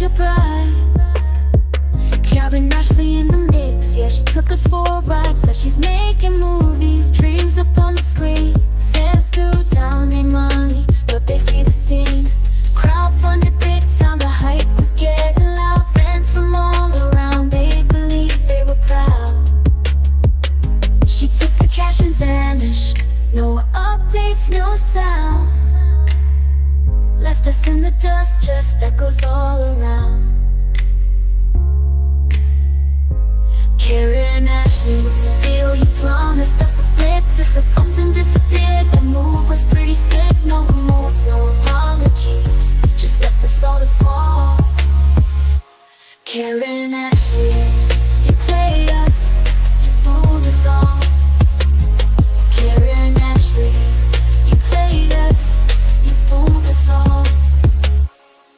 major pride. Karen Ashley in the mix, yeah, she took us for a ride. Said she's making movies, dreams up on the screen. Fans threw down their money, but they see the scene. Crowdfunded big time, the hype was getting loud. Fans from all around, they believed, they were proud. She took the cash and vanished, no updates, no sound. Left us in the dust, just echoes all around. Karen Ashley was the deal you promised us. A flip, took the funds and disappeared. The move was pretty slick, no remorse, no apologies, just left us all to fall. Karen Ashley, you played us, you fooled us all. Karen Ashley, you played us, you fooled us all.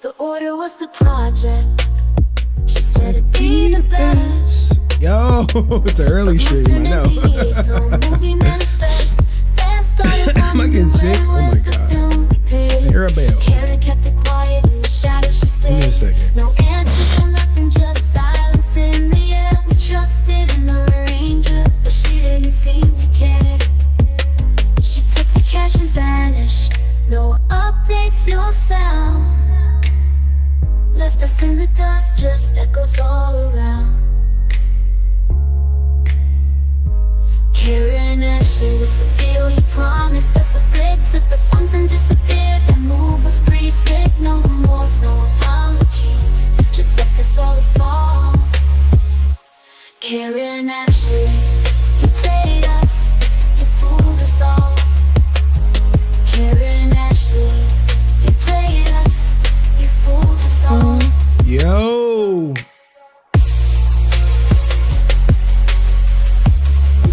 The order was the project, she said it'd be the best. Yo, it's an early stream, I know. Am I getting sick? Oh my god. I hear a bell. Karen kept it quiet in the shadows, she stayed. Give me a second. No answers, no nothing, just silence in the air. We trusted in the arranger, but she didn't seem to care. She took the cash and vanished, no updates, no sound. Left us in the dust, just echoes all around. Karen Ashley was the deal you promised us. A flick, took the funds and disappeared. That move was pretty slick, no remorse, no apologies, just left us all to fall. Karen Ashley, you played us, you fooled us all. Karen Ashley, you played us, you fooled us all. Yo,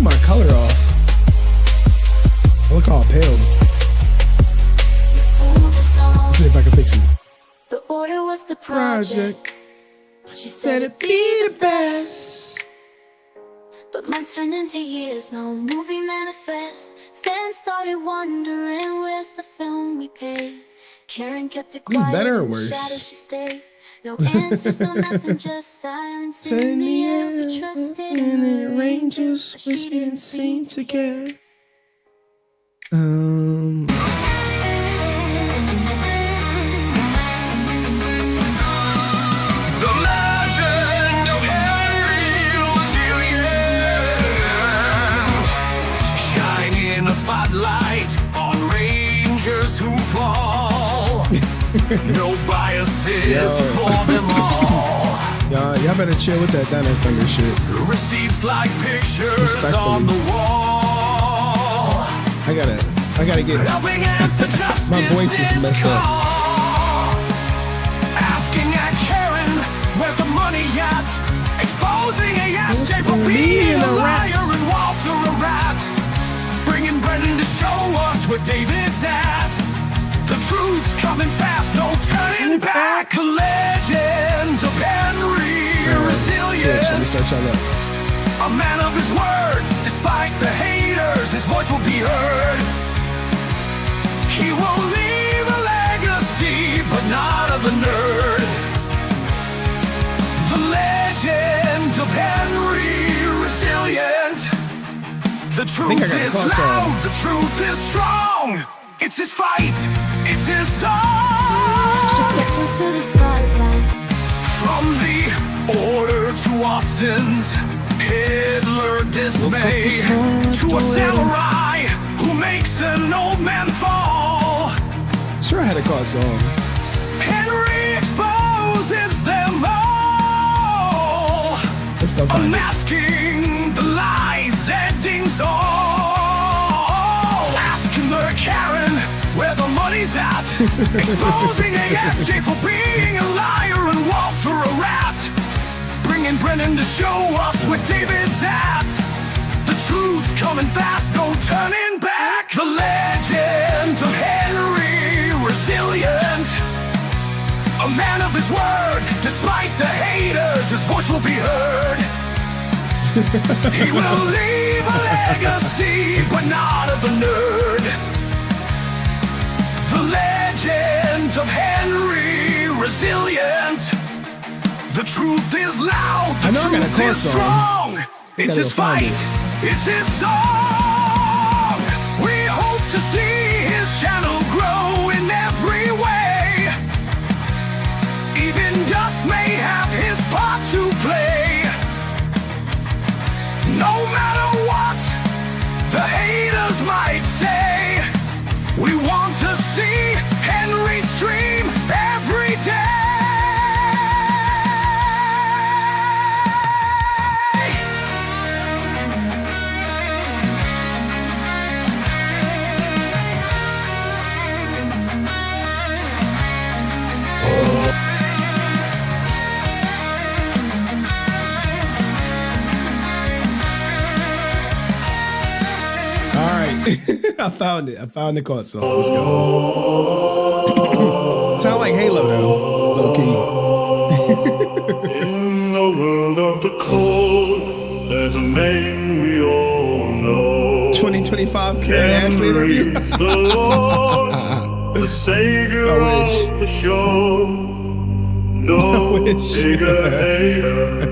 my color off. I look all pale. Let's see if I can fix it. The order was the project. She said it'd be the best, but months turned into years, no movie manifest. Fans started wondering, where's the film we paid? Karen kept it quiet, better or in the worse? shadows she stayed. No answers, no nothing, just silence in the air. We trusted in the arrangers, but she didn't seem to care. The legend of Henry Resilient, shining a spotlight on rangers who fall. No biases for them all. Y'all better chill with that Diner Thunder shit. Receipts like pictures on the wall. I gotta get my voice is messed up. Asking at Karen, where's the money at? Exposing ASJ for being a liar and Walter a rat. Bringing Brendan to show us where David's at. The truth's coming fast, no turning back. The legend of Henry Resilient. Let me start y'all up. A man of his word, despite the haters, his voice will be heard. He will leave a legacy, but not of the nerd. The legend of Henry Resilient. The truth is loud, the truth is strong. It's his fight, it's his song. She stepped into the spotlight. From the order to Austin's Hitler dismay, to a samurai who makes an old man fall. Sure, I had a call song. Henry exposes them all. Let's go find it. Unmasking the lies, endings all. Asking the Karen where the money's at. Exposing ASJ for being a liar and Walter a rat. Bringing Brennan to show us where David's at. The truth's coming fast, no turning back. The legend of Henry Resilient. A man of his word, despite the haters, his voice will be heard. He will leave a legacy, but not of the nerd. The legend of Henry Resilient. The truth is loud, the I know I got a truth chord is song. strong. It's gotta his go find fight, it's his song. We hope to see his channel grow in every way. Even dust may have his part to play. No matter what the haters might say, we want to see Henry stream every day. All right. I found it. I found the chord song. Let's go. Sound like Halo though, low key. In the world of the cold, there's a name we all know. 2025 Karen Ashley interview. Henry's the Lord, the Savior I wish. of the show. No I wish. bigger hater,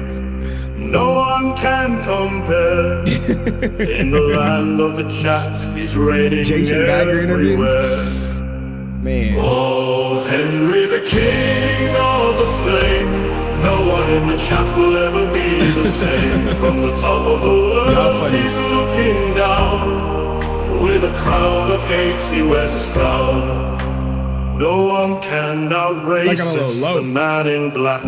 no one can compare. In the land of the chat, he's reigning Jason Geiger interview. everywhere. Man. Oh, Henry, the king of the flame. No one in the chat will ever be the same. From the top of the Y'all world, funny. he's looking down. With a crown of hate, he wears his crown. No one can outrace Like I'm a little us, low. the man in black.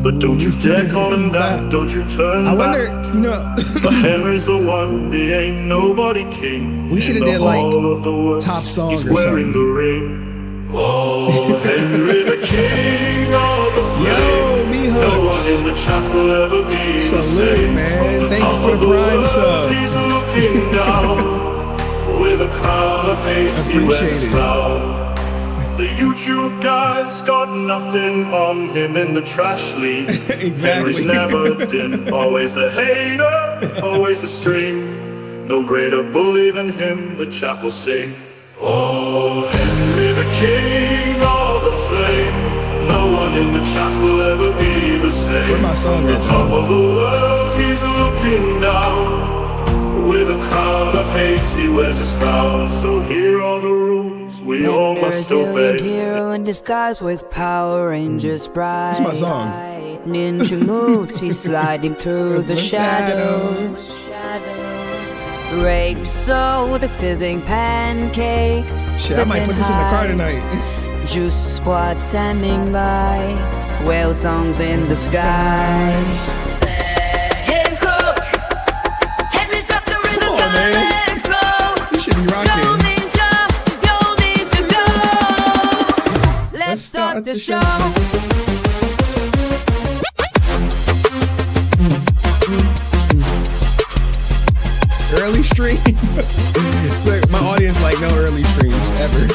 But don't you dare call him that, don't you turn I back. wonder, you know, For Henry's the one, he ain't nobody king. We shoulda In the did, like, hall of the world, top song he's or wearing something. the ring. Oh, Henry, the king of the flame. Yo, me No one hooks. in the chat will ever be the Salute, same. man. From the Thank you top for of the Prime world, sub. he's looking down. With a crown of hate, he wears Appreciate his it. crown. The YouTube guys got nothing on him in the trash league. Exactly. Henry's never dim, always the hater, always the string. No greater bully than him, the chat will sing. Oh, Henry, the king of the flame. No one in the chat will ever be the same. Where my song From the at, top though? of the world, he's looking down. With a crown of hate, he wears his crown. So here are the rules we all must obey. Hero in disguise with Power Rangers bright. That's my song. Ninja moves, he's sliding through the shadows. Grape soda, fizzing pancakes. Shit, I might put this in the car tonight. Juice squad standing by. Whale songs in the skies. Him cook. Henry's got the rhythm, Come on, gonna man. let it flow. You should be Go rocking. ninja, go. Let's start the show. Early stream. Look, my audience like no early streams ever.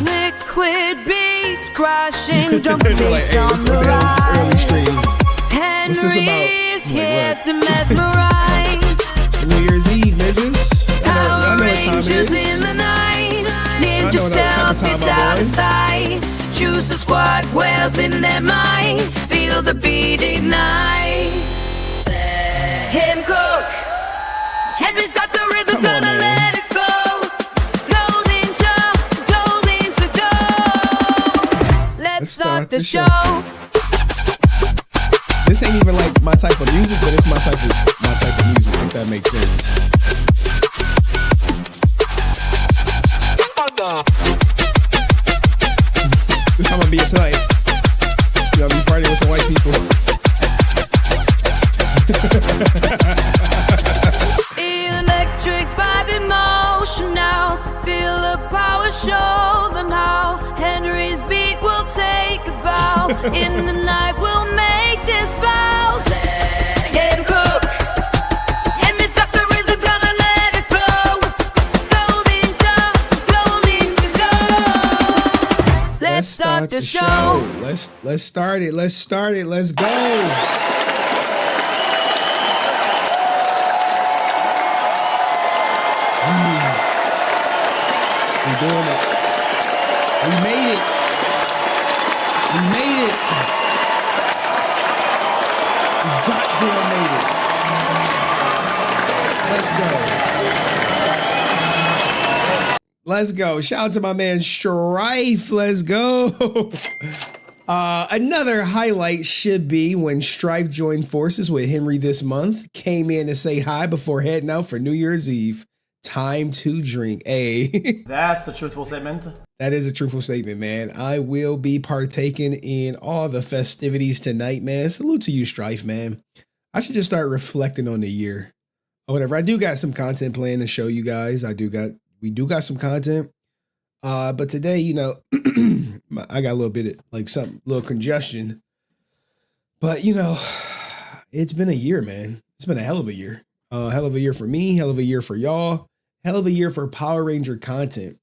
Liquid beats crashing, jumping They're like, beats hey, on what the the hell is this early rise. stream? What's this about? Henry's I'm like, here what? to mesmerize. New Year's Eve, niggas. I Power know what time it Rangers in is. the night. Ninja know what type of stealth time gets I'm out of on. sight. Choose a squad, whales in their mind. Feel the beat ignite. Him cook. Henry's got the rhythm, Come on, gonna man. let it flow. Go ninja, go. Let's start the show. This ain't even like my type of music, but it's my type of music, if that makes sense. This how I'm gonna be tonight. You know, be partying with some white people. Electric vibe in motion now. Feel the power, show them how. Henry's beat will take a bow. In the night we'll make this vow. Let him cook. Henry's got the rhythm, gonna let it flow. Go ninja, go. Let's start the show. Let's start it. Let's go. We're doing it. We made it. Let's go. Let's go. Shout out to my man Strife. Let's go. Another highlight should be when Strife joined forces with Henry this month. Came in to say hi before heading out for New Year's Eve. Time to drink. Hey. That's a truthful statement. That is a truthful statement, man. I will be partaking in all the festivities tonight, man. Salute to you, Strife, man. I should just start reflecting on the year. Or whatever. I do got some content planned to show you guys. We do got some content. But today, you know, I got a little bit of like little congestion. But you know, it's been a year, man. It's been a hell of a year. Hell of a year for me, hell of a year for y'all, hell of a year for Power Ranger content.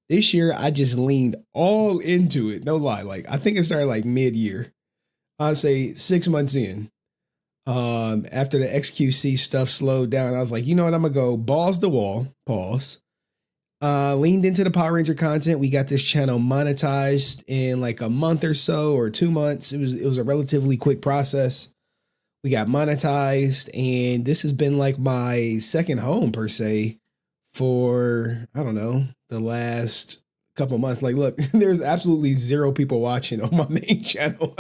This year, I just leaned all into it. No lie. Like, I think it started like mid-year. I'd say 6 months in. After the XQC stuff slowed down, I was like, you know what? I'm going to go balls to wall. Pause. Leaned into the Power Ranger content. We got this channel monetized in like a month or so, or 2 months. It was a relatively quick process. We got monetized, and this has been like my second home per se for, I don't know, the last couple months. Like, look, there's absolutely 0 people watching on my main channel.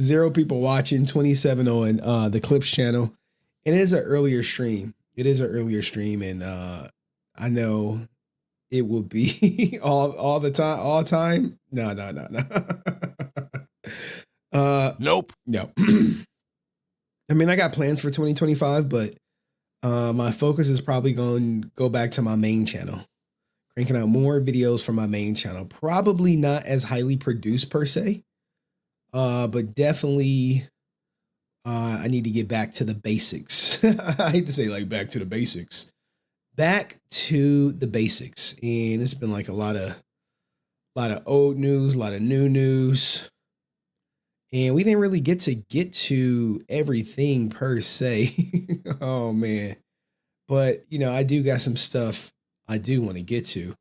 0 people watching, 27 on the Clips channel. And it is an earlier stream. And I know it will be all the time. No. Nope. No. I mean, I got plans for 2025, but my focus is probably going to go back to my main channel. Cranking out more videos from my main channel. Probably not as highly produced per se, but definitely I need to get back to the basics. I hate to say like back to the basics. Back to the basics. And it's been like a lot of old news, a lot of new news. And we didn't really get to everything per se. Oh man. But you know, I do got some stuff I do want to get to.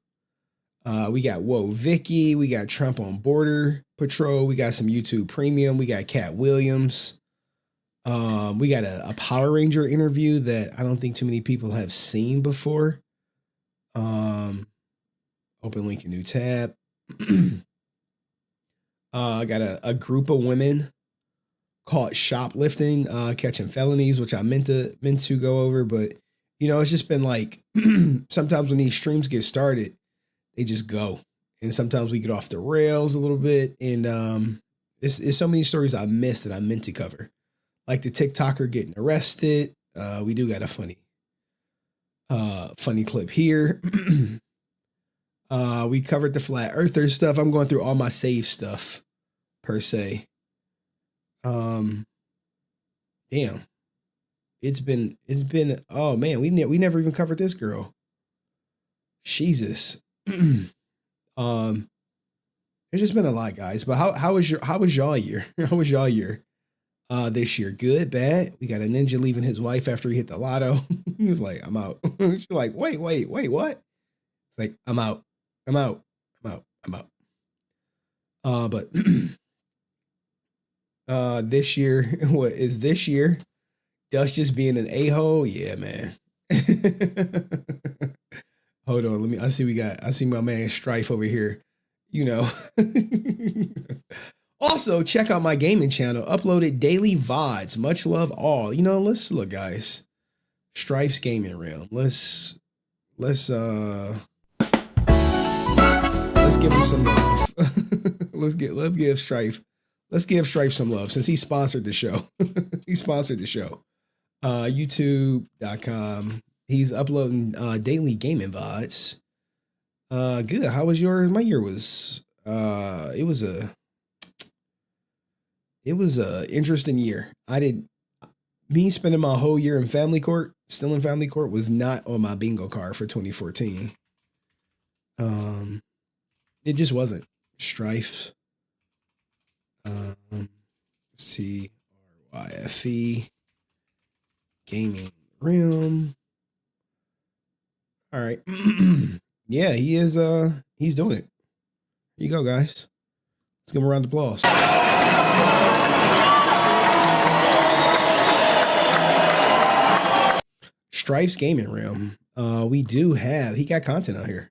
We got Whoa Vicky, we got Trump on Border Patrol, we got some YouTube Premium, we got Cat Williams. We got a Power Ranger interview that I don't think too many people have seen before. Open link in new tab. I got a group of women caught shoplifting, catching felonies, which I meant to go over, but you know, it's just been like sometimes when these streams get started, they just go, and sometimes we get off the rails a little bit, and it's so many stories I missed that I meant to cover, like the TikToker getting arrested. We do got a funny clip here. We covered the flat earther stuff. I'm going through all my save stuff per se. Damn. It's been, oh man, we never even covered this girl. Jesus. It's just been a lot, guys. But how was y'all year? How was y'all year? This year, good, bad? We got a ninja leaving his wife after he hit the lotto. He was like, I'm out. She's like, wait, what? It's like, I'm out. But this year, what is this year? Dust just being an a-hole? Yeah, man. Hold on, I see my man Strife over here. You know. Also, check out my gaming channel. Uploaded daily VODs. Much love all. You know, let's look, guys. Strife's gaming realm. Let's give him some love. Let's give Strife some love since he sponsored the show. He sponsored the show. YouTube.com. He's uploading daily gaming VODs. Good. How was yours? My year was it was a interesting year. Me spending my whole year in family court, still in family court, was not on my bingo card for 2014. It just wasn't. Strife. Let's see. RYFE. Gaming Realm. All right. Yeah, he is. He's doing it. Here you go, guys. Let's give him a round of applause. Strife's gaming realm. We do have, he got content out here.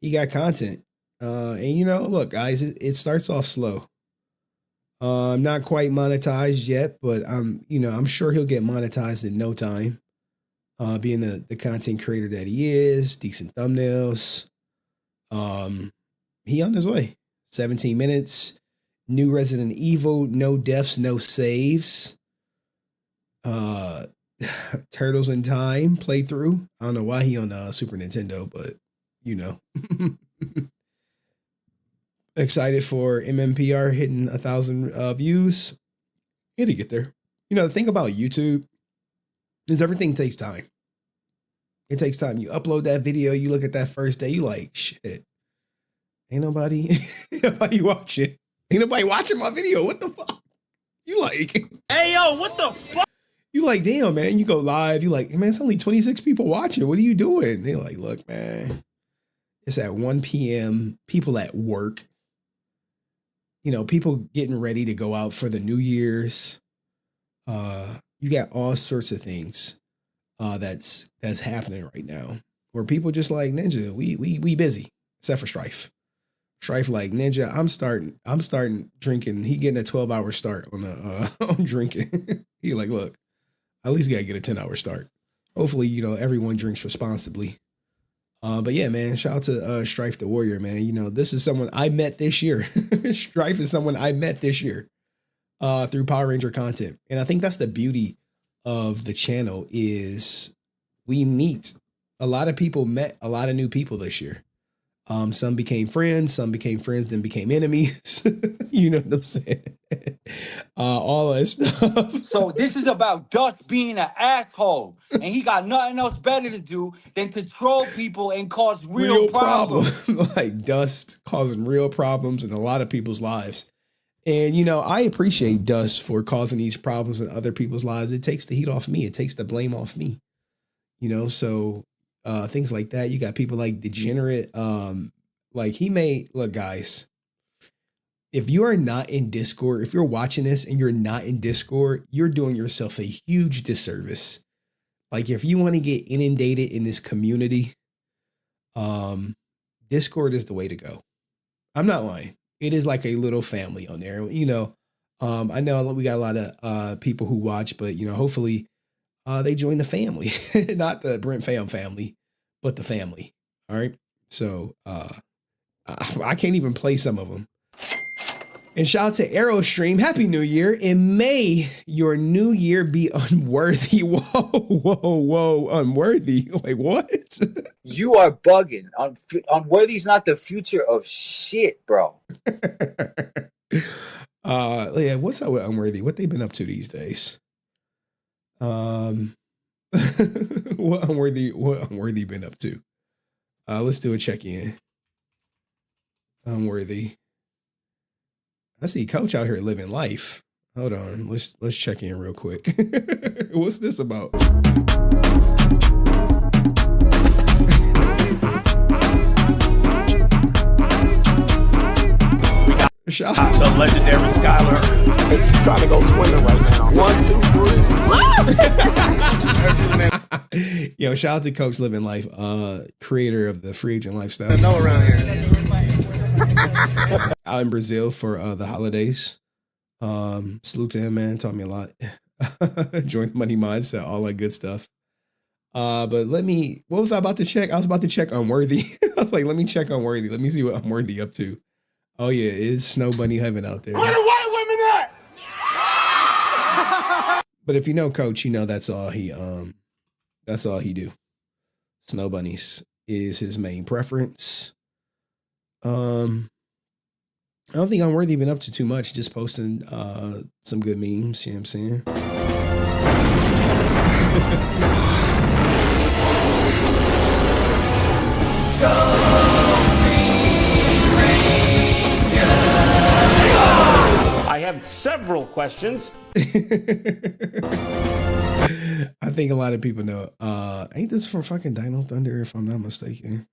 He got content. And you know, look, guys, it starts off slow. Not quite monetized yet, but I'm sure he'll get monetized in no time. Being the content creator that he is, decent thumbnails. He on his way. 17 minutes. New Resident Evil, no deaths, no saves. Turtles in Time playthrough. I don't know why he on Super Nintendo, but you know. Excited for MMPR hitting 1,000 views. It'll get there. You know, the thing about YouTube is everything takes time. It takes time. You upload that video, you look at that first day, you like, shit. Ain't nobody watching. Ain't nobody watching my video. What the fuck? You like, hey, yo, what the fuck? You like, damn, man. You go live. You like, man, it's only 26 people watching. What are you doing? They're like, look, man, it's at 1 p.m. People at work. You know, people getting ready to go out for the New Year's. You got all sorts of things that's happening right now where people just like, Ninja, we busy, except for Strife. Strife like, Ninja, I'm starting drinking. He getting a 12-hour start on on drinking. He like, look, I at least gotta get a 10-hour start. Hopefully, you know, everyone drinks responsibly. But yeah, man, shout out to Strife the Warrior, man. You know, this is someone I met this year. Strife is someone I met this year through Power Ranger content. And I think that's the beauty of the channel is we meet. A lot of people met a lot of new people this year. Some became friends, then became enemies. You know what I'm saying? All that stuff. So this is about Dust being an asshole, and he got nothing else better to do than to troll people and cause real problems. Like Dust causing real problems in a lot of people's lives. And, you know, I appreciate Dust for causing these problems in other people's lives. It takes the heat off me. It takes the blame off me. You know, so things like that. You got people like Degenerate. Like he made, look, guys, if you are not in Discord, if you're watching this and you're not in Discord, you're doing yourself a huge disservice. Like if you want to get inundated in this community, Discord is the way to go. I'm not lying. It is like a little family on there. You know, I know we got a lot of people who watch, but you know, hopefully they join the family, not the Brent Pham family, but the family. All right. So I can't even play some of them. And shout out to Aerostream. Happy New Year. And may your new year be unworthy. Whoa. Unworthy. Wait, what? You are bugging. Unworthy is not the future of shit, bro. Yeah, what's up with Unworthy? What they been up to these days? What Unworthy been up to? Let's do a check-in. Unworthy. I see Coach out here living life. Hold on, let's check in real quick. What's this about? Shout out the legendary Skylar. She's trying to go swimming right now. 1, 2, 3. Yo, shout out to Coach Living Life, creator of the Free Agent Lifestyle. No around here. Out in Brazil for the holidays. Salute to him, man. Taught me a lot. Joint money mindset, all that good stuff. But what was I about to check? I was about to check Unworthy. I was like, let me check Unworthy. Let me see what Unworthy up to. Oh yeah, it's Snow Bunny Heaven out there. Where the white women at? But if you know Coach, you know that's all he do. Snow bunnies is his main preference. I don't think Unworthy been up to too much, just posting some good memes, you know what I'm saying? I have several questions. I think a lot of people know. Ain't this for fucking Dino Thunder, if I'm not mistaken?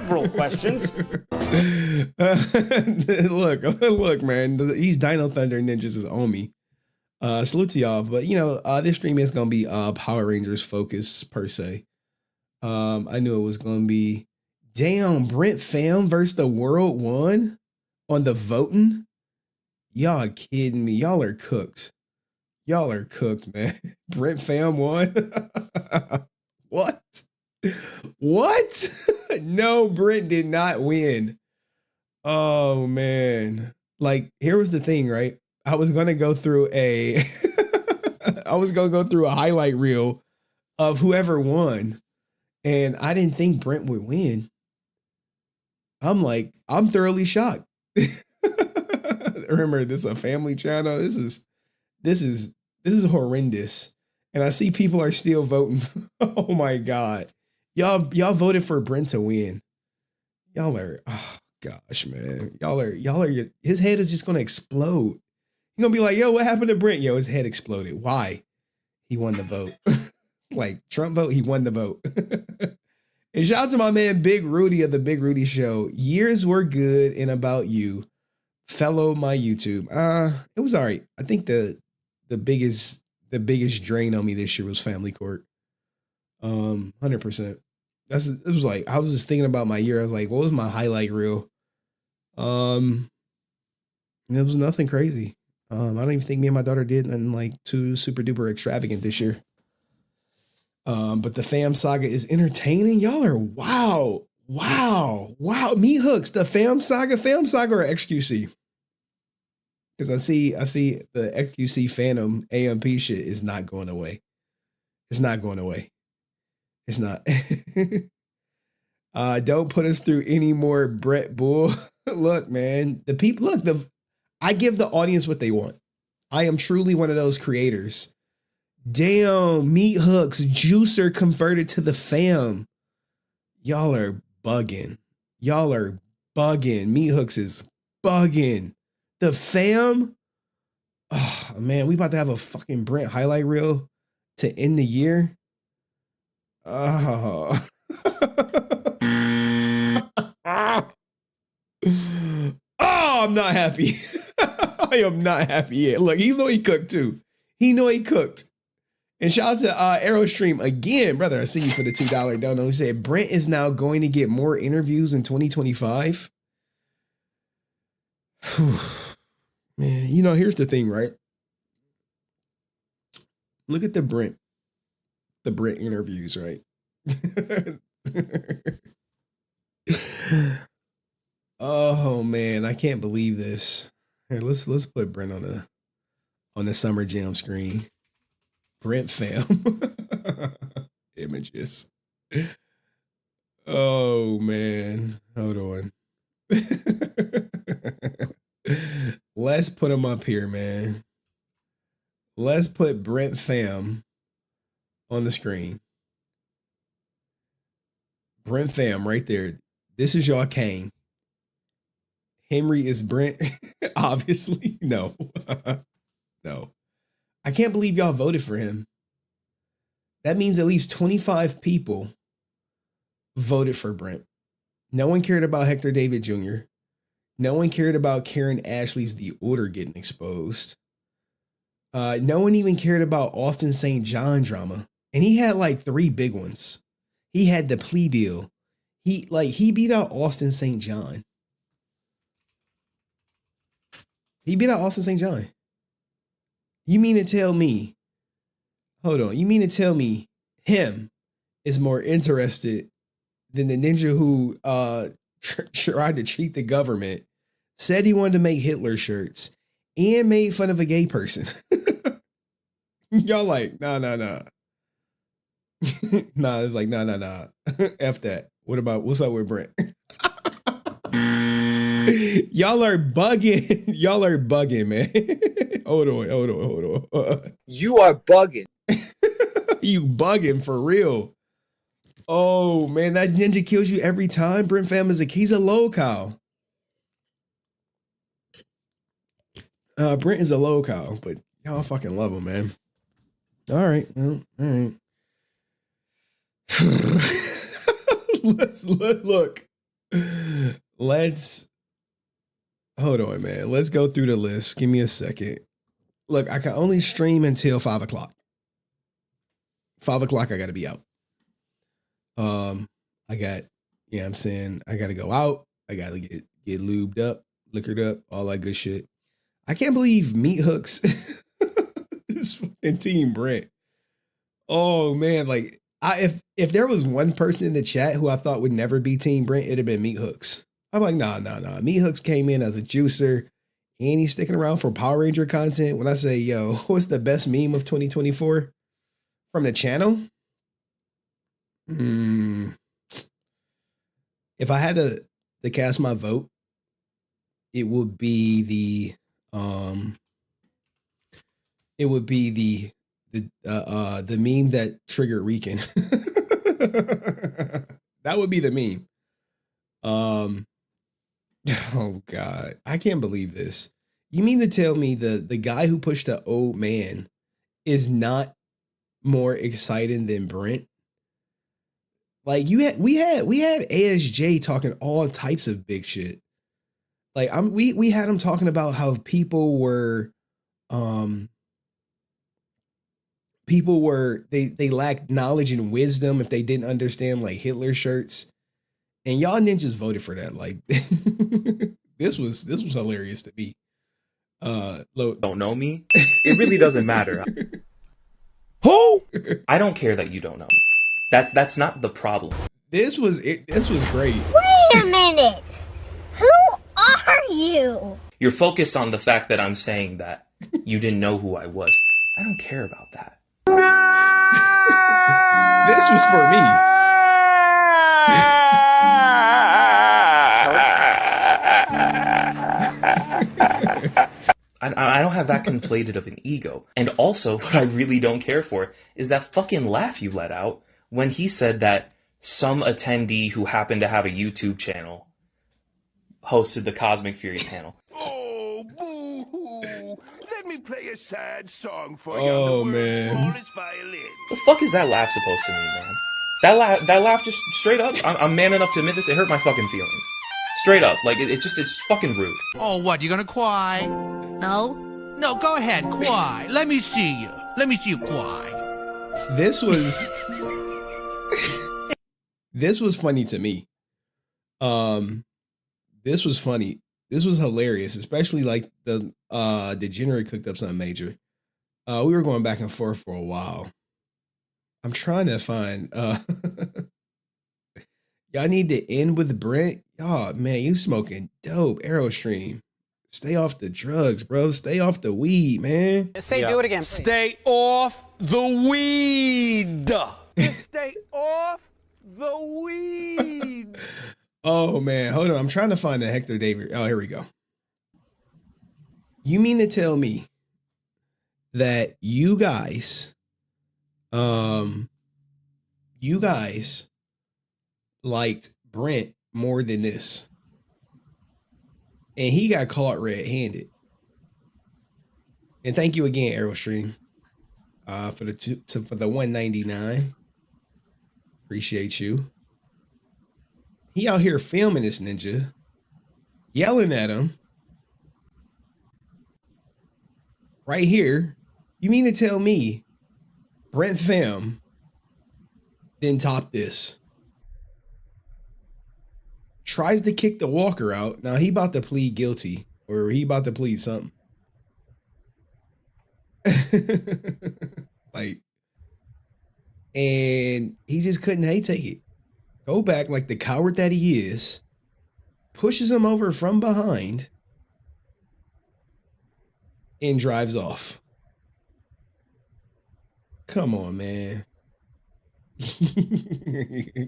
several questions. Look, man. These Dino Thunder ninjas is on me. Salute to y'all. But, this stream is going to be Power Rangers focus per se. I knew it was going to be, damn, Brent Pham versus the World One on the voting. Y'all kidding me. Y'all are cooked. Y'all are cooked, man. Brent Pham won. What? No, Brent did not win. Oh, man. Like, here was the thing, right? I was going to go through a highlight reel of whoever won. And I didn't think Brent would win. I'm thoroughly shocked. Remember, this is a family channel. This is horrendous. And I see people are still voting. Oh my God. Y'all voted for Brent to win. Y'all are, oh gosh, man. Y'all are, his head is just gonna explode. You're gonna be like, yo, what happened to Brent? Yo, his head exploded. Why? He won the vote. Like Trump vote, he won the vote. And shout out to my man Big Rudy of the Big Rudy Show. Years were good and about you. Follow my YouTube. It was all right. I think the biggest drain on me this year was Family Court. 100%. It was like, I was just thinking about my year. I was like, what was my highlight reel? It was nothing crazy. I don't even think me and my daughter did nothing like too super duper extravagant this year. But the Pham saga is entertaining. Y'all are wow. Meat hooks, the Pham saga or XQC? Because I see the XQC Phantom AMP shit is not going away. It's not going away. It's not. Don't put us through any more Brett Bull. Look, man, I give the audience what they want. I am truly one of those creators. Damn, Meat Hooks, Juicer converted to the Pham. Y'all are bugging. Meat Hooks is bugging. The Pham? Oh, man, we about to have a fucking Brent highlight reel to end the year. Oh. Oh, I'm not happy. I am not happy yet. Look, he know he cooked too. He know he cooked. And shout out to Aerostream again, brother. I see you for the $2 dono. He said Brent is now going to get more interviews in 2025. Man, here's the thing, right? Look at the Brent interviews, right? Oh man, I can't believe this. Here, let's put Brent on the Summer Jam screen. Brent Pham images. Oh man, hold on. Let's put him up here, man. Let's put Brent Pham on the screen. Brent Pham right there. This is y'all king. Henry is Brent. Obviously, no. No. I can't believe y'all voted for him. That means at least 25 people voted for Brent. No one cared about Hector David Jr. No one cared about Karen Ashley's The Order getting exposed. No one even cared about Austin St. John drama. And he had like 3 big ones. He had the plea deal. He beat out Austin St. John. He beat out Austin St. John. You mean to tell me, hold on, you mean to tell me him is more interested than the ninja who tried to cheat the government, said he wanted to make Hitler shirts, and made fun of a gay person? Y'all like, nah. Nah, it's like, nah. F that. What's up with Brent? Y'all are bugging. Y'all are bugging, man. Hold on. You are bugging. You bugging for real. Oh, man, that ninja kills you every time. Brent Pham he's a low-cow. Brent is a low-cow, but y'all fucking love him, man. All right. Well, all right. Let's look. Let's hold on, man. Let's go through the list. Give me a second. Look, I can only stream until 5 o'clock. 5 o'clock, I got to be out. I got, I'm saying, I got to go out. I got to get lubed up, liquored up, all that good shit. I can't believe Meat Hooks is fucking Team Brent. Oh man, like if there was one person in the chat who I thought would never be Team Brent, it'd have been Meat Hooks. I'm like, nah. Meat Hooks came in as a juicer, and he's sticking around for Power Ranger content. When I say, yo, what's the best meme of 2024 from the channel? If I had to cast my vote, it would be the meme that triggered Rican. That would be the meme. Oh God, I can't believe this. You mean to tell me the guy who pushed the old man is not more exciting than Brent? Like we had ASJ talking all types of big shit. Like we had him talking about how people were they lacked knowledge and wisdom if they didn't understand like Hitler shirts. And y'all ninjas voted for that. Like this was hilarious to me. Don't know me. It really doesn't matter. Who? I don't care that you don't know me. That's not the problem. This was great. Wait a minute. Who are you? You're focused on the fact that I'm saying that you didn't know who I was. I don't care about that. This was for me. I don't have that conflated of an ego. And also, what I really don't care for is that fucking laugh you let out when he said that some attendee who happened to have a YouTube channel hosted the Cosmic Fury panel. Oh, boo-hoo. Let me play a sad song for you. Oh, On the world's man. smallest violin. The fuck is that laugh supposed to mean, man? That laugh just straight up, I'm man enough to admit this, it hurt my fucking feelings. Straight up, like, it's fucking rude. Oh, what, you gonna cry? No. No, go ahead, cry. Let me see you. Let me see you cry. This was this was funny to me. This was funny. This was hilarious, especially like the Degenerate cooked up something major. We were going back and forth for a while. I'm trying to find y'all need to end with Brent. Y'all, man, you smoking dope. Aerostream. Stay off the drugs, bro. Stay off the weed, man. Do it again, please. Stay off the weed. Stay off the weed. Oh, man. Hold on. I'm trying to find the Hector David. Oh, here we go. You mean to tell me that you guys liked Brent more than this? And he got caught red-handed. And thank you again, Aerostream, for the 199. Appreciate you. He out here filming this ninja, yelling at him. Right here. You mean to tell me Brent Pham didn't top this? Tries to kick the walker out. Now he about to plead guilty, or he about to plead something. Like, and he just couldn't take it. Go back like the coward that he is, pushes him over from behind, and drives off. Come on, man.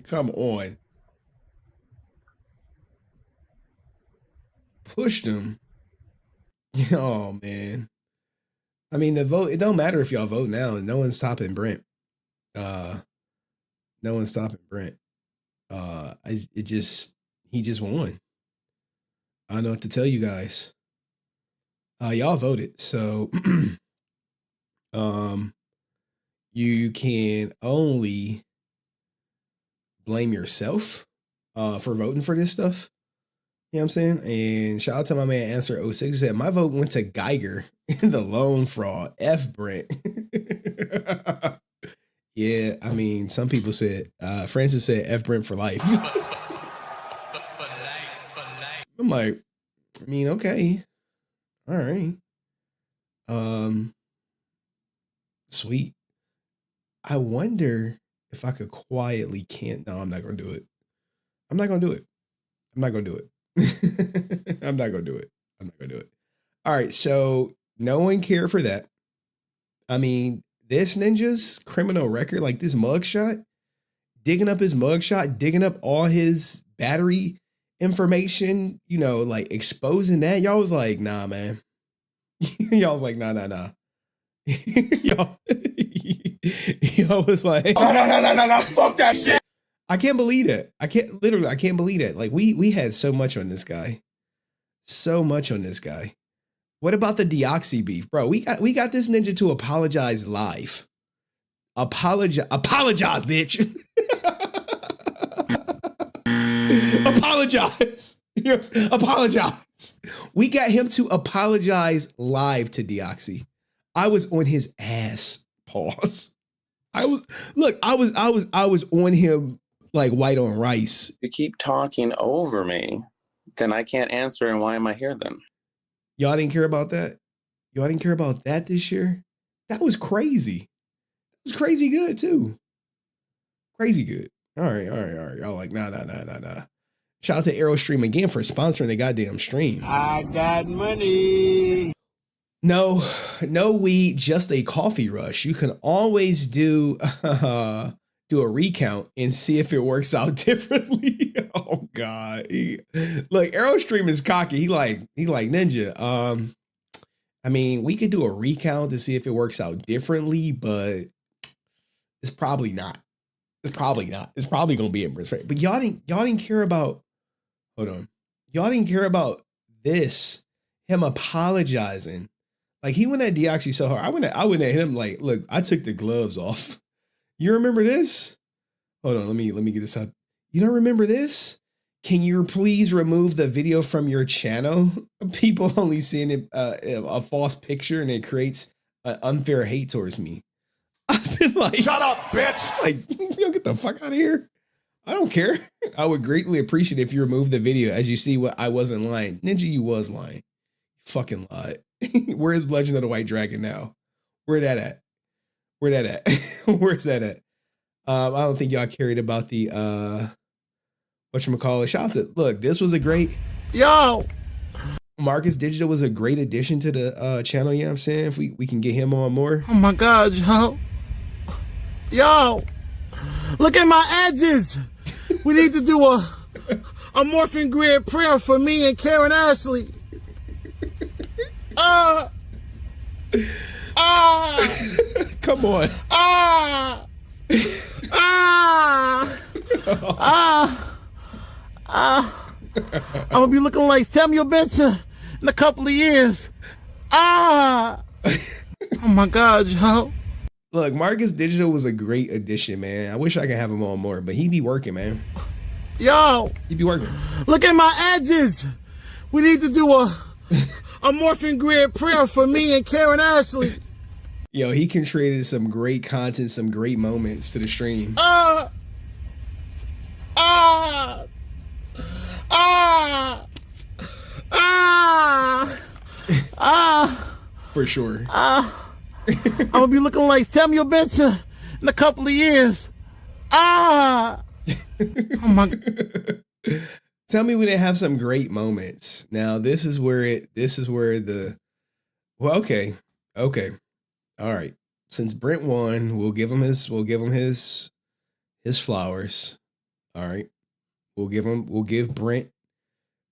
Come on. Pushed him. Oh, man. I mean, the vote, it don't matter if y'all vote now. No one's stopping Brent. No one's stopping Brent. He just won. I don't know what to tell you guys. Y'all voted, so you can only blame yourself. for voting for this stuff. You know what I'm saying? And shout out to my man Answer 06 who said, my vote went to Geiger in the loan fraud. F Brent. Yeah, I mean, some people said, Francis said F Brent for life. I'm like, I mean, okay. All right. Sweet. I wonder if I could quietly no, I'm not gonna do it. I'm not gonna do it. I'm not gonna do it. I'm not gonna do it. I'm not gonna do it. All right, so no one cared for that. I mean, this ninja's criminal record, like this mugshot, digging up his mugshot, digging up all his battery information, you know, like exposing that. Y'all was like, nah, man. Y'all was like, nah. y'all was like, No, fuck that shit. I can't believe it. I can't believe it. Like we had so much on this guy. So much on this guy. What about the Deoxy beef? Bro, we got this ninja to apologize live. Apologize, bitch. Apologize. Apologize. We got him to apologize live to Deoxy. I was on his ass. Pause. I was on him like white on rice. You keep talking over me, then I can't answer, and why am I here then? Y'all didn't care about that? Y'all didn't care about that this year? That was crazy. It was crazy good too. Crazy good. All right. Y'all like, nah. Shout out to Aerostream again for sponsoring the goddamn stream. I got money. No weed, just a coffee rush. You can always do a recount and see if it works out differently. Oh God. Look, Aerostream is cocky. He like ninja. I mean, we could do a recount to see if it works out differently, but it's probably not. It's probably gonna be in Brent's favor. But y'all didn't care about. Hold on. Y'all didn't care about this. Him apologizing. Like he went at Deoxy so hard. I went at him like, look, I took the gloves off. You remember this? Hold on, let me get this up. You don't remember this? Can you please remove the video from your channel? People only seeing a false picture and it creates an unfair hate towards me. I've been like, Shut up, bitch. Like, yo, get the fuck out of here. I don't care. I would greatly appreciate if you remove the video as you see what I wasn't lying. Ninja, you was lying. You fucking lied. Where's Legend of the White Dragon now? Where's that at? Where's that at? I don't think y'all cared about the whatchamacallit. Shout out to, look, this was a great Marcus Digital was a great addition to the channel, you know what I'm saying? If we can get him on more. Oh my God, yo, look at my edges. We need to do a morphing grid prayer for me and Karen Ashley. Come on. I'm gonna be looking like Samuel Benson in a couple of years. Oh my God, yo. Look, Marcus Digital was a great addition, man. I wish I could have him on more, but he be working, man. Yo, He be working. look at my edges. We need to do a morphing grid prayer for me and Karen Ashley. Yo, he contributed some great content, some great moments to the stream. For sure. I'm gonna be looking like Samuel Benson in a couple of years. Oh my. Tell me we didn't have some great moments. Now this is where okay. All right. Since Brent won, we'll give him his flowers. All right. We'll give Brent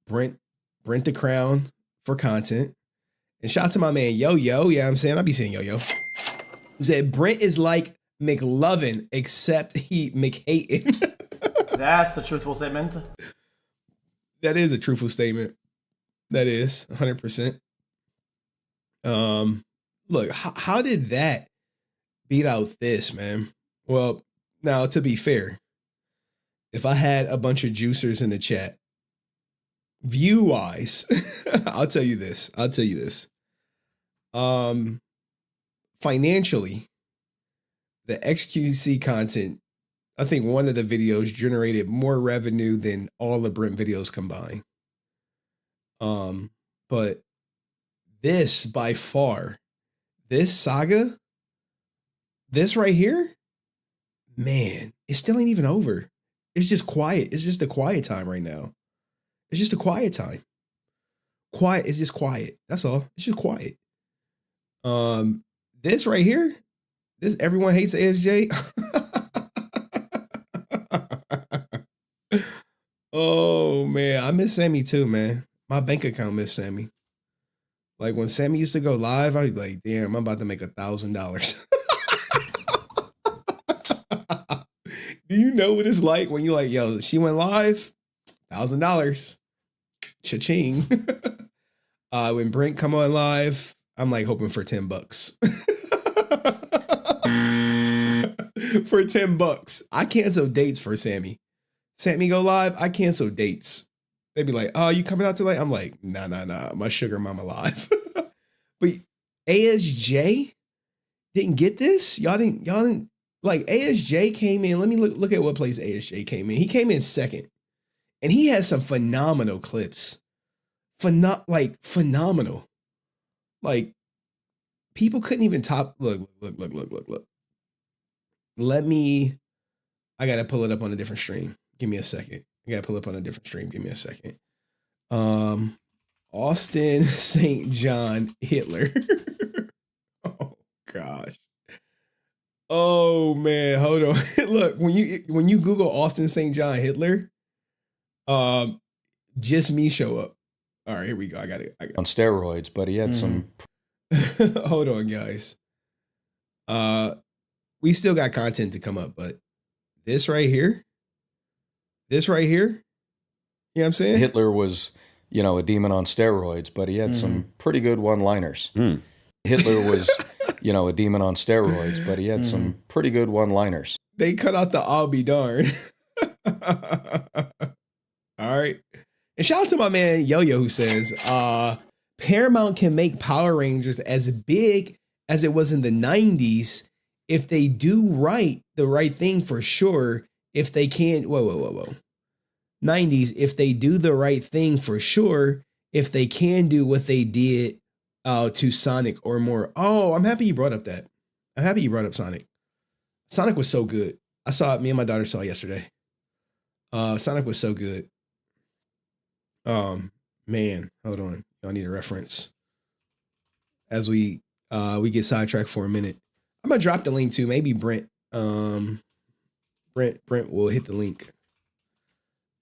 the crown for content. And shout out to my man Yo-Yo. Yeah, I'm saying, I'll be saying Yo-Yo. Who said Brent is like McLovin, except he McHaten. That's a truthful statement. That is a truthful statement. That is 100%. Look, how did that beat out this, man? Well, now to be fair, if I had a bunch of juicers in the chat, view wise, I'll tell you this. Financially, the XQC content, I think one of the videos generated more revenue than all the Brent videos combined. But this by far, this saga, this right here, man, it still ain't even over. It's just quiet. It's just a quiet time right now. It's just a quiet time. Quiet. It's just quiet. That's all. It's just quiet. This right here, this everyone hates ASJ. Oh man, I miss Sammy too, man. My bank account miss Sammy. Like when Sammy used to go live, I'd be like, damn, I'm about to make $1,000. Do you know what it's like when you're like, yo, she went live? $1,000. Cha-ching. When Brent come on live, I'm like hoping for $10. For $10. I cancel dates for Sammy. Sammy go live, I cancel dates. They be like, oh, you coming out tonight? I'm like, nah, my sugar mama live. But ASJ didn't get this? Y'all didn't, like ASJ came in. Let me look at what place ASJ came in. He came in second. And he has some phenomenal clips. Phenomenal. Like, people couldn't even top. Look. I got to pull it up on a different stream. Give me a second. Give me a second. Austin St. John Hitler. Oh, gosh. Oh, man. Hold on. Look, when you Google Austin St. John Hitler, just me show up. All right, here we go. I got it. On steroids, but he had some. Hold on, guys. We still got content to come up, but this right here, you know what I'm saying? Hitler was, a demon on steroids, but he had some pretty good one-liners. Hitler was, a demon on steroids, but he had some pretty good one-liners. They cut out the I'll be darned. All right. And shout out to my man Yo-Yo who says, Paramount can make Power Rangers as big as it was in the 90s if they do the right thing for sure. If they can, whoa. 90s, if they do the right thing for sure, if they can do what they did to Sonic or more. Oh, I'm happy you brought up that. I'm happy you brought up Sonic. Sonic was so good. I saw it, me and my daughter saw it yesterday. Sonic was so good. Man, hold on. Y'all need a reference. As we get sidetracked for a minute. I'm gonna drop the link too. Maybe Brent will hit the link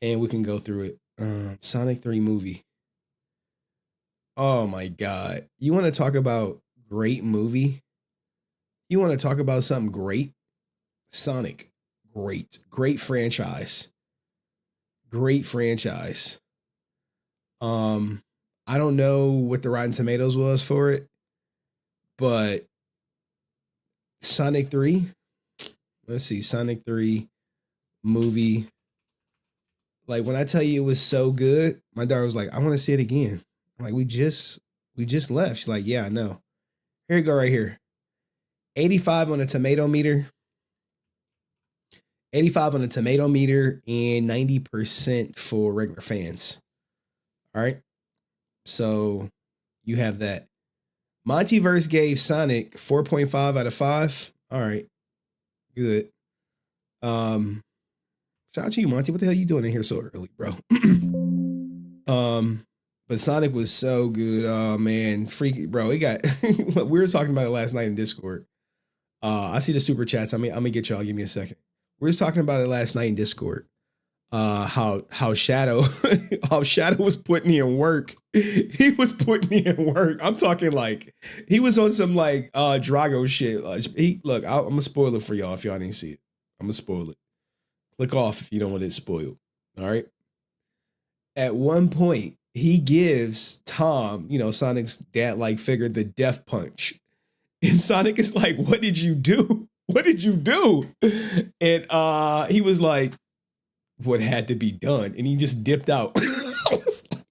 and we can go through it. Sonic 3 movie. Oh my God. You want to talk about great movie? You want to talk about something great? Sonic. Great franchise. Great franchise. I don't know what the Rotten Tomatoes was for it, but Sonic 3. Let's see, Sonic 3 movie. Like when I tell you it was so good, my daughter was like, I want to see it again. I'm like, we just left. She's like, yeah, I know. Here you go right here. 85 on a tomato meter. 85 on a tomato meter and 90% for regular fans. All right. So you have that. Montyverse gave Sonic 4.5 out of 5. All right. Good. Shout out to you, Monty. What the hell are you doing in here so early, bro? But Sonic was so good. Oh man, freaky, bro. It got we were talking about it last night in Discord. I see the super chats. I'm gonna get y'all. Give me a second. We were talking about it last night in Discord. How Shadow was putting in work. He was putting in work. I'm talking like he was on some like Drago shit. Look, I'm gonna spoil it for y'all if y'all didn't see it. I'm gonna spoil it. Click off if you don't want it spoiled. All right. At one point, he gives Tom, Sonic's dad-like figure, the death punch. And Sonic is like, what did you do? What did you do? And he was like, what had to be done, and he just dipped out.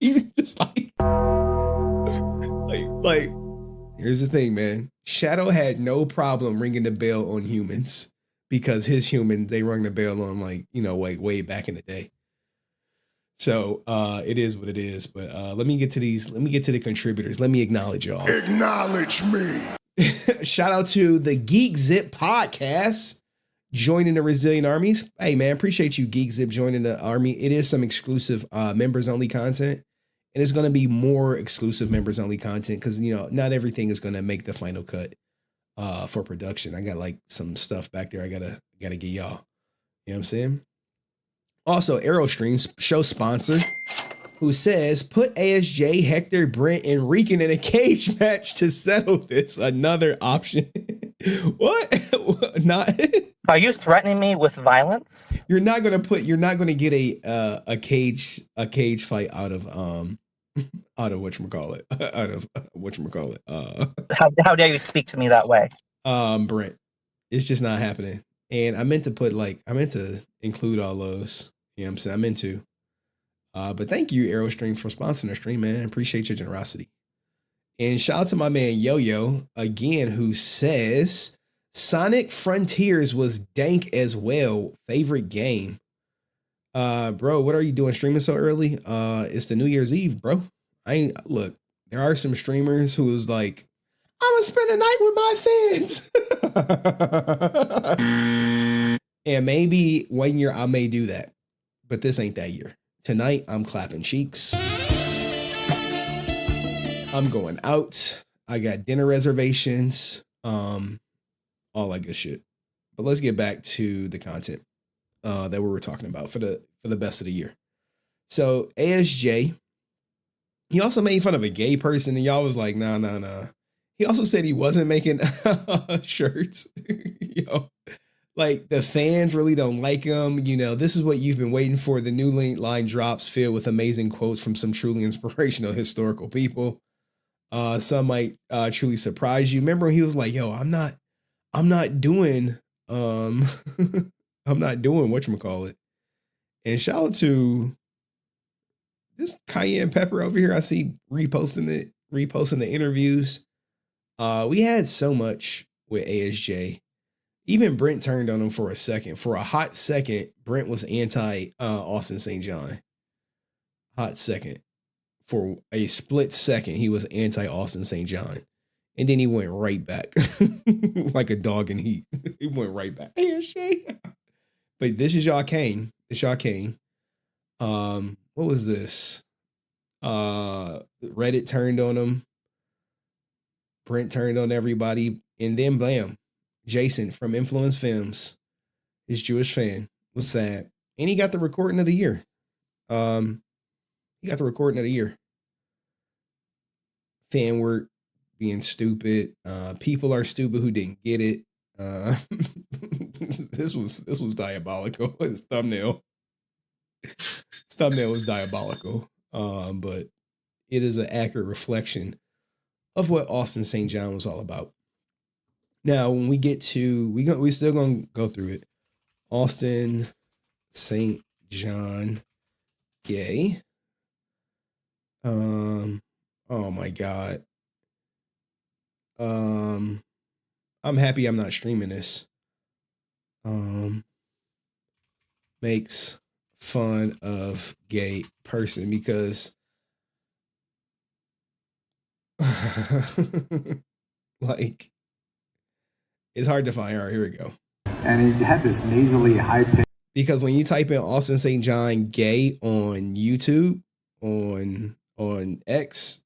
He was just like, here's the thing, man. Shadow had no problem ringing the bell on humans because his humans, they rung the bell on way back in the day. So it is what it is. But let me get to the contributors. Let me acknowledge y'all. Acknowledge me. Shout out to the Geek Zip podcast joining the Resilient Armies. Hey man, appreciate you, Geek Zip, joining the army. It is some exclusive members only content. And it's going to be more exclusive members only content because, not everything is going to make the final cut for production. I got some stuff back there I gotta get y'all. You know what I'm saying? Also, Aerostream's show sponsor, who says, put ASJ, Hector, Brent, and Rican in a cage match to settle this. Another option. What? Not. Are you threatening me with violence? You're not gonna get a cage fight out of whatchamacallit. How dare you speak to me that way? Brent. It's just not happening. And I meant to include all those. You know what I'm saying? I meant to. But thank you, Aerostream, for sponsoring the stream, man. Appreciate your generosity. And shout out to my man Yo-Yo again, who says Sonic Frontiers was dank as well. Favorite game. Bro, what are you doing streaming so early? It's the New Year's Eve, bro. Look, there are some streamers who was like, I'm gonna spend the night with my fans. And maybe one year I may do that, but this ain't that year. Tonight, I'm clapping cheeks. I'm going out. I got dinner reservations, all that good shit. But let's get back to the content that we were talking about for the best of the year. So ASJ, he also made fun of a gay person, and y'all was like, nah. He also said he wasn't making shirts. Like the fans really don't like him. This is what you've been waiting for. The new line drops filled with amazing quotes from some truly inspirational historical people. Some might truly surprise you. Remember when he was like, yo, I'm not doing whatchamacallit. And shout out to this Cayenne Pepper over here. I see reposting the interviews. We had so much with ASJ. Even Brent turned on him for a second. For a hot second, Brent was anti Austin St. John. Hot second. For a split second, he was anti Austin St. John. And then he went right back. Like a dog in heat. He went right back. ASJ. But this is y'all came. What was this? Reddit turned on him. Brent turned on everybody. And then blam. Jason from Influence Films, his Jewish fan, was sad. And he got the recording of the year. Fan work being stupid. People are stupid who didn't get it. This was diabolical. His thumbnail was diabolical. But it is an accurate reflection of what Austin St. John was all about. Now, when we get to, we still gonna go through it. Austin St. John gay. Oh my God. I'm happy I'm not streaming this. Makes fun of gay person because like it's hard to find. All right, here we go. And he had this nasally high pitch. Because when you type in Austin St. John gay on YouTube, on X,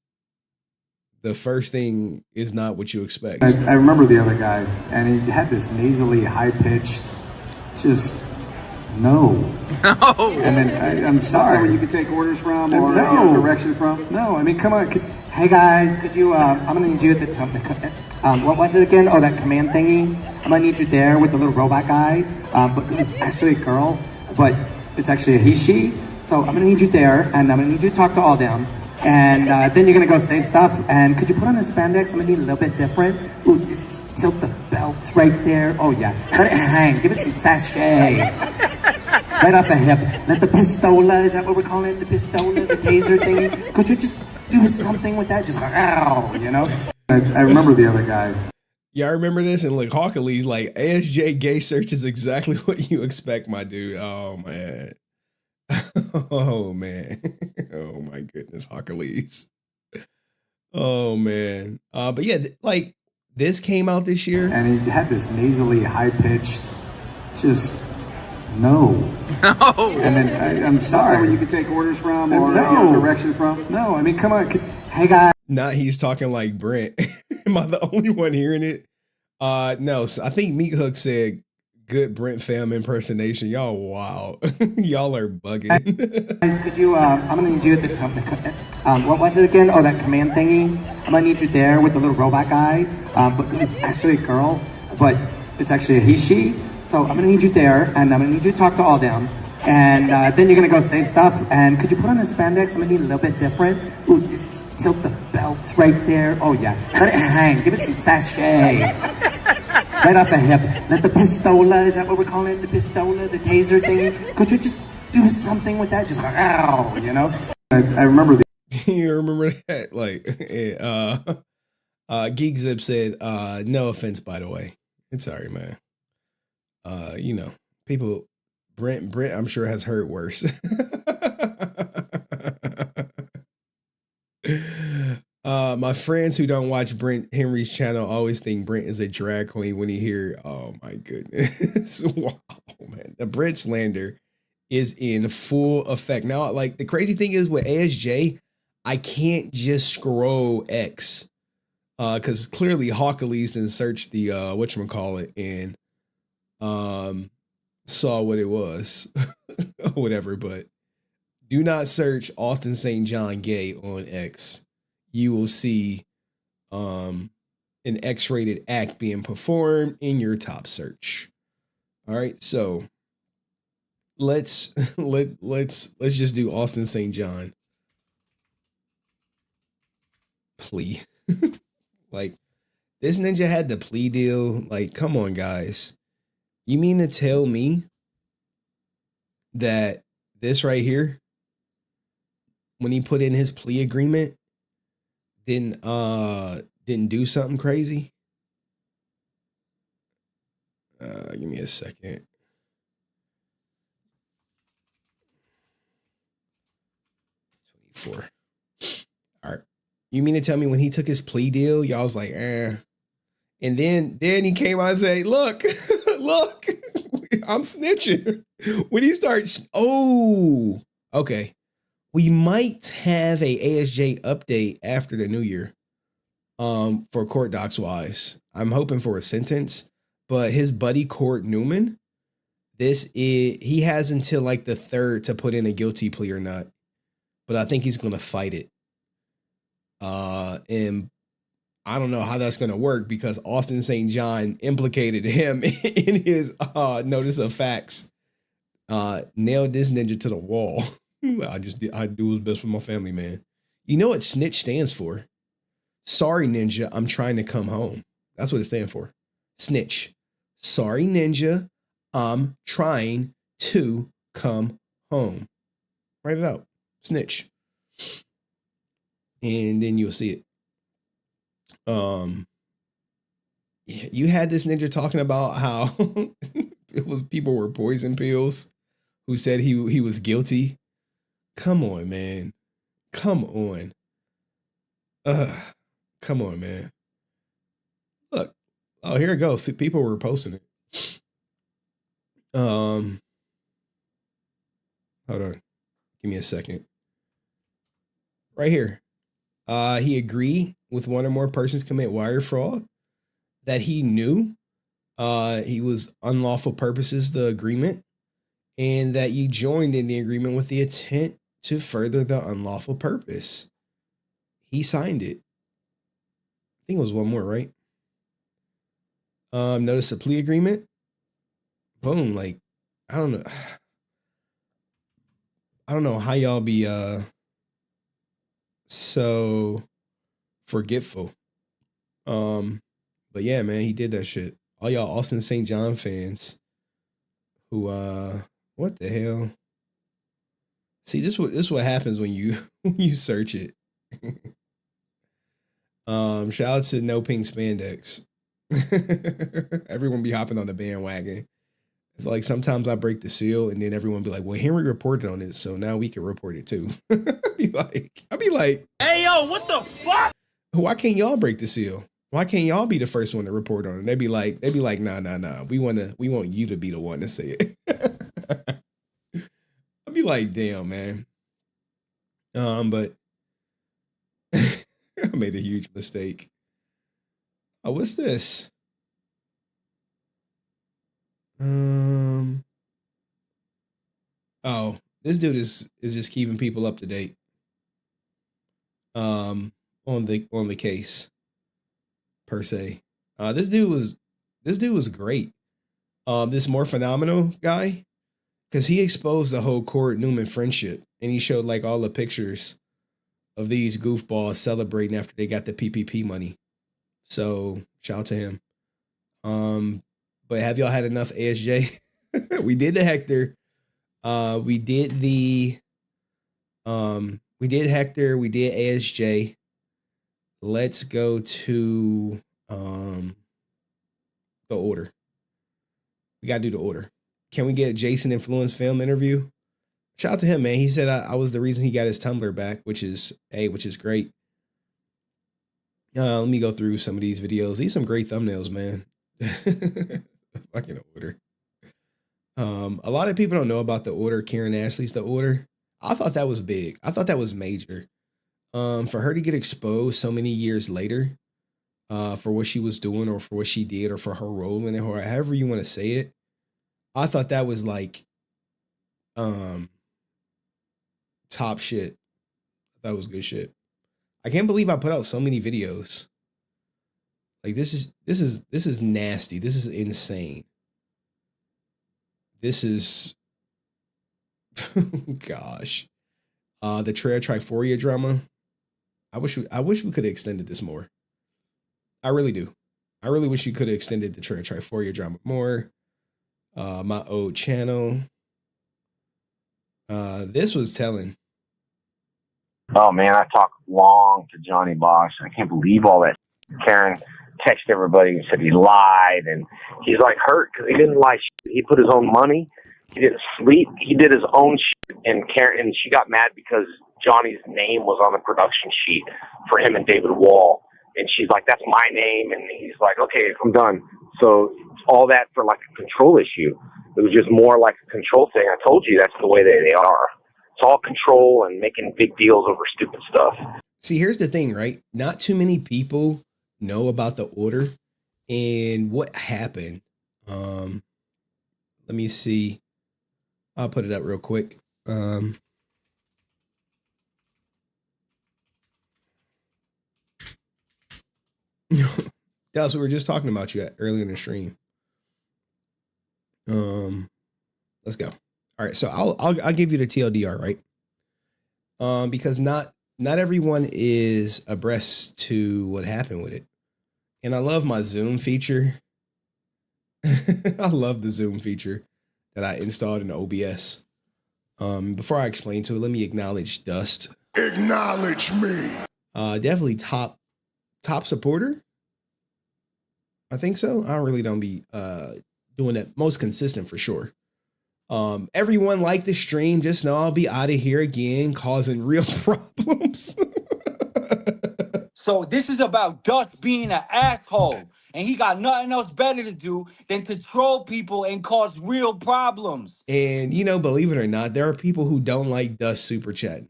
the first thing is not what you expect. I remember the other guy, and he had this nasally high pitched, just no. And then I'm sorry. Where you could take orders from or direction from? No, I mean, come on. Hey guys, could you? I'm gonna need you at the top. What was it again? Oh, that command thingy. I'm gonna need you there with the little robot guy. But it's actually a girl, but it's actually a he/she. So I'm gonna need you there, and I'm gonna need you to talk to All Down. And then you're gonna go save stuff. And could you put on the spandex? I'm gonna need a little bit different. Ooh, just tilt the belts right there. Oh yeah, let it hang. Give it some sachet. right off the hip. Let the pistola, is that what we're calling it? The pistola, the taser thingy? Could you just do something with that? Just like, ow, you know? I remember the other guy. Yeah, I remember this. And look, Hawkalee's like, ASJ gay search is exactly what you expect, my dude. Oh, man. Oh, man. Oh, my goodness, Hawkalee's. Oh, man. But yeah, like, this came out this year. And he had this nasally, high-pitched, just, no. No. And then, I'm sorry. Where you could take orders from or direction from? No, I mean, come on. Hey, guys. Not he's talking like Brent. Am I the only one hearing it? No, so I think Meat Hook said good Brent Pham impersonation. Y'all wow. Y'all are bugging. Guys, could you, I'm gonna need you at the top. What was it again? Oh, that command thingy. I'm gonna need you there with the little robot guy. But it's actually a girl, but it's actually a he, she. So I'm gonna need you there, and I'm gonna need you to talk to all them. And then you're gonna go save stuff. And could you put on the spandex? I'm gonna need a little bit different. Ooh, just tilt the belts right there. Oh yeah, let it hang. Give it some sachet. Right off the hip. Let the pistola, is that what we're calling it? The pistola, the taser thingy? Could you just do something with that? Just like, ow, you know? I remember the... You remember that? Like, Geek Zip said, no offense, by the way. It's sorry, man. You know, people, Brent, I'm sure has heard worse. My friends who don't watch Brent Henry's channel always think Brent is a drag queen when he hear, oh my goodness. Wow, man. The Brent slander is in full effect. Now, like the crazy thing is with ASJ, I can't just scroll X. Because clearly Hawkalees and searched the whatchamacallit and saw what it was. Or whatever, but do not search Austin St. John gay on X. You will see an X-rated act being performed in your top search. All right, so let's just do Austin St. John plea. Like this ninja had the plea deal. Like, come on, guys. You mean to tell me that this right here, when he put in his plea agreement, didn't do something crazy? Give me a second. All right. You mean to tell me when he took his plea deal, y'all was like, eh. And then he came out and said, look, look, I'm snitching. When he starts, oh, okay. We might have a ASJ update after the new year. For court docs wise. I'm hoping for a sentence, but his buddy Court Newman, he has until like the 3rd to put in a guilty plea or not. But I think he's gonna fight it. And I don't know how that's gonna work because Austin St. John implicated him in his notice of facts. Nailed this ninja to the wall. I do what's best for my family, man. You know what snitch stands for? Sorry, ninja, I'm trying to come home. That's what it stands for. Snitch. Sorry, ninja, I'm trying to come home. Write it out. Snitch. And then you'll see it. You had this ninja talking about how people were poison pills who said he was guilty. Come on, man. Come on. Come on, man. Look. Oh, here it goes. See, people were posting it. Hold on. Give me a second. Right here. He agreed with one or more persons commit wire fraud that he knew he was unlawful purposes the agreement and that you joined in the agreement with the intent to further the unlawful purpose. He signed it. I think it was one more, right? Notice the plea agreement. Boom. Like, I don't know how y'all be so forgetful. But yeah, man, he did that shit. All y'all Austin St. John fans who What the hell? See, this what happens when you when you search it. Shout out to No Pink Spandex. Everyone be hopping on the bandwagon. It's like sometimes I break the seal and then everyone be like, well, Henry reported on it, so now we can report it too. I'd be like, Hey, yo, what the fuck? why can't y'all break the seal? Why can't y'all be the first one to report on it? They'd be like, nah. We want you to be the one to say it. I'd be like, damn, man. But I made a huge mistake. Oh, what's this? Oh, this dude is just keeping people up to date. On the case per se. This dude was great. This more phenomenal guy, because he exposed the whole Cord Newman friendship, and he showed like all the pictures of these goofballs celebrating after they got the PPP money. So shout out to him. But have y'all had enough ASJ? We did the Hector. We did Hector. We did ASJ. Let's go to the order. We gotta do the order. Can we get a Jason Influence film interview? Shout out to him, man. He said I was the reason he got his Tumblr back, which is great. Let me go through some of these videos. These are some great thumbnails, man. Fucking order. A lot of people don't know about the order. Karen Ashley's the order. I thought that was big. I thought that was major. For her to get exposed so many years later, for what she was doing or for what she did or for her role in it, or however you want to say it, I thought that was like, top shit. That was good shit. I can't believe I put out so many videos. Like this is nasty. This is insane. This is gosh. The Treya Triforia drama. I wish we could have extended this more. I really do. I really wish we could have extended the Treya Triforia drama more. My old channel. This was telling. Oh man, I talked long to Johnny Bosch. I can't believe all that. Karen texted everybody and said he lied, and he's like hurt because he didn't lie. He put his own money. He didn't sleep. He did his own shit, and Karen, and she got mad because Johnny's name was on the production sheet for him and David Wall, and she's like, "That's my name," and he's like, "Okay, I'm done." So all that for like a control issue. It was just more like a control thing. I told you that's the way they are. It's all control and making big deals over stupid stuff. See, here's the thing, right? Not too many people know about the order and what happened. Let me see. I'll put it up real quick. Dallas, we were just talking about you earlier in the stream. Let's go. All right, so I'll give you the TLDR, right? Because not everyone is abreast to what happened with it. And I love my Zoom feature. I love the Zoom feature that I installed in OBS. Before I explain to it, let me acknowledge Dust. Acknowledge me. Definitely top supporter. I think so. I really don't be doing that. Most consistent for sure. Everyone like the stream. Just know I'll be out of here again, causing real problems. So this is about Dust being an asshole, and he got nothing else better to do than to troll people and cause real problems. And believe it or not, there are people who don't like Dust super chatting.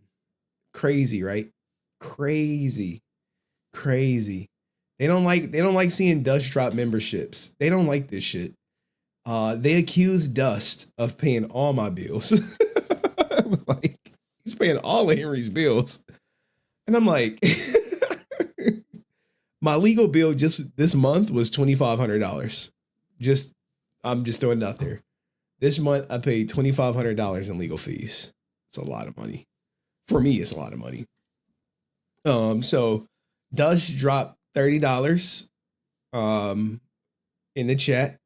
Crazy, right? Crazy. They don't like seeing Dust drop memberships. They don't like this shit. They accused Dust of paying all my bills. I was like, he's paying all of Henry's bills. And I'm like, my legal bill just this month was $2,500. I'm just throwing it out there. This month I paid $2,500 in legal fees. It's a lot of money. For me, it's a lot of money. So Dust dropped $30 in the chat.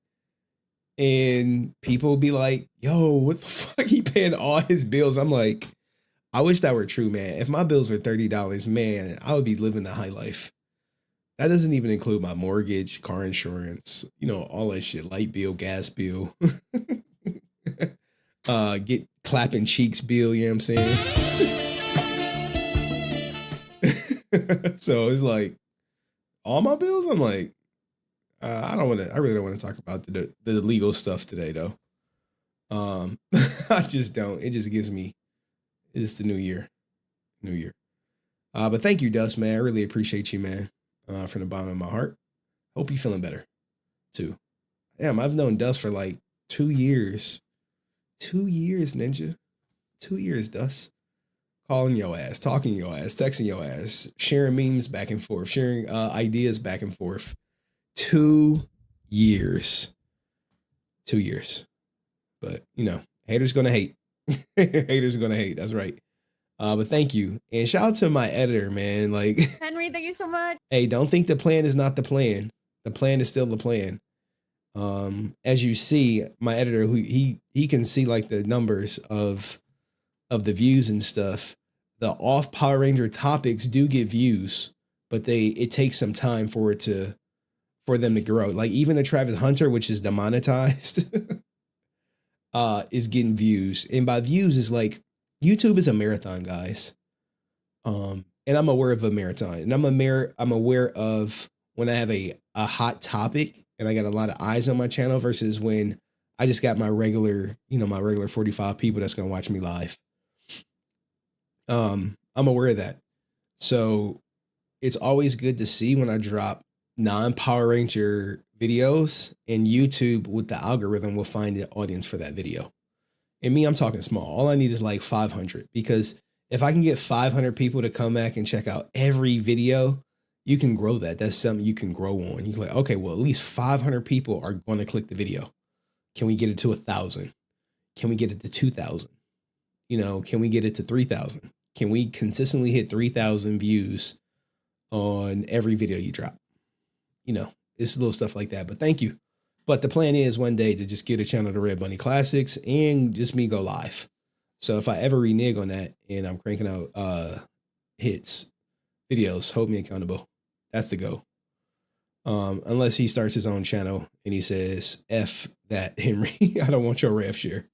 And people be like, yo, what the fuck? He paying all his bills. I'm like, I wish that were true, man. If my bills were $30, man, I would be living the high life. That doesn't even include my mortgage, car insurance, all that shit, light bill, gas bill, get clapping cheeks bill, you know what I'm saying? So it's like, all my bills, I'm like, I really don't want to talk about the legal stuff today, though. I just don't. It just gives me, it's the new year. But thank you, Dust, man. I really appreciate you, man. From the bottom of my heart. Hope you're feeling better, too. Damn, I've known Dust for like 2 years. 2 years, Ninja. 2 years, Dust. Calling your ass, talking your ass, texting your ass, sharing memes back and forth, sharing ideas back and forth. 2 years. 2 years. But, haters gonna hate. Haters gonna hate. That's right. But thank you. And shout out to my editor, man. Like, Henry, thank you so much. Hey, don't think the plan is not the plan. The plan is still the plan. As you see, my editor, who he can see like the numbers of the views and stuff. The off Power Ranger topics do get views, but it takes some time for them to grow. Like even the Travis Hunter, which is demonetized, is getting views. And by views is like YouTube is a marathon, guys. And I'm aware of a marathon. And I'm aware of when I have a hot topic and I got a lot of eyes on my channel versus when I just got my regular 45 people that's gonna watch me live. I'm aware of that. So it's always good to see when I drop non-Power Ranger videos, and YouTube with the algorithm will find the audience for that video. And me, I'm talking small. All I need is like 500, because if I can get 500 people to come back and check out every video, you can grow that. That's something you can grow on. You can like, okay, well, at least 500 people are going to click the video. Can we get it to 1,000? Can we get it to 2,000? Can we get it to 3,000? Can we consistently hit 3,000 views on every video you drop? It's little stuff like that. But thank you. But the plan is one day to just get a channel to Red Bunny Classics and just me go live. So if I ever renege on that and I'm cranking out videos, hold me accountable. That's the goal. Unless he starts his own channel and he says, F that, Henry. I don't want your rev share.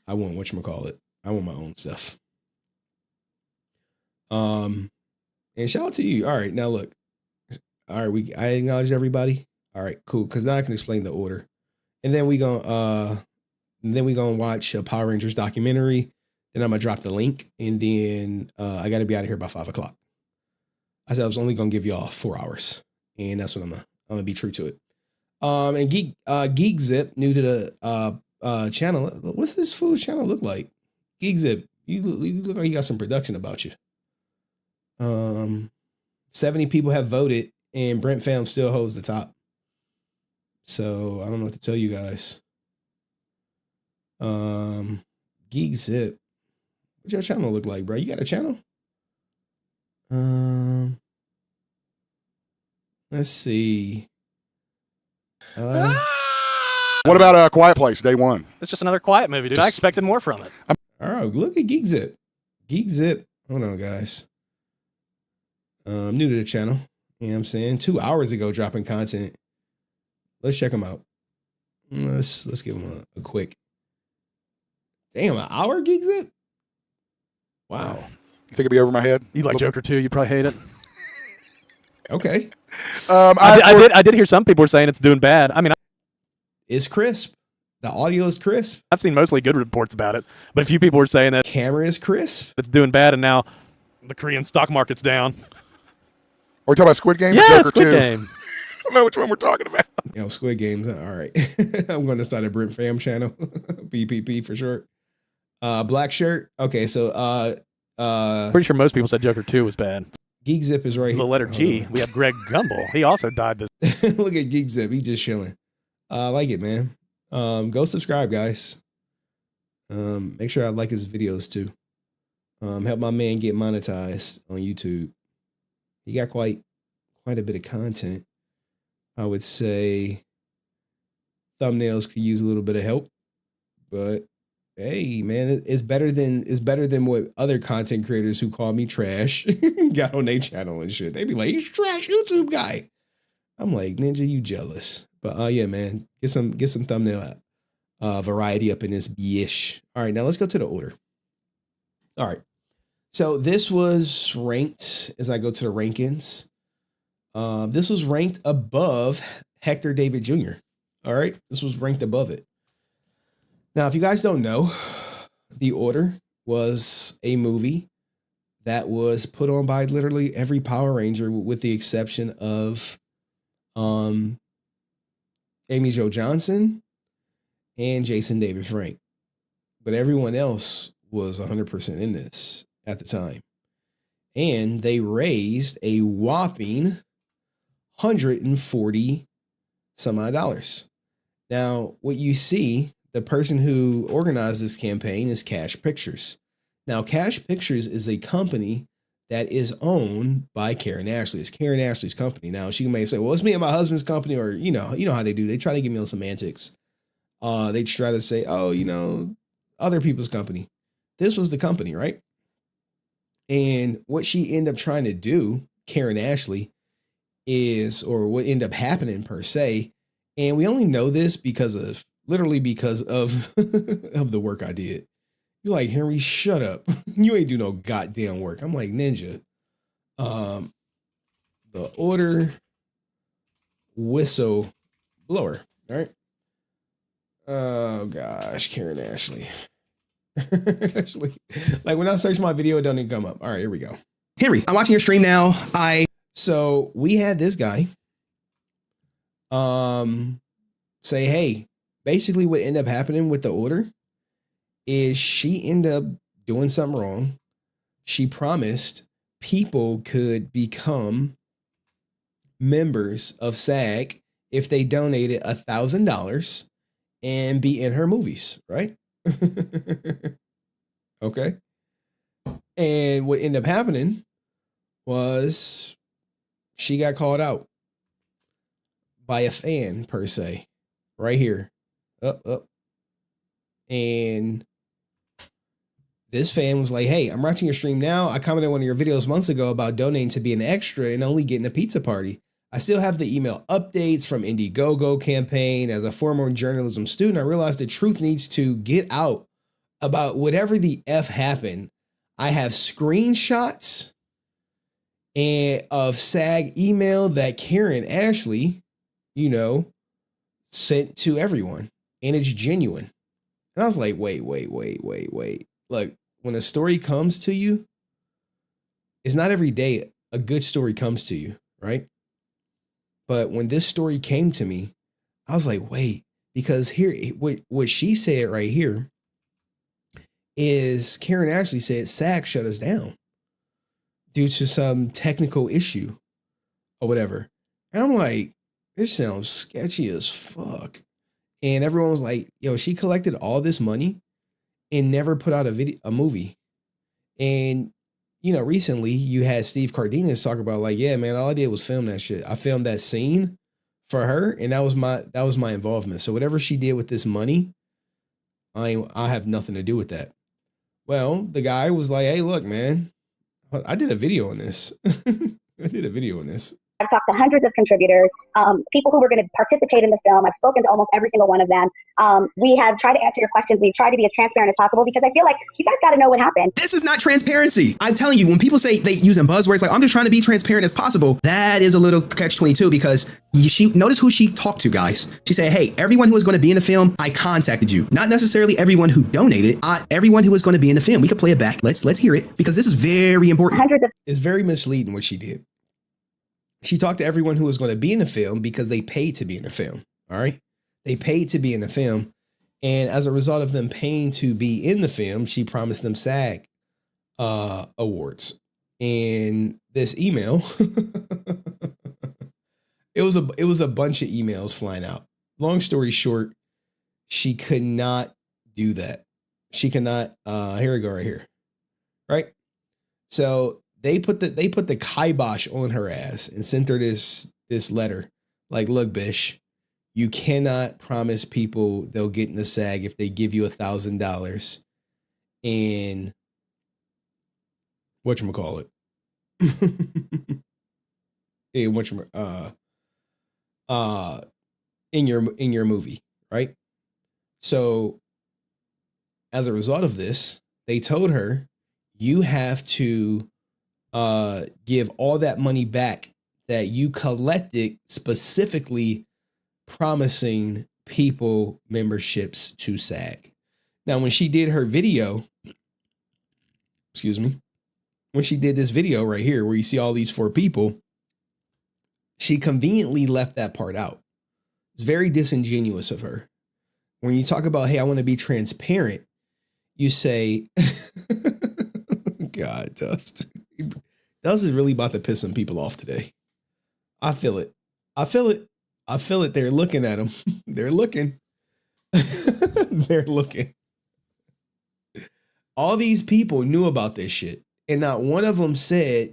I want whatchamacallit. I want my own stuff. And shout out to you. All right, now look. All right, I acknowledge everybody. All right, cool. Because now I can explain the order. And then we gonna watch a Power Rangers documentary. Then I'm gonna drop the link, and then I gotta be out of here by 5 o'clock. I said I was only gonna give y'all 4 hours, and that's what I'm gonna be true to it. And Geek Zip, new to the channel. What's this fool's channel look like? Geek Zip, you look like you got some production about you. 70 people have voted, and Brent Pham still holds the top. So I don't know what to tell you guys. Geek Zip, what your channel look like, bro? You got a channel? Let's see. What about a Quiet Place, day one? It's just another quiet movie, dude. I expected more from it. All right, look at Geek Zip. Geek Zip. Hold on, guys. New to the channel. You know what I'm saying? 2 hours ago, dropping content. Let's check them out. Let's give them a quick. Damn, an hour, Geek Zip? Wow. You think it'd be over my head? You like Joker 2? You probably hate it. Okay. I did hear some people were saying it's doing bad. I mean, it's crisp. The audio is crisp. I've seen mostly good reports about it, but a few people were saying that camera is crisp. It's doing bad, and now the Korean stock market's down. Are we talking about Squid Game? Yeah, or Joker Squid 2? Game. I don't know which one we're talking about. Squid Games. All right. I'm going to start a Brent Pham channel. BPP for short. Black shirt. Okay, so pretty sure most people said Joker 2 was bad. Geek Zip is right here. The letter G. We have Greg Gumbel. He also died this. Look at Geek Zip. He just chilling. I like it, man. Go subscribe, guys. Make sure I like his videos too. Help my man get monetized on YouTube. He got quite a bit of content. I would say thumbnails could use a little bit of help. But hey, man, it's better than what other content creators who call me trash got on their channel and shit. They be like, he's a trash YouTube guy. I'm like, Ninja, you jealous. But yeah, man, get some thumbnail variety up in this bish. All right, now let's go to the order. All right. So this was ranked as I go to the rankings. This was ranked above Hector David Jr. All right. This was ranked above it. Now, if you guys don't know, The Order was a movie that was put on by literally every Power Ranger with the exception of Amy Jo Johnson and Jason David Frank. But everyone else was 100% in this at the time. And they raised a whopping $140 some odd dollars. Now, what you see, the person who organized this campaign is Cash Pictures. Now, Cash Pictures is a company that is owned by Karen Ashley. It's Karen Ashley's company. Now, she may say, well, it's me and my husband's company, or, you know how they do. They try to give me on semantics. They try to say, oh, other people's company. This was the company, right? And what she ended up trying to do, Karen Ashley, or what ended up happening per se, and we only know this because of of the work I did. You're like, Henry, shut up. You ain't do no goddamn work. I'm like, Ninja. The Order whistle blower. All right. Oh gosh, Karen Ashley. Ashley. Like when I search my video, it doesn't even come up. All right, here we go. Henry, I'm watching your stream now. So we had this guy say, hey, basically what ended up happening with The Order is she ended up doing something wrong. She promised people could become members of SAG if they donated $1,000 and be in her movies, right? Okay. And what ended up happening was she got called out by a fan per se, right here. Up. And this fan was like, hey, I'm watching your stream now. I commented on one of your videos months ago about donating to be an extra and only getting a pizza party. I still have the email updates from Indiegogo campaign. As a former journalism student, I realized the truth needs to get out about whatever the F happened. I have screenshots of SAG email that Karen Ashley, sent to everyone. And it's genuine. And I was like, wait. Look, when a story comes to you, it's not every day a good story comes to you, right? But when this story came to me, I was like, wait, because here, what she said right here is Karen Ashley said SAG shut us down due to some technical issue or whatever. And I'm like, this sounds sketchy as fuck. And everyone was like, yo, she collected all this money and never put out a movie. And, recently you had Steve Cardenas talk about like, yeah, man, all I did was film that shit. I filmed that scene for her and that was my involvement. So whatever she did with this money, I have nothing to do with that. Well, the guy was like, hey, look, man, I did a video on this. I've talked to hundreds of contributors, people who were going to participate in the film. I've spoken to almost every single one of them. We have tried to answer your questions. We've tried to be as transparent as possible because I feel like you guys got to know what happened. This is not transparency. I'm telling you, when people say they using buzzwords like, I'm just trying to be transparent as possible, that is a little catch-22 because notice who she talked to, guys. She said, hey, everyone who was going to be in the film, I contacted you. Not necessarily everyone who donated, everyone who was going to be in the film. We could play it back. Let's hear it because this is very important. It's very misleading what she did. She talked to everyone who was going to be in the film because they paid to be in the film. All right. They paid to be in the film. And as a result of them paying to be in the film, she promised them SAG awards. And this email, it was a bunch of emails flying out. Long story short, she could not do that. She cannot. Here we go right here. Right. So they put the kibosh on her ass and sent her this letter. Like, look, bish, You cannot promise people they'll get in the SAG if they give you $1,000 and whatchamacallit. In your movie, right? So as a result of this, they told her you have to give all that money back that you collected specifically promising people memberships to SAG. Now, when she did her video, when she did this video right here, where you see all these 4 people, she conveniently left that part out. It's very disingenuous of her. When you talk about, hey, I want to be transparent, you say, God, Dust. Dust is really about to piss some people off today. I feel it. They're looking at him. They're looking. They're looking. All these people knew about this shit. And not one of them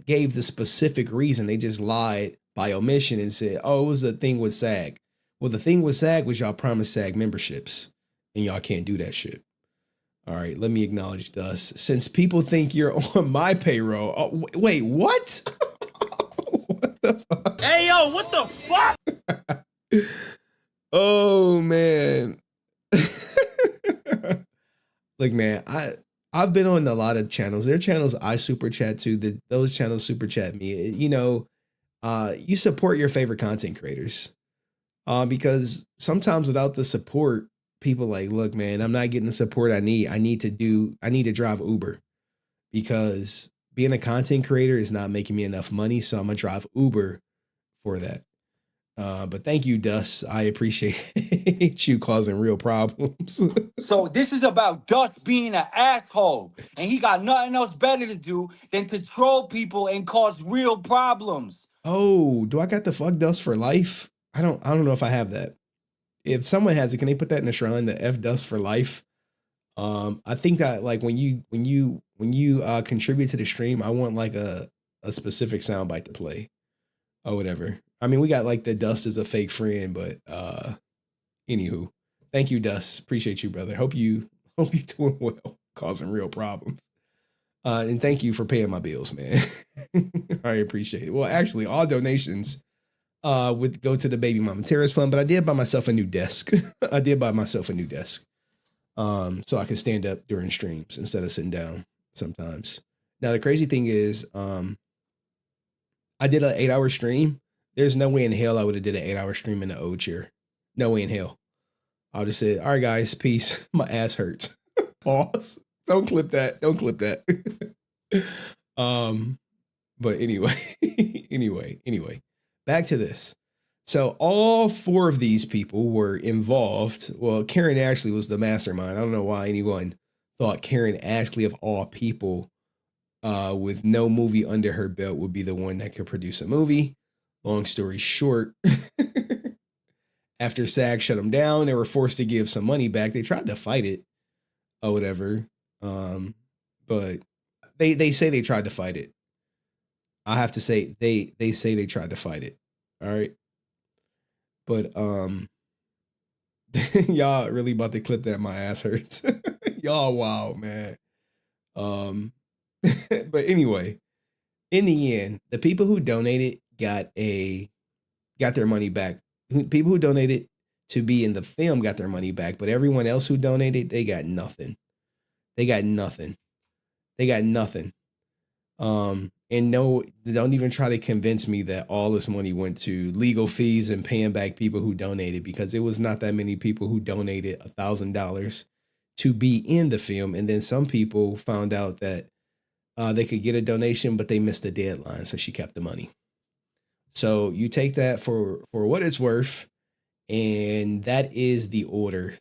gave the specific reason. They just lied by omission and said, oh, it was a thing with SAG. Well, the thing with SAG was y'all promised SAG memberships. And y'all can't do that shit. All right, let me acknowledge Dust. Since people think you're on my payroll. Oh, wait, what? What the fuck? Hey, yo, what the fuck? Oh, man. Look, man, I've been on a lot of channels. There are channels I super chat to. Those channels super chat me. You know, you support your favorite content creators. Because sometimes without the support, people like, look, man, I'm not getting the support I need. I need to drive Uber because being a content creator is not making me enough money. So I'm gonna drive Uber for that. But thank you, Dust. I appreciate you causing real problems. So this is about Dust being an asshole, and he got nothing else better to do than to troll people and cause real problems. Oh, do I got the fuck Dust for life? I don't know if I have that. If someone has it, can they put that in the shrine? The F Dust for life. I think that like when you contribute to the stream, I want like a specific soundbite to play or whatever. I mean, we got like the Dust is a fake friend, but anywho, thank you, Dust. Appreciate you, brother. Hope you doing well, causing real problems. And thank you for paying my bills, man. I appreciate it. Well, actually, all donations would go to the Baby Mama Terrorist Fund, but I did buy myself a new desk. So I can stand up during streams instead of sitting down sometimes. Now, the crazy thing is, I did an 8-hour stream. There's no way in hell I would have did an 8-hour stream in the old chair. No way in hell. I would have said, all right, guys, peace. My ass hurts. Pause. Don't clip that. But anyway, back to this. So all 4 of these people were involved. Well, Karen Ashley was the mastermind. I don't know why anyone thought Karen Ashley of all people with no movie under her belt would be the one that could produce a movie. Long story short, after SAG shut them down, they were forced to give some money back. They tried to fight it or whatever. But they say they tried to fight it. I have to say they say they tried to fight it. All right. But y'all really about to clip that my ass hurts. Y'all wild, man. But anyway, in the end, the people who donated got their money back. People who donated to be in the film got their money back, but everyone else who donated, they got nothing. And no, don't even try to convince me that all this money went to legal fees and paying back people who donated, because it was not that many people who donated $1,000 to be in the film. And then some people found out that they could get a donation, but they missed the deadline. So she kept the money. So you take that for what it's worth. And that is the order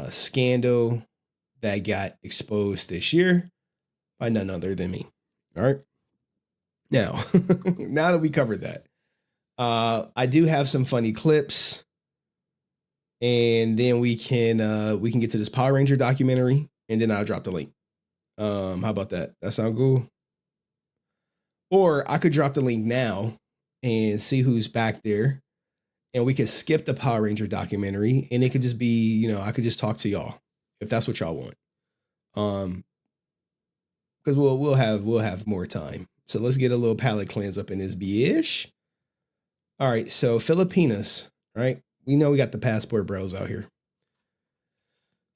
scandal that got exposed this year by none other than me. All right. Now, now that we covered that, I do have some funny clips, and then we can get to this Power Ranger documentary, and then I'll drop the link. How about that? That sound cool? Or I could drop the link now and see who's back there. and we could skip the Power Ranger documentary, and it could just be, you know, I could just talk to y'all if that's what y'all want. Because we'll have more time. So let's get a little palate cleanse up in this bitch. All right, so Filipinas, right? We know we got the passport bros out here.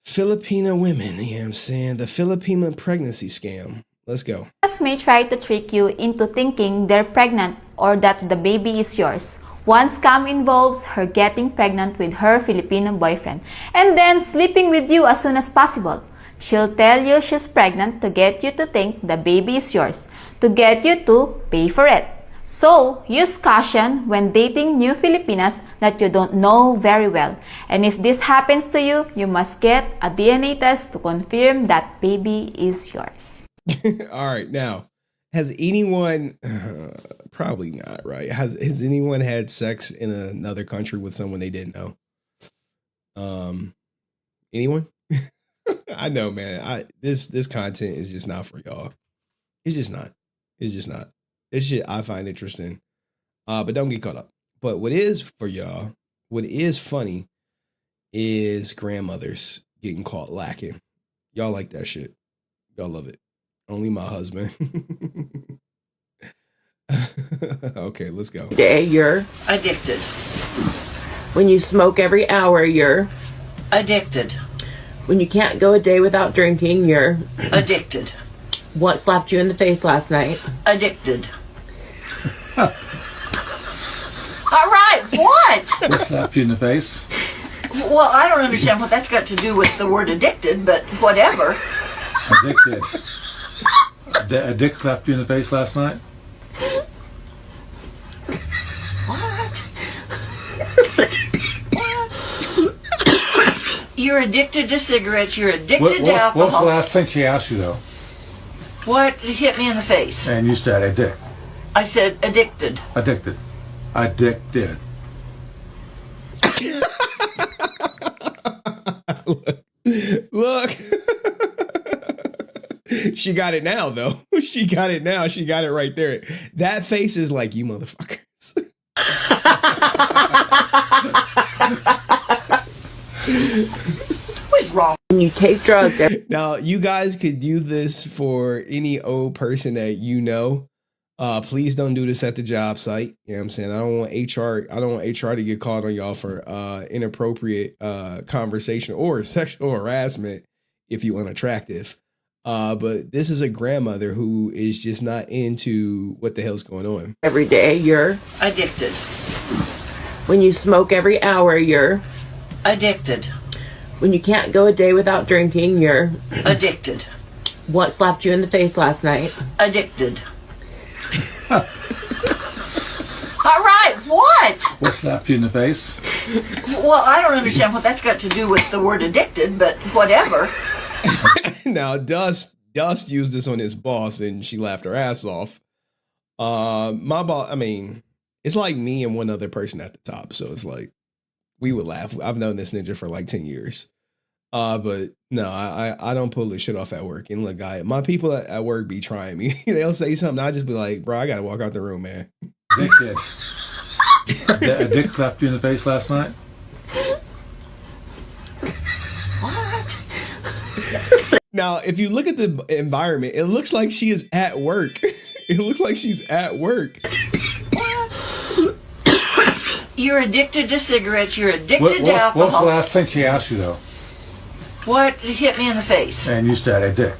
Filipina women, you know what I'm saying? The Filipina pregnancy scam. Let's go. May try to trick you into thinking they're pregnant or that the baby is yours. One scam involves her getting pregnant with her Filipino boyfriend and then sleeping with you as soon as possible. She'll tell you she's pregnant to get you to think the baby is yours, to get you to pay for it. So, use caution when dating new Filipinas that you don't know very well. And if this happens to you, you must get a DNA test to confirm that baby is yours. All right, now, has anyone, probably not, right? Has anyone had sex in another country with someone they didn't know? Anyone? I know, man. This content is just not for y'all. It's just not. It's just not. This shit I find interesting. But don't get caught up. But what is for y'all, what is funny is grandmothers getting caught lacking. Y'all like that shit. Y'all love it. Only my husband. Okay, let's go. Day, you're addicted. When you smoke every hour, you're addicted. When you can't go a day without drinking, you're addicted. What slapped you in the face last night? Addicted. All right, what? What slapped you in the face? Well, I don't understand what that's got to do with the word addicted, but whatever. Addicted. A dick slapped you in the face last night? What? You're addicted to cigarettes, you're addicted to alcohol. What's the last thing she asked you, though? What hit me in the face? And you said a dick. I said addicted. Addicted. Addicted. Look. She got it now, though. She got it now. She got it right there. That face is like, you motherfuckers. What's wrong? When you take drugs. Now, you guys could do this for any old person that you know. Please don't do this at the job site. You know what I'm saying? I don't want HR to get called on y'all for inappropriate conversation or sexual harassment if you're unattractive. But this is a grandmother who is just not into what the hell's going on. Every day, you're addicted. When you smoke every hour, you're addicted. When you can't go a day without drinking, you're addicted. What slapped you in the face last night? Addicted. All right, what? What slapped you in the face? Well, I don't understand what that's got to do with the word addicted, but whatever. Now, Dust used this on his boss, and she laughed her ass off. My boss, I mean, it's like me and one other person at the top, so it's like we would laugh. I've known this ninja for like 10 years. But no, I don't pull this shit off at work. And look, my people at work be trying me. They'll say something, I just be like, bro, I gotta walk out the room, man. Dick did. A dick slapped you in the face last night? What? Now, if you look at the environment, it looks like she is at work. It looks like she's at work. What? You're addicted to cigarettes, you're addicted to alcohol. What's the last thing she asked you, though? What hit me in the face? And you said a dick.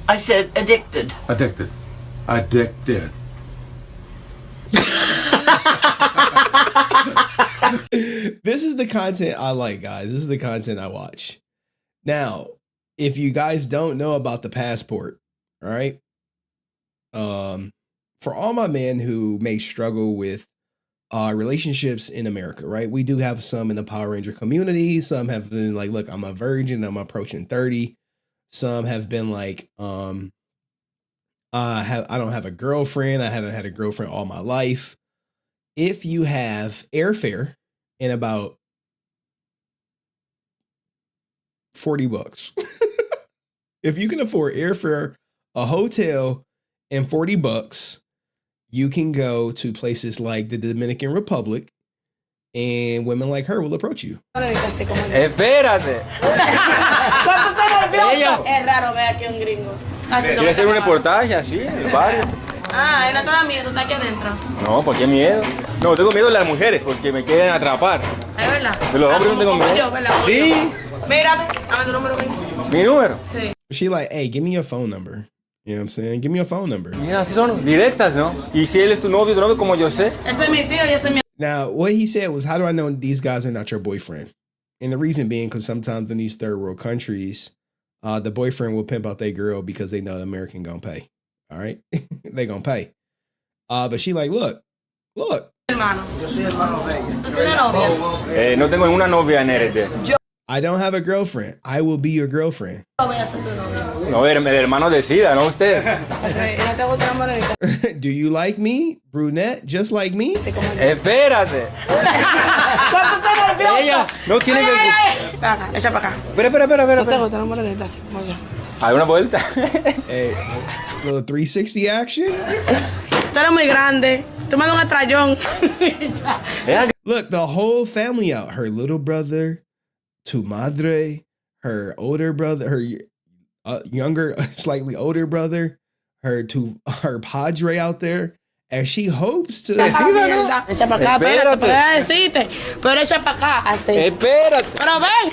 I said addicted. Addicted. Addicted. This is the content I like, guys. This is the content I watch. Now, if you guys don't know about the passport, all right? For all my men who may struggle with relationships in America, right? We do have some in the Power Ranger community. Some have been like, look, I'm a virgin. I'm approaching 30. Some have been like, I don't have a girlfriend. I haven't had a girlfriend all my life. If you have airfare and about $40, if you can afford airfare, a hotel, and $40, you can go to places like the Dominican Republic and women like her will approach you. Espérate. Es raro ver aquí un gringo. ¿Quieres hacer un reportaje así en el barrio? Ah, ¿y no te da miedo? ¿Tú estás aquí adentro? No, ¿por qué miedo? No, tengo miedo de las mujeres porque me quieren atrapar. ¿Es verdad? De los hombres no tengo miedo. Yo, ¿verdad? Sí. Mira, dame tu número. ¿Mi número? Sí. She like, hey, give me your phone number. You know what I'm saying? Give me your phone number. Mira, así son directas, ¿no? Y si él es tu novio como yo sé. Ese es mi tío y ese es mi... Now, what he said was, how do I know these guys are not your boyfriend? And the reason being, because sometimes in these third world countries, the boyfriend will pimp out their girl because they know the American gonna pay. All right? They gonna pay. But she like, look. Hermano. Yo soy hermano de ella. ¿Tú tienes novia? No tengo una novia en RD. I don't have a girlfriend. I will be your girlfriend. Yo voy a ser tu novia. No, el hermano decida, no usted. ¿Y no te gusta la morenita? Do you like me? Brunette, just like me? Espérate. ¿Cuánto estás nervioso? Ella no tiene que... Ven acá, echa para acá. Espera. ¿No te gusta la morenita así como yo? Hay una vuelta. Hey, little 360 action. Tú eres muy grande. Tú me das un estrellón. Look, the whole family out. Her little brother, tu madre, her older brother, her younger, slightly older brother, her padre out there, as she hopes to. Echa para acá, espérate. Decirte. Pero echa para acá. Así. Espérate. Pero ven.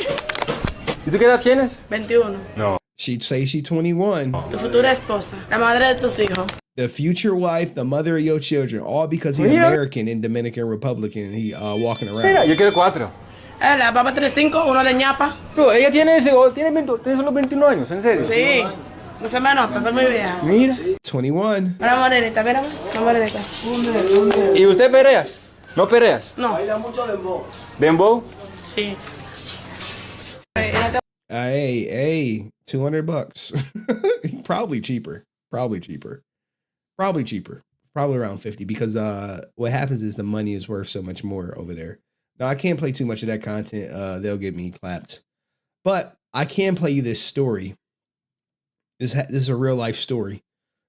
¿Y tú qué edad tienes? 21. No. She'd say she's 21. Tu futura esposa. La madre de tus hijos. The future wife, the mother of your children, all because he's American and Dominican Republican. He walking around. Mira, yo quiero 4. La papá tiene 5, uno de ñapa. No, ella tiene solo 21 años, ¿en serio? Sí. No se me nota, estoy muy vieja. Mira. 21. Una morenita, mira más. Una morenita. ¿Y usted pereas? ¿No pereas? No. Baila mucho dembow. ¿Dembow? Sí. Hey, $200. Probably cheaper. Probably around 50 because what happens is the money is worth so much more over there. Now I can't play too much of that content. They'll get me clapped. But I can play you this story. This is a real life story.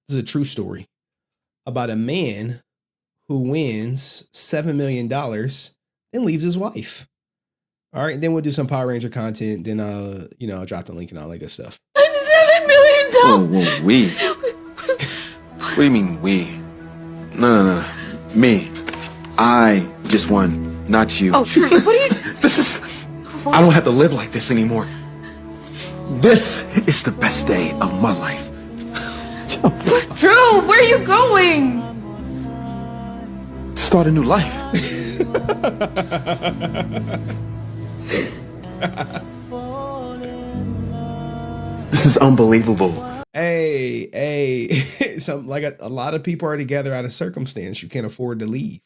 This is a true story about a man who wins $7 million and leaves his wife. All right, and then we'll do some Power Ranger content. Then I'll drop the link and all that good stuff. I'm $7 million. Whoa, we? What do you mean we? No. Me. I just won, not you. Oh, Drew, what are you... I don't have to live like this anymore. This is the best day of my life. Drew, where are you going? To start a new life. This is unbelievable. Hey, a lot of people are together out of circumstance. You can't afford to leave.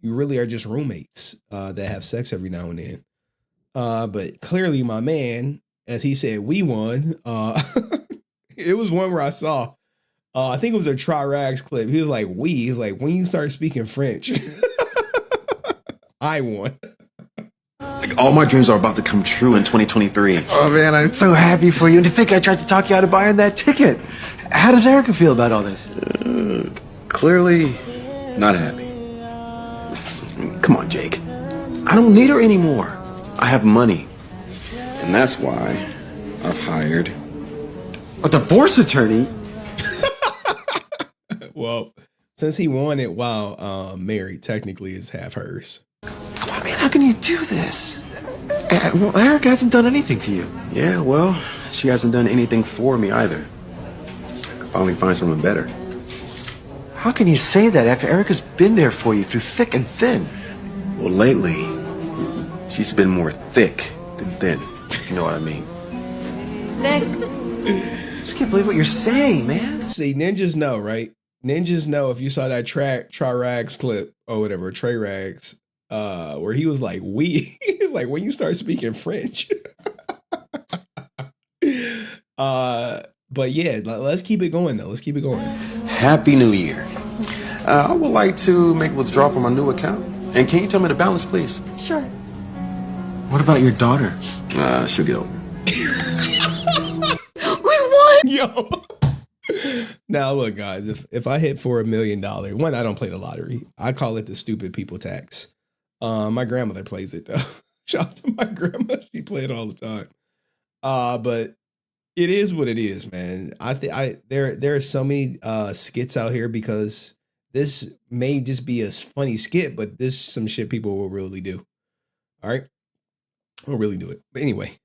You really are just roommates that have sex every now and then. But clearly my man, as he said, we won. It was one where I saw, I think it was a Tri-Rags clip. He was like, he's like, when you start speaking French, I won. Like, all my dreams are about to come true in 2023. Oh man, I'm so happy for you. And to think I tried to talk you out of buying that ticket. How does Erica feel about all this? Clearly not happy. Come on, Jake. I don't need her anymore. I have money. And that's why I've hired a divorce attorney. Well, since he won it while married, technically it's half hers. Come on, man, how can you do this? Well, Erica hasn't done anything to you. Yeah, well, she hasn't done anything for me either. I'll finally find someone better. How can you say that after Erica's been there for you through thick and thin? Well, lately, she's been more thick than thin. You know what I mean? Next. Just can't believe what you're saying, man. See, ninjas know, right? Ninjas know if you saw that Tri-Rags clip or whatever, Trey Rags, where he was like, he was like, when you start speaking French. But yeah, let's keep it going though. Let's keep it going. Happy New Year. I would like to make a withdrawal from my new account. And can you tell me the balance, please? Sure. What about your daughter? She'll get over. We won! Yo. Now look, guys, if I hit for $1 million, one, I don't play the lottery. I call it the stupid people tax. My grandmother plays it though. Shout out to my grandma. She played it all the time. But it is what it is, man. There are so many skits out here because this may just be a funny skit, but this some shit people will really do. All right. We'll really do it. But anyway,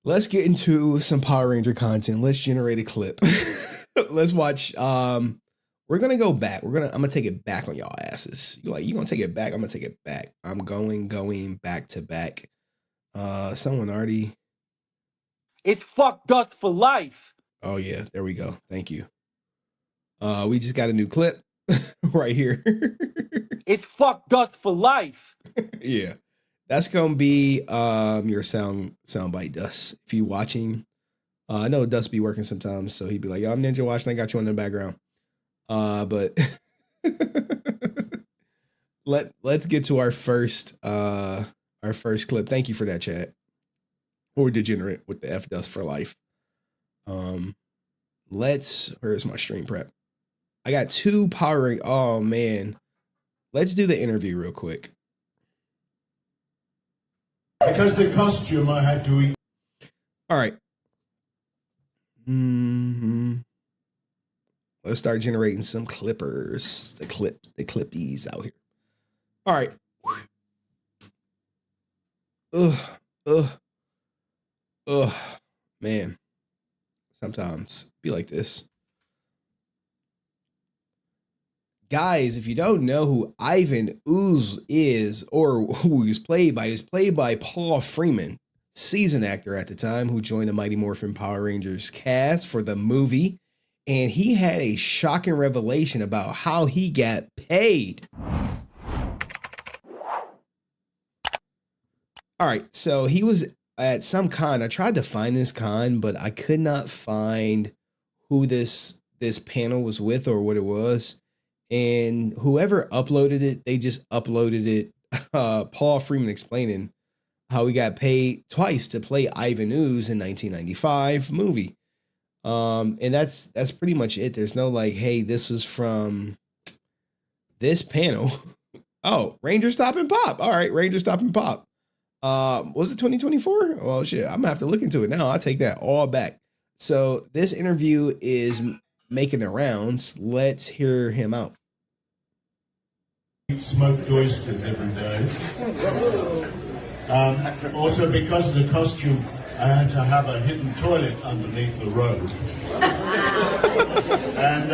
let's get into some Power Ranger content. Let's generate a clip. Let's watch. We're gonna go back. I'm gonna take it back on y'all asses. You're like, you gonna take it back? I'm gonna take it back. I'm going back to back. Someone already. It's fuck dust for life. Oh yeah, there we go. Thank you. We just got a new clip right here. It's fuck dust for life. Yeah. That's gonna be your soundbite, Dust. If you watching, I know Dust be working sometimes, so he'd be like, "Yo, I'm Ninja watching. I got you on the background." But let's get to our first clip. Thank you for that, chat. Or Degenerate with the F Dust for life. Where's my stream prep? I got two powering. Oh man, let's do the interview real quick. Because the costume I had to eat. All right. Let's start generating some clippers. The clippies out here. All right. Man. Sometimes be like this. Guys, if you don't know who Ivan Ooze is or who he's played by Paul Freeman, seasoned actor at the time who joined the Mighty Morphin Power Rangers cast for the movie. And he had a shocking revelation about how he got paid. All right, so he was at some con. I tried to find this con, but I could not find who this panel was with or what it was. And whoever uploaded it, they just uploaded it. Paul Freeman explaining how he got paid twice to play Ivan Ooze in 1995 movie. And that's pretty much it. There's no like, hey, this was from this panel. Oh, Ranger Stop and Pop. All right, Ranger Stop and Pop. Was it 2024? Well, shit, I'm gonna have to look into it now. I'll take that all back. So this interview is making the rounds. Let's hear him out. Smoked oysters every day. Also, because of the costume, I had to have a hidden toilet underneath the robe. And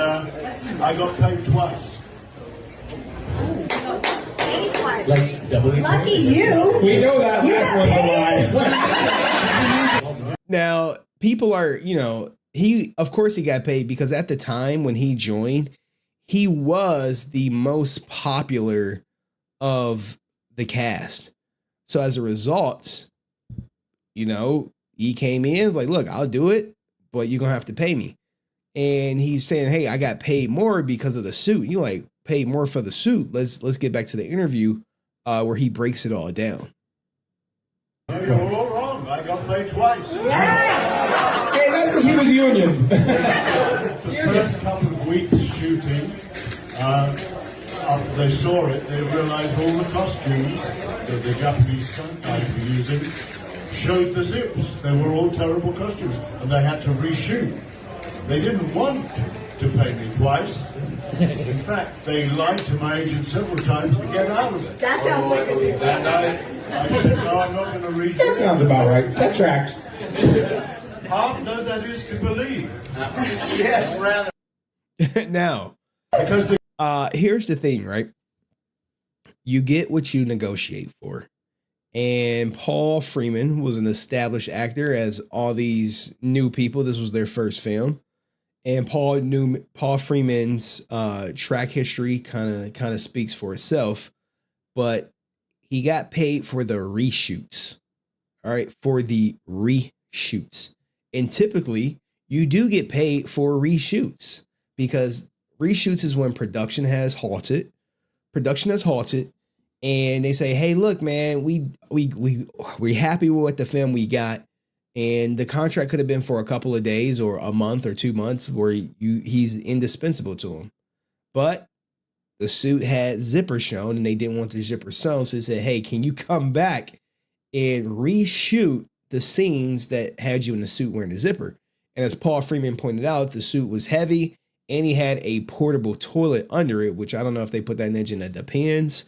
I got paid twice. Like double. Lucky you. We know that last one. Now, people are, of course he got paid because at the time when he joined, he was the most popular of the cast. So as a result, he came in, was like, look, I'll do it, but you're going to have to pay me. And he's saying, hey, I got paid more because of the suit. You like paid more for the suit. Let's get back to the interview where he breaks it all down. No, you're all wrong. I got paid twice. Yeah. Hey, that's because he was union. The first couple of weeks shooting, after they saw it, they realized all the costumes that the Japanese stunt guys were using showed the zips. They were all terrible costumes, and they had to reshoot. They didn't want to pay me twice. In fact, they lied to my agent several times to get out of it. That sounds like a different. And I said, no, I'm not going to read That sounds about right. That tracks. No, that is to believe. Yes, rather. Now, because here's the thing, right? You get what you negotiate for. And Paul Freeman was an established actor as all these new people. This was their first film. And Paul Freeman's track history kind of speaks for itself. But he got paid for the reshoots. All right, for the reshoots. And typically, you do get paid for reshoots because reshoots is when production has halted. And they say, hey, look, man, we're happy with the film we got. And the contract could have been for a couple of days or a month or 2 months where he's indispensable to them. But the suit had zipper shown and they didn't want the zipper sewn. So they said, hey, can you come back and reshoot the scenes that had you in the suit wearing the zipper? And as Paul Freeman pointed out, the suit was heavy and he had a portable toilet under it, which I don't know if they put that in engine that depends,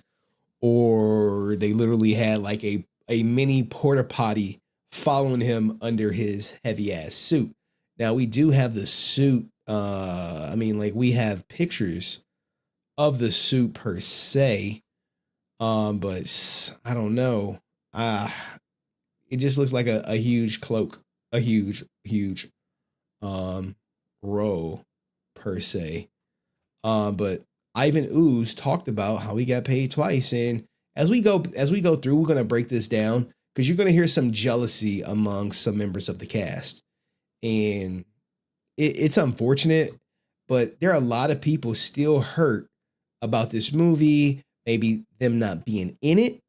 or they literally had like a mini porta potty following him under his heavy ass suit. Now we do have the suit. We have pictures of the suit per se. But I don't know. It just looks like a huge cloak, a huge row per se. But Ivan Ooze talked about how he got paid twice, and as we go through, we're gonna break this down because you're gonna hear some jealousy among some members of the cast, and it's unfortunate, but there are a lot of people still hurt about this movie, maybe them not being in it,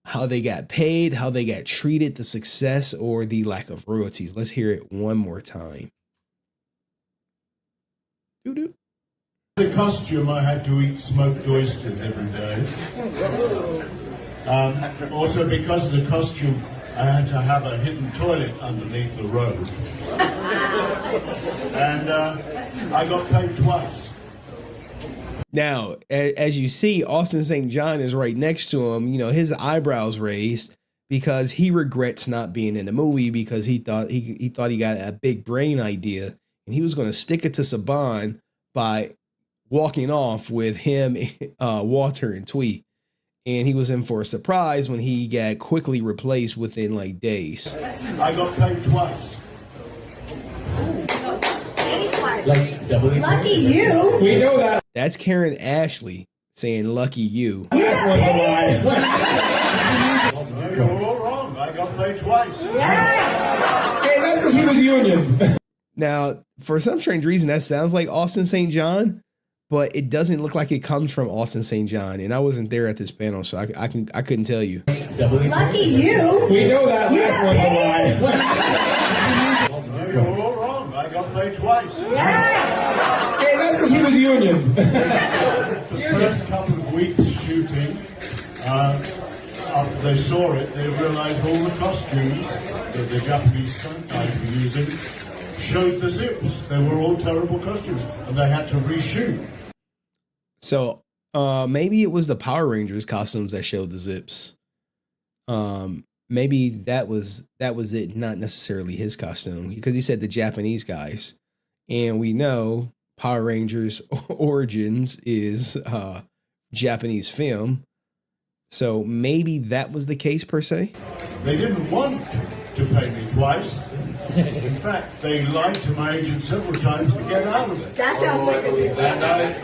how they got paid, how they got treated, the success or the lack of royalties. Let's hear it one more time. Doo-doo. The costume, I had to eat smoked oysters every day. Also, because of the costume, I had to have a hidden toilet underneath the robe. And I got paid twice. Now, as you see, Austin St. John is right next to him. You know, his eyebrows raised because he regrets not being in the movie because he thought he got a big brain idea and he was going to stick it to Saban by walking off with him, Walter, and Twee. And he was in for a surprise when he got quickly replaced within like days. I got paid twice. Like doubly. Lucky you. We know that. That's Karen Ashley saying lucky you. You're all wrong. I got paid twice. Yeah. Hey, that's because he was union. Now, for some strange reason, that sounds like Austin St. John, but it doesn't look like it comes from Austin St. John. And I wasn't there at this panel, so I couldn't tell you. Lucky you. We know that last one. You're all wrong. I got paid twice. Yeah. Hey, that's because he was union. The first couple of weeks shooting, after they saw it, they realized all the costumes that the Japanese stunt guys were using showed the zips. They were all terrible costumes, and they had to reshoot. So maybe it was the Power Rangers costumes that showed the zips. Maybe that was it, not necessarily his costume, because he said the Japanese guys, and we know Power Rangers Origins is Japanese film. So maybe that was the case per se. They didn't want to pay me twice. In fact, they lied to my agent several times to get out of it. That sounds like a big And I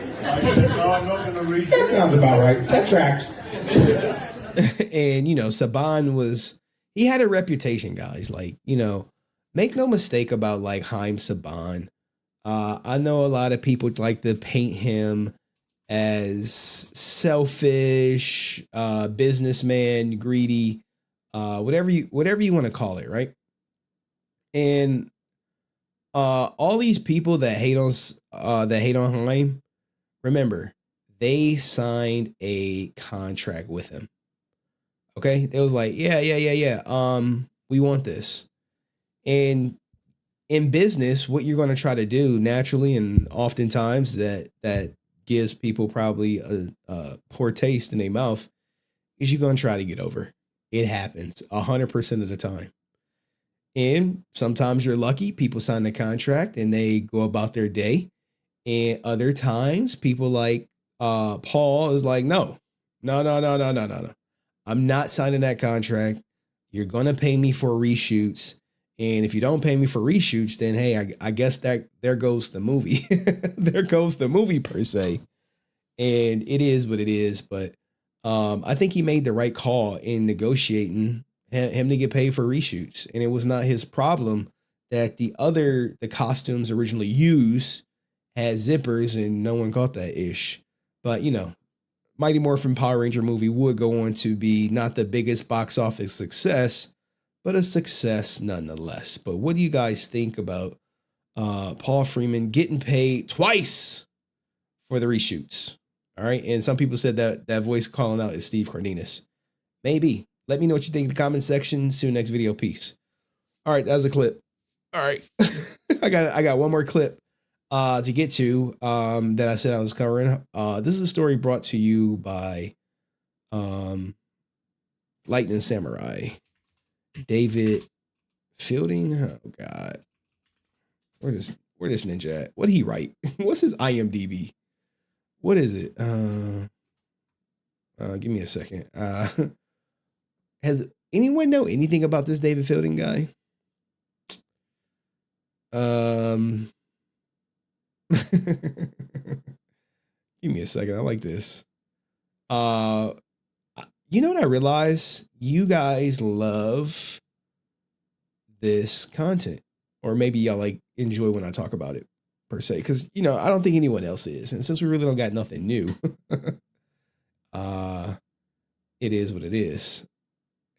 said, no, I'm not going to read That sounds about right. That tracks. And, Saban he had a reputation, guys. Like, make no mistake about like Haim Saban. I know a lot of people like to paint him as selfish, businessman, greedy, whatever you want to call it, right? And all these people that hate on Haim, remember, they signed a contract with him. Okay, they was like, yeah. We want this. And in business, what you're going to try to do naturally, and oftentimes that gives people probably a poor taste in their mouth, is you're going to try to get over. It happens 100% of the time. And sometimes you're lucky, people sign the contract and they go about their day. And other times people like Paul is like, no. I'm not signing that contract. You're going to pay me for reshoots. And if you don't pay me for reshoots, then, hey, I guess that there goes the movie. There goes the movie per se. And it is what it is. But I think he made the right call in negotiating him to get paid for reshoots. And it was not his problem that the costumes originally used had zippers and no one caught that ish. But, Mighty Morphin Power Ranger movie would go on to be not the biggest box office success, but a success nonetheless. But what do you guys think about Paul Freeman getting paid twice for the reshoots? All right. And some people said that voice calling out is Steve Cardenas. Maybe. Let me know what you think in the comment section. See you next video. Peace. All right. That was a clip. All right. I got one more clip to get to that I said I was covering. This is a story brought to you by Lightning Samurai. David Fielding. Oh God. Where this ninja at? What did he write? What's his IMDb? What is it? Give me a second. Has anyone know anything about this David Fielding guy? Give me a second. I like this. You know what I realize? You guys love this content, or maybe y'all like enjoy when I talk about it per se, because I don't think anyone else is, and since we really don't got nothing new, it is what it is.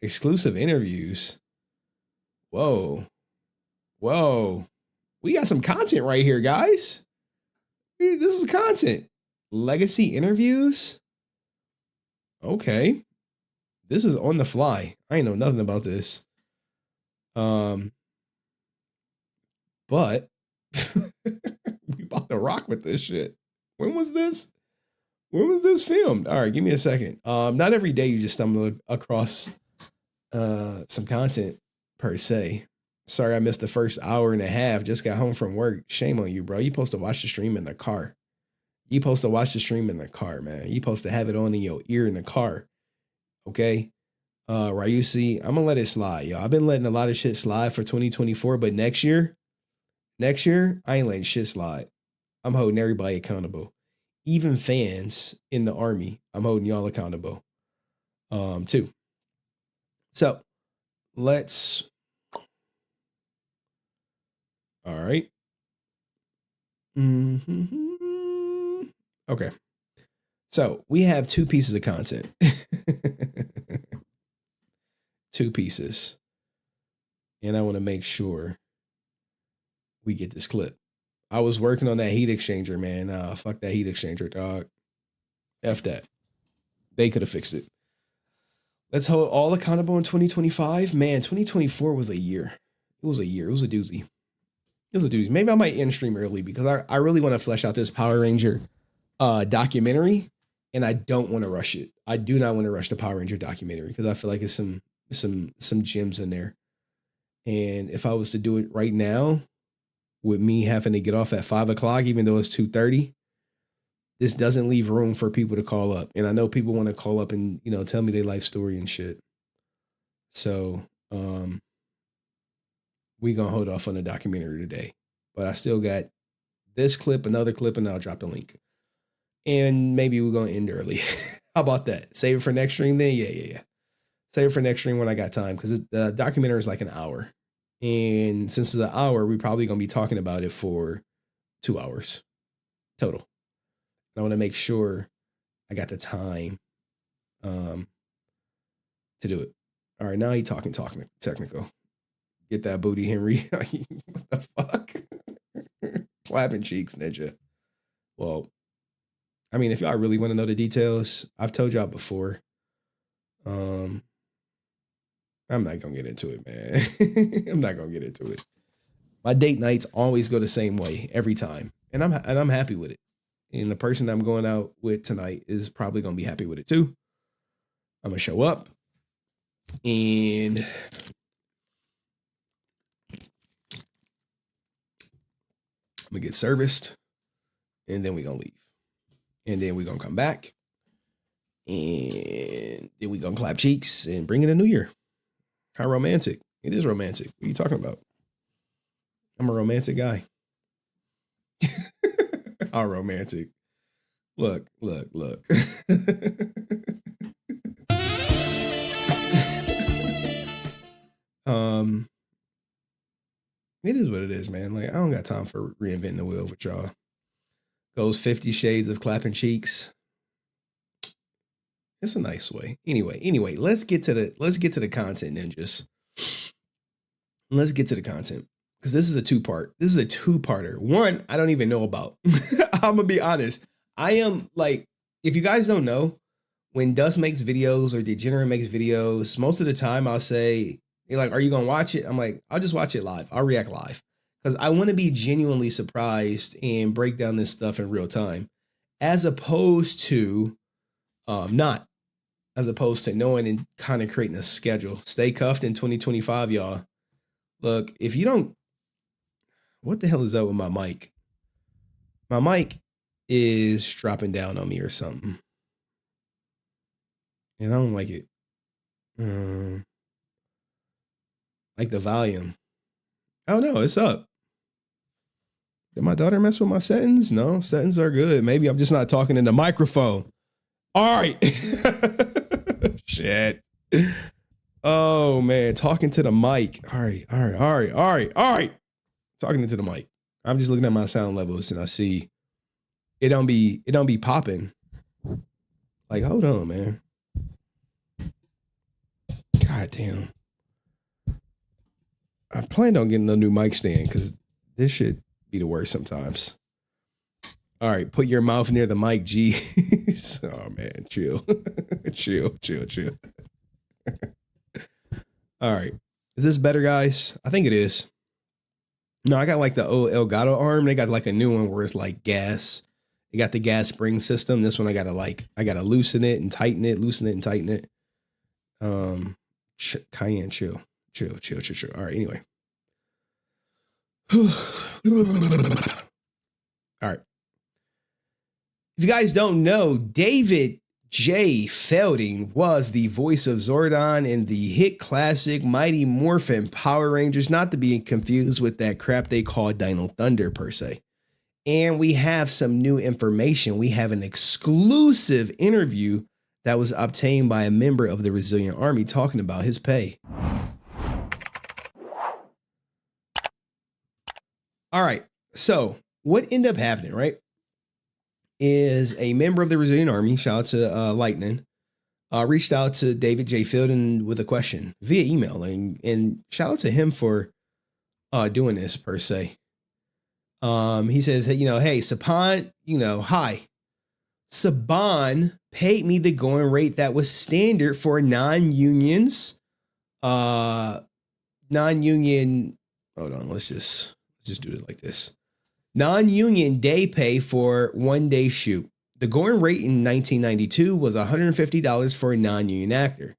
Exclusive interviews. Whoa, we got some content right here, guys. This is content. Legacy interviews. Okay. This is on the fly. I ain't know nothing about this. But we about to rock with this shit. When was this filmed? All right, give me a second. Not every day you just stumble across some content per se. Sorry, I missed the first hour and a half. Just got home from work. Shame on you, bro. You supposed to watch the stream in the car. You supposed to watch the stream in the car, man. You supposed to have it on in your ear in the car. Okay? Right, you see, I'm gonna let it slide, y'all. I've been letting a lot of shit slide for 2024, but next year, I ain't letting shit slide. I'm holding everybody accountable. Even fans in the army, I'm holding y'all accountable. Too. So let's. All right. Okay. So we have two pieces of content. Two pieces. And I want to make sure we get this clip. I was working on that heat exchanger, man. Fuck that heat exchanger, dog. F that. They could have fixed it. Let's hold all accountable in 2025. Man, 2024 was a year. It was a year. It was a doozy. It was a doozy. Maybe I might end stream early because I really want to flesh out this Power Ranger documentary, and I don't want to rush it. I do not want to rush the Power Ranger documentary because I feel like it's some gems in there. And if I was to do it right now, with me having to get off at 5 o'clock, even though it's 2:30, this doesn't leave room for people to call up. And I know people want to call up and, tell me their life story and shit. So, we gonna hold off on the documentary today. But I still got this clip, another clip, and I'll drop the link. And maybe we're gonna end early. How about that? Save it for next stream then? Yeah. Save it for next stream when I got time, because the documentary is like an hour. And since it's an hour, we're probably going to be talking about it for 2 hours total. And I want to make sure I got the time to do it. All right, now he's talking technical. Get that booty, Henry. What the fuck? Clapping cheeks, ninja. Well, I mean, if y'all really want to know the details, I've told y'all before. I'm not going to get into it, man. I'm not going to get into it. My date nights always go the same way every time. And I'm happy with it. And the person I'm going out with tonight is probably going to be happy with it too. I'm going to show up and I'm going to get serviced, and then we're going to leave. And then we're going to come back, and then we're going to clap cheeks and bring in a new year. How romantic. It is romantic. What are you talking about? I'm a romantic guy. How romantic. Look. It is what it is, man. Like, I don't got time for reinventing the wheel with y'all. Goes 50 shades of clapping cheeks. It's a nice way. Anyway, let's get to the content, ninjas. Let's get to the content, because this is a two-part. This is a two-parter. One, I don't even know about. I'm gonna be honest. I am like, if you guys don't know, when Dust makes videos or Degenerate makes videos, most of the time I'll say, you're like, are you gonna watch it? I'm like, I'll just watch it live. I'll react live. Because I want to be genuinely surprised and break down this stuff in real time. As opposed to not. As opposed to knowing and kind of creating a schedule. Stay cuffed in 2025, y'all. Look, if you don't, what the hell is up with my mic? My mic is dropping down on me or something. And I don't like it. Like the volume. Oh no, it's up. Did my daughter mess with my settings? No, settings are good. Maybe I'm just not talking in the microphone. All right. Shit. Oh man, talking to the mic. All right. Talking into the mic. I'm just looking at my sound levels and I see it don't be popping. Like, hold on, man. God damn. I plan on getting a new mic stand because this should be the worst sometimes. All right, put your mouth near the mic, G. Oh man, chill. chill. All right. Is this better, guys? I think it is. No, I got like the old Elgato arm. They got like a new one where it's like gas. They got the gas spring system. This one I gotta loosen it and tighten it, Cayenne, chill. All right, anyway. All right. If you guys don't know, David J. Felding was the voice of Zordon in the hit classic Mighty Morphin Power Rangers, not to be confused with that crap they call Dino Thunder per se. And we have some new information. We have an exclusive interview that was obtained by a member of the Resilient Army talking about his pay. All right. So what ended up happening, right, is a member of the Resilient Army, shout out to Lightning, reached out to David J. Felding with a question via email. And shout out to him for doing this per se. He says, hey, hey, Saban, hi. Saban paid me the going rate that was standard for non-unions. Non-union, hold on, let's just do it like this. Non-union day pay for 1 day shoot. The going rate in 1992 was $150 for a non-union actor.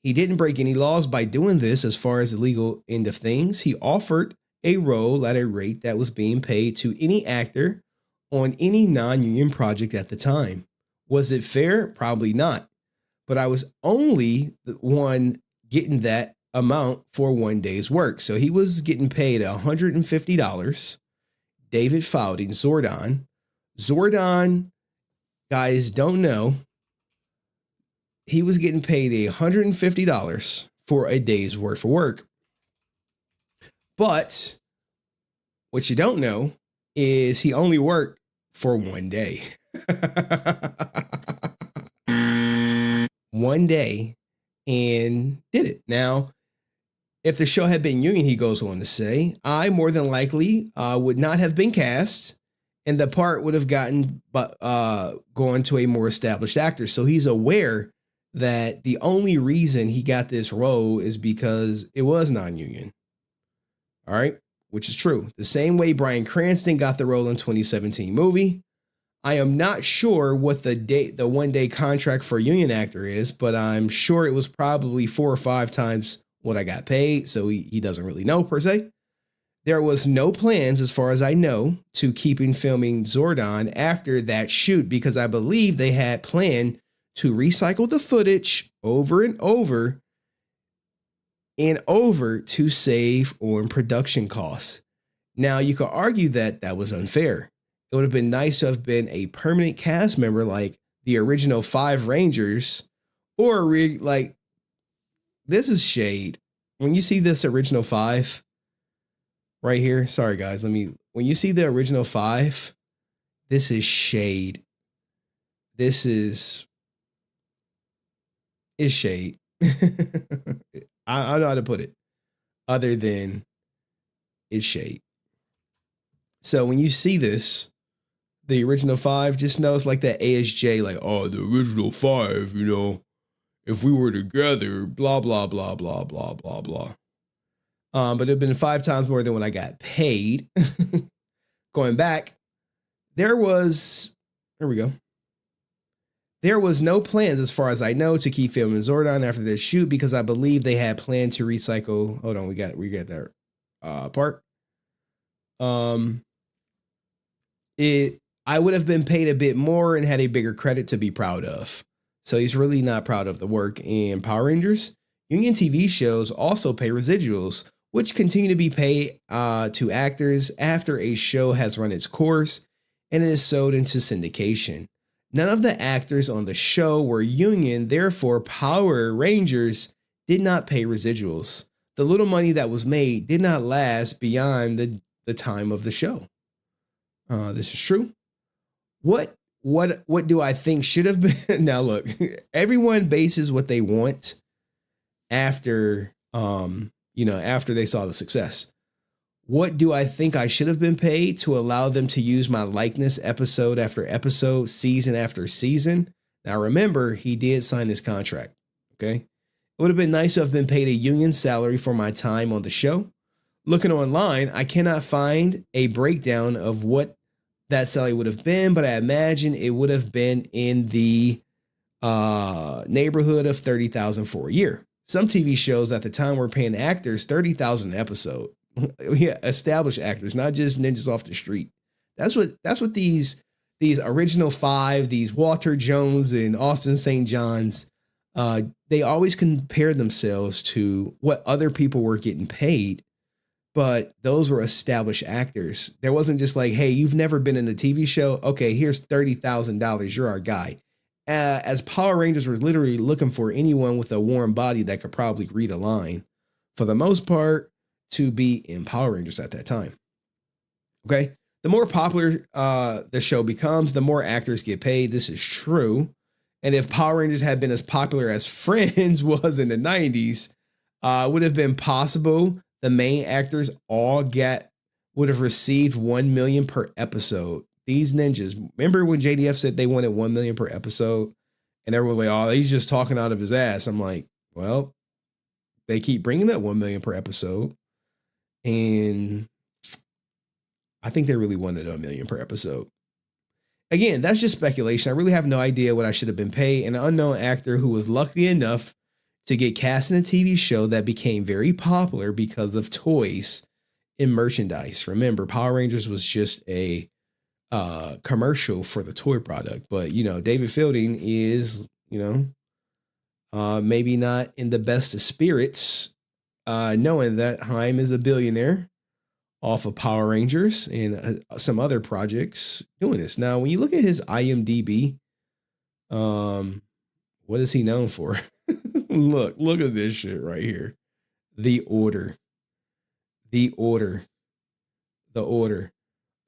He didn't break any laws by doing this as far as the legal end of things. He offered a role at a rate that was being paid to any actor on any non-union project at the time. Was it fair? Probably not. But I was only the one getting that amount for 1 day's work. So he was getting paid $150. David Felding, Zordon. Zordon, guys don't know, he was getting paid $150 for a day's worth of work. But what you don't know is he only worked for 1 day. 1 day and did it. Now, if the show had been union, he goes on to say, I more than likely would not have been cast and the part would have gone to a more established actor. So he's aware that the only reason he got this role is because it was non-union. All right, which is true. The same way Bryan Cranston got the role in 2017 movie. I am not sure what the 1 day contract for a union actor is, but I'm sure it was probably 4 or 5 times what I got paid. So he doesn't really know per se. There was no plans, as far as I know, to keeping filming Zordon after that shoot because I believe they had planned to recycle the footage over and over to save on production costs. Now, you could argue that that was unfair. It would have been nice to have been a permanent cast member like the original 5 Rangers, or like, this is shade. When you see this original 5 right here, sorry guys, when you see the original 5, this is shade. This is shade. I don't know how to put it other than it's shade. So when you see this, The original 5 just knows like that ASJ, like, oh, the original 5, you know, if we were together, blah, blah, blah, blah, blah, blah, blah. But it'd been 5 times more than when I got paid. Going back, here we go. There was no plans, as far as I know, to keep filming Zordon after this shoot because I believe they had planned to recycle. Hold on, we got that part. I would have been paid a bit more and had a bigger credit to be proud of. So he's really not proud of the work. In Power Rangers, union TV shows also pay residuals, which continue to be paid to actors after a show has run its course and it is sold into syndication. None of the actors on the show were union, therefore Power Rangers did not pay residuals. The little money that was made did not last beyond the time of the show. This is true. What do I think should have been? Now look, everyone bases what they want after after they saw the success. What do I think I should have been paid to allow them to use my likeness episode after episode, season after season? Now remember, he did sign this contract. Okay. It would have been nice to have been paid a union salary for my time on the show. Looking online, I cannot find a breakdown of what that salary would have been, but I imagine it would have been in the neighborhood of $30,000 for a year. Some TV shows at the time were paying actors $30,000 an episode. Yeah, established actors, not just ninjas off the street. That's what these original 5, these Walter Jones and Austin St. John's, they always compare themselves to what other people were getting paid. But those were established actors. There wasn't just like, hey, you've never been in a TV show. Okay, here's $30,000. You're our guy. As Power Rangers was literally looking for anyone with a warm body that could probably read a line, for the most part, to be in Power Rangers at that time. Okay, the more popular the show becomes, the more actors get paid. This is true. And if Power Rangers had been as popular as Friends was in the 90s, would have been possible the main actors would have received $1 million per episode. These ninjas, remember when JDF said they wanted $1 million per episode? And everyone was like, oh, he's just talking out of his ass. I'm like, well, they keep bringing up $1 million per episode. And I think they really wanted $1 million per episode. Again, that's just speculation. I really have no idea what I should have been paid. An unknown actor who was lucky enough to get cast in a TV show that became very popular because of toys and merchandise. Remember, Power Rangers was just a commercial for the toy product. But, David Fielding is, maybe not in the best of spirits, knowing that Haim is a billionaire off of Power Rangers and some other projects doing this. Now, when you look at his IMDb, what is he known for? Look at this shit right here. The Order.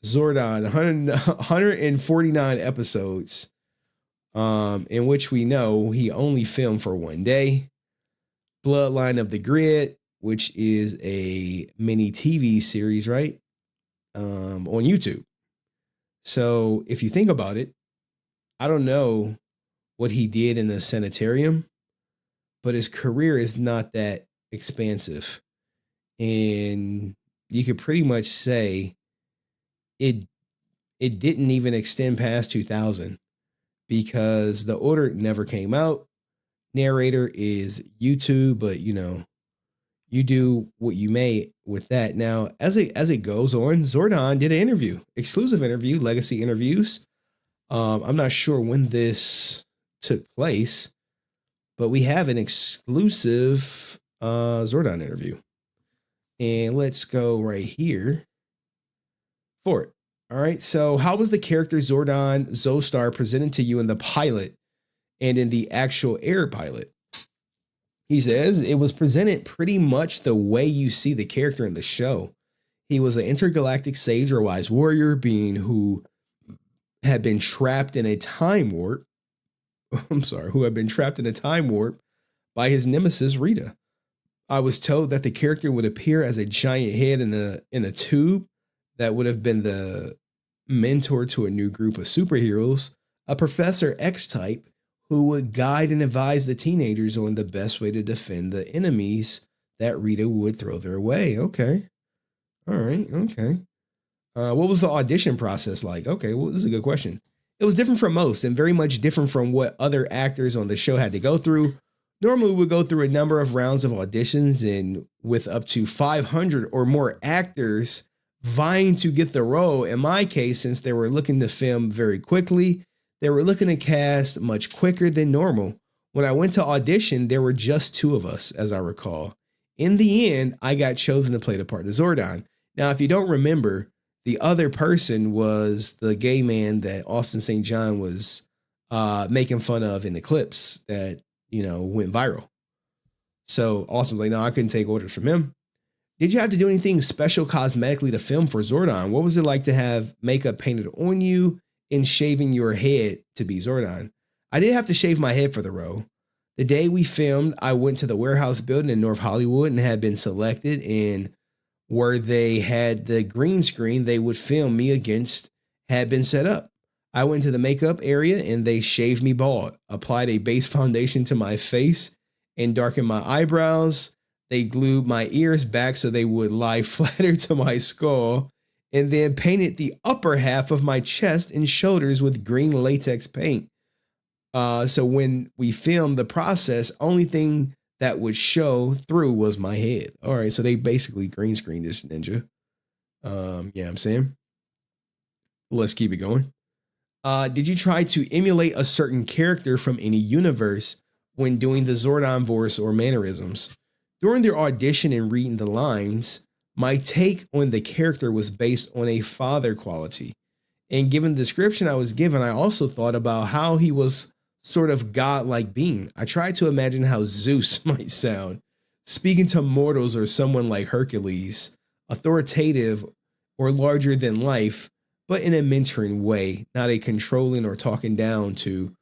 Zordon, 149 episodes, in which we know he only filmed for one day. Bloodline of the Grid, which is a mini TV series, right? On YouTube. So if you think about it, I don't know what he did in the sanitarium, but his career is not that expansive. And you could pretty much say it didn't even extend past 2000 because The Order never came out. Narrator is YouTube, but you do what you may with that. Now, as it goes on, Zordon did an interview, exclusive interview, legacy interviews. I'm not sure when this took place, but we have an exclusive Zordon interview. And let's go right here for it. All right. So how was the character Zordon Zostar presented to you in the pilot and in the actual air pilot? He says it was presented pretty much the way you see the character in the show. He was an intergalactic sage or wise warrior being who had been trapped in a time warp. Who had been trapped in a time warp by his nemesis, Rita. I was told that the character would appear as a giant head in a tube that would have been the mentor to a new group of superheroes, a Professor X type who would guide and advise the teenagers on the best way to defend the enemies that Rita would throw their way. Okay. All right. Okay. What was the audition process like? Okay, well, this is a good question. It was different from most and very much different from what other actors on the show had to go through. Normally, we would go through a number of rounds of auditions, and with up to 500 or more actors vying to get the role. In my case, since they were looking to film very quickly, they were looking to cast much quicker than normal. When I went to audition, there were just 2 of us, as I recall. In the end, I got chosen to play the part of Zordon. Now, if you don't remember, the other person was the gay man that Austin St. John was making fun of in the clips that, went viral. So Austin's like, no, I couldn't take orders from him. Did you have to do anything special cosmetically to film for Zordon? What was it like to have makeup painted on you and shaving your head to be Zordon? I did have to shave my head for the role. The day we filmed, I went to the warehouse building in North Hollywood and had been selected, and where they had the green screen they would film me against had been set up. I went to the makeup area and they shaved me bald, applied a base foundation to my face and darkened my eyebrows. They glued my ears back so they would lie flatter to my skull, and then painted the upper half of my chest and shoulders with green latex paint. So when we filmed the process, only thing that would show through was my head. All right, so they basically green screened this ninja. Yeah, I'm saying. Let's keep it going. Did you try to emulate a certain character from any universe when doing the Zordon voice or mannerisms? During their audition and reading the lines, my take on the character was based on a father quality. And given the description I was given, I also thought about how he was sort of godlike being. I tried to imagine how Zeus might sound, speaking to mortals, or someone like Hercules, authoritative or larger than life, but in a mentoring way, not a controlling or talking down to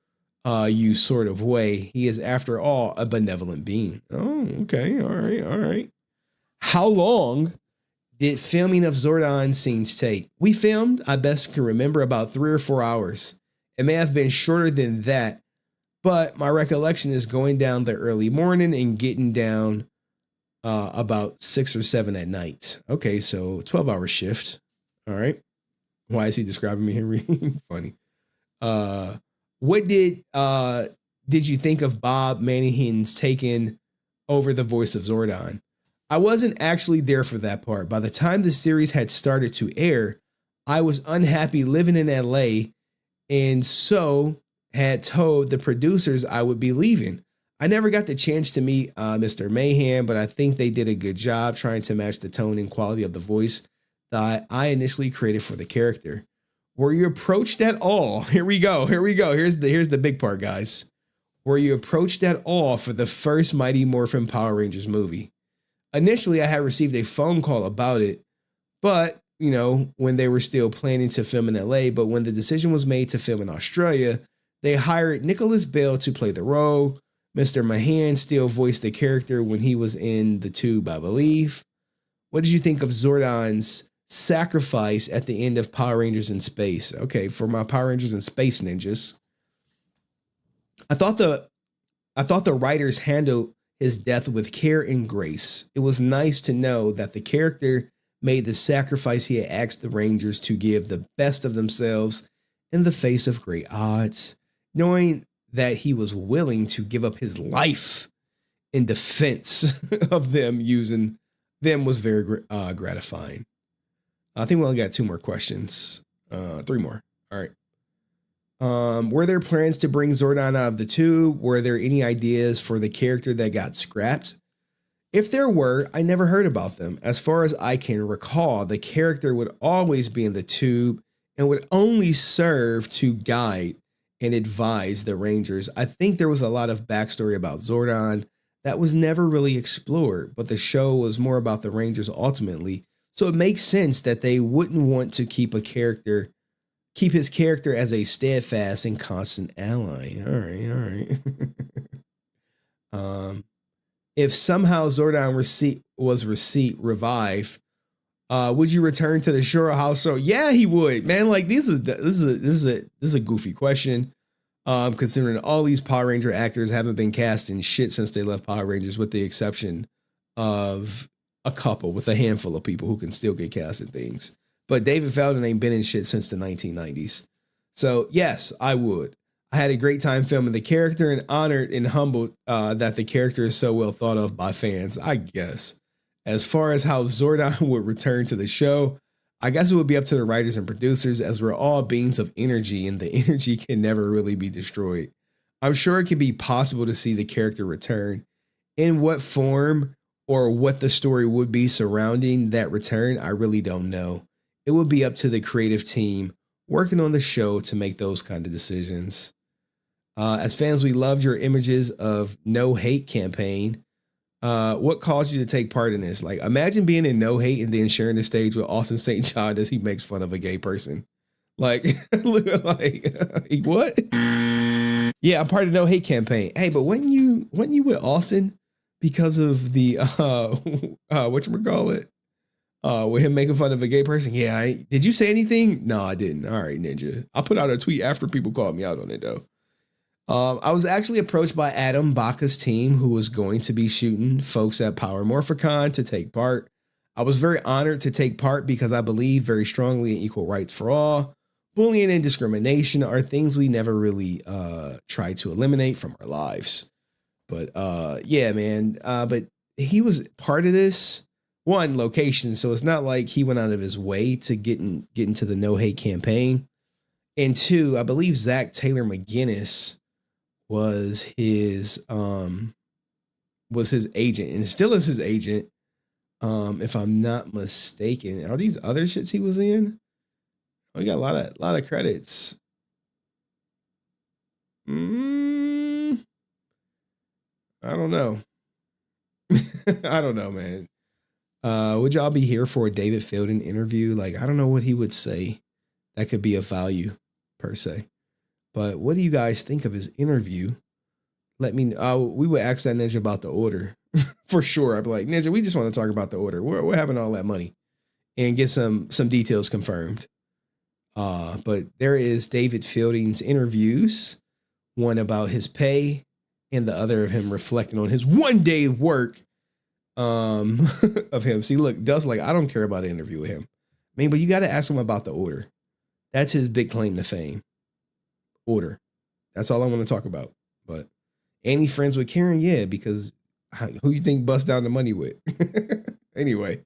you sort of way. He is, after all, a benevolent being. Oh, okay. All right. All right. How long did filming of Zordon scenes take? We filmed, I best can remember, about 3 or 4 hours. It may have been shorter than that, but my recollection is going down the early morning and getting down about 6 or 7 at night. Okay, so 12-hour shift. All right. Why is he describing me, Henry? Funny. What did you think of Bob Manahan's taking over the voice of Zordon? I wasn't actually there for that part. By the time the series had started to air, I was unhappy living in LA, and so had told the producers I would be leaving. I never got the chance to meet Mr. Mahan, but I think they did a good job trying to match the tone and quality of the voice that I initially created for the character. Were you approached at all? Here we go. Here's the big part, guys. Were you approached at all for the first Mighty Morphin Power Rangers movie? Initially, I had received a phone call about it, but, when they were still planning to film in LA, but when the decision was made to film in Australia, they hired Nicholas Bell to play the role. Mr. Mahan still voiced the character when he was in the tube, I believe. What did you think of Zordon's sacrifice at the end of Power Rangers in Space? Okay, for my Power Rangers in Space ninjas, I thought the writers handled his death with care and grace. It was nice to know that the character made the sacrifice he had asked the Rangers to give the best of themselves in the face of great odds. Knowing that he was willing to give up his life in defense of them using them was very gratifying. I think we only got 2 more questions. 3 more. All right. Were there plans to bring Zordon out of the tube? Were there any ideas for the character that got scrapped? If there were, I never heard about them. As far as I can recall, the character would always be in the tube and would only serve to guide and advise the Rangers. I think there was a lot of backstory about Zordon that was never really explored, but the show was more about the Rangers ultimately. So it makes sense that they wouldn't want to keep his character as a steadfast and constant ally. All right. If somehow Zordon was revived, Would you return to the Shore household? Yeah, he would, man. Like this is a goofy question. Considering all these Power Ranger actors haven't been cast in shit since they left Power Rangers, with the exception of a couple, with a handful of people who can still get cast in things. But David Feldon ain't been in shit since the 1990s. So yes, I would. I had a great time filming the character and honored and humbled that the character is so well thought of by fans, I guess. As far as how Zordon would return to the show, I guess it would be up to the writers and producers, as we're all beings of energy and the energy can never really be destroyed. I'm sure it could be possible to see the character return. In what form or what the story would be surrounding that return, I really don't know. It would be up to the creative team working on the show to make those kind of decisions. As fans, we loved your images of No Hate campaign. What caused you to take part in this? Like, imagine being in No Hate and then sharing the stage with Austin St. John as he makes fun of a gay person. Like, what? Yeah, I'm part of No Hate campaign. Hey, but wasn't you with Austin because of the whatchamacallit? With him making fun of a gay person? Yeah, did you say anything? No, I didn't. All right, Ninja. I'll put out a tweet after people called me out on it, though. I was actually approached by Adam Baca's team, who was going to be shooting folks at Power Morphicon to take part. I was very honored to take part because I believe very strongly in equal rights for all. Bullying and discrimination are things we never really try to eliminate from our lives. But yeah, man. But he was part of this. One, location, so it's not like he went out of his way to get into the No Hate campaign. And two, I believe Zach Taylor McGinnis was his agent, and still is his agent. If I'm not mistaken. Are these other shits he was in? We got a lot of credits. I don't know. I don't know, man. Would y'all be here for a David Fielding interview? Like, I don't know what he would say that could be of value per se. But what do you guys think of his interview? Let me know. We would ask that Ninja about the order for sure. I'd be like, Ninja, we just want to talk about the order. We're having all that money and get some details confirmed. But there is David Fielding's interviews, one about his pay and the other of him reflecting on his 1 day work of him. See, look, Dust like, I don't care about an interview with him. I mean, but you got to ask him about the order. That's his big claim to fame. Order. That's all I want to talk about. But ain't he friends with Karen? Yeah, because who you think bust down the money with? Anyway,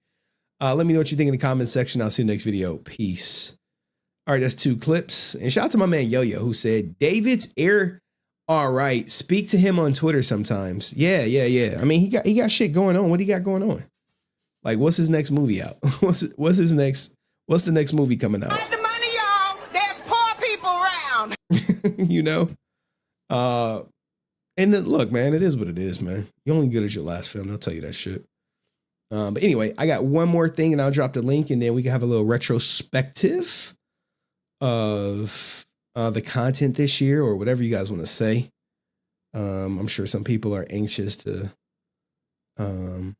let me know what you think in the comment section. I'll see you next video. Peace. All right, that's 2 clips. And shout out to my man Yo-Yo, who said, David's air. All right, speak to him on Twitter sometimes. Yeah. I mean, he got shit going on. What he got going on? Like, what's his next movie out? What's the next movie coming out? The money, y'all. There's poor people around. You know? And then, look, man, it is what it is, man. You're only good at your last film. I'll tell you that shit. But anyway, I got one more thing, and I'll drop the link, and then we can have a little retrospective of the content this year, or whatever you guys want to say. I'm sure some people are anxious to tell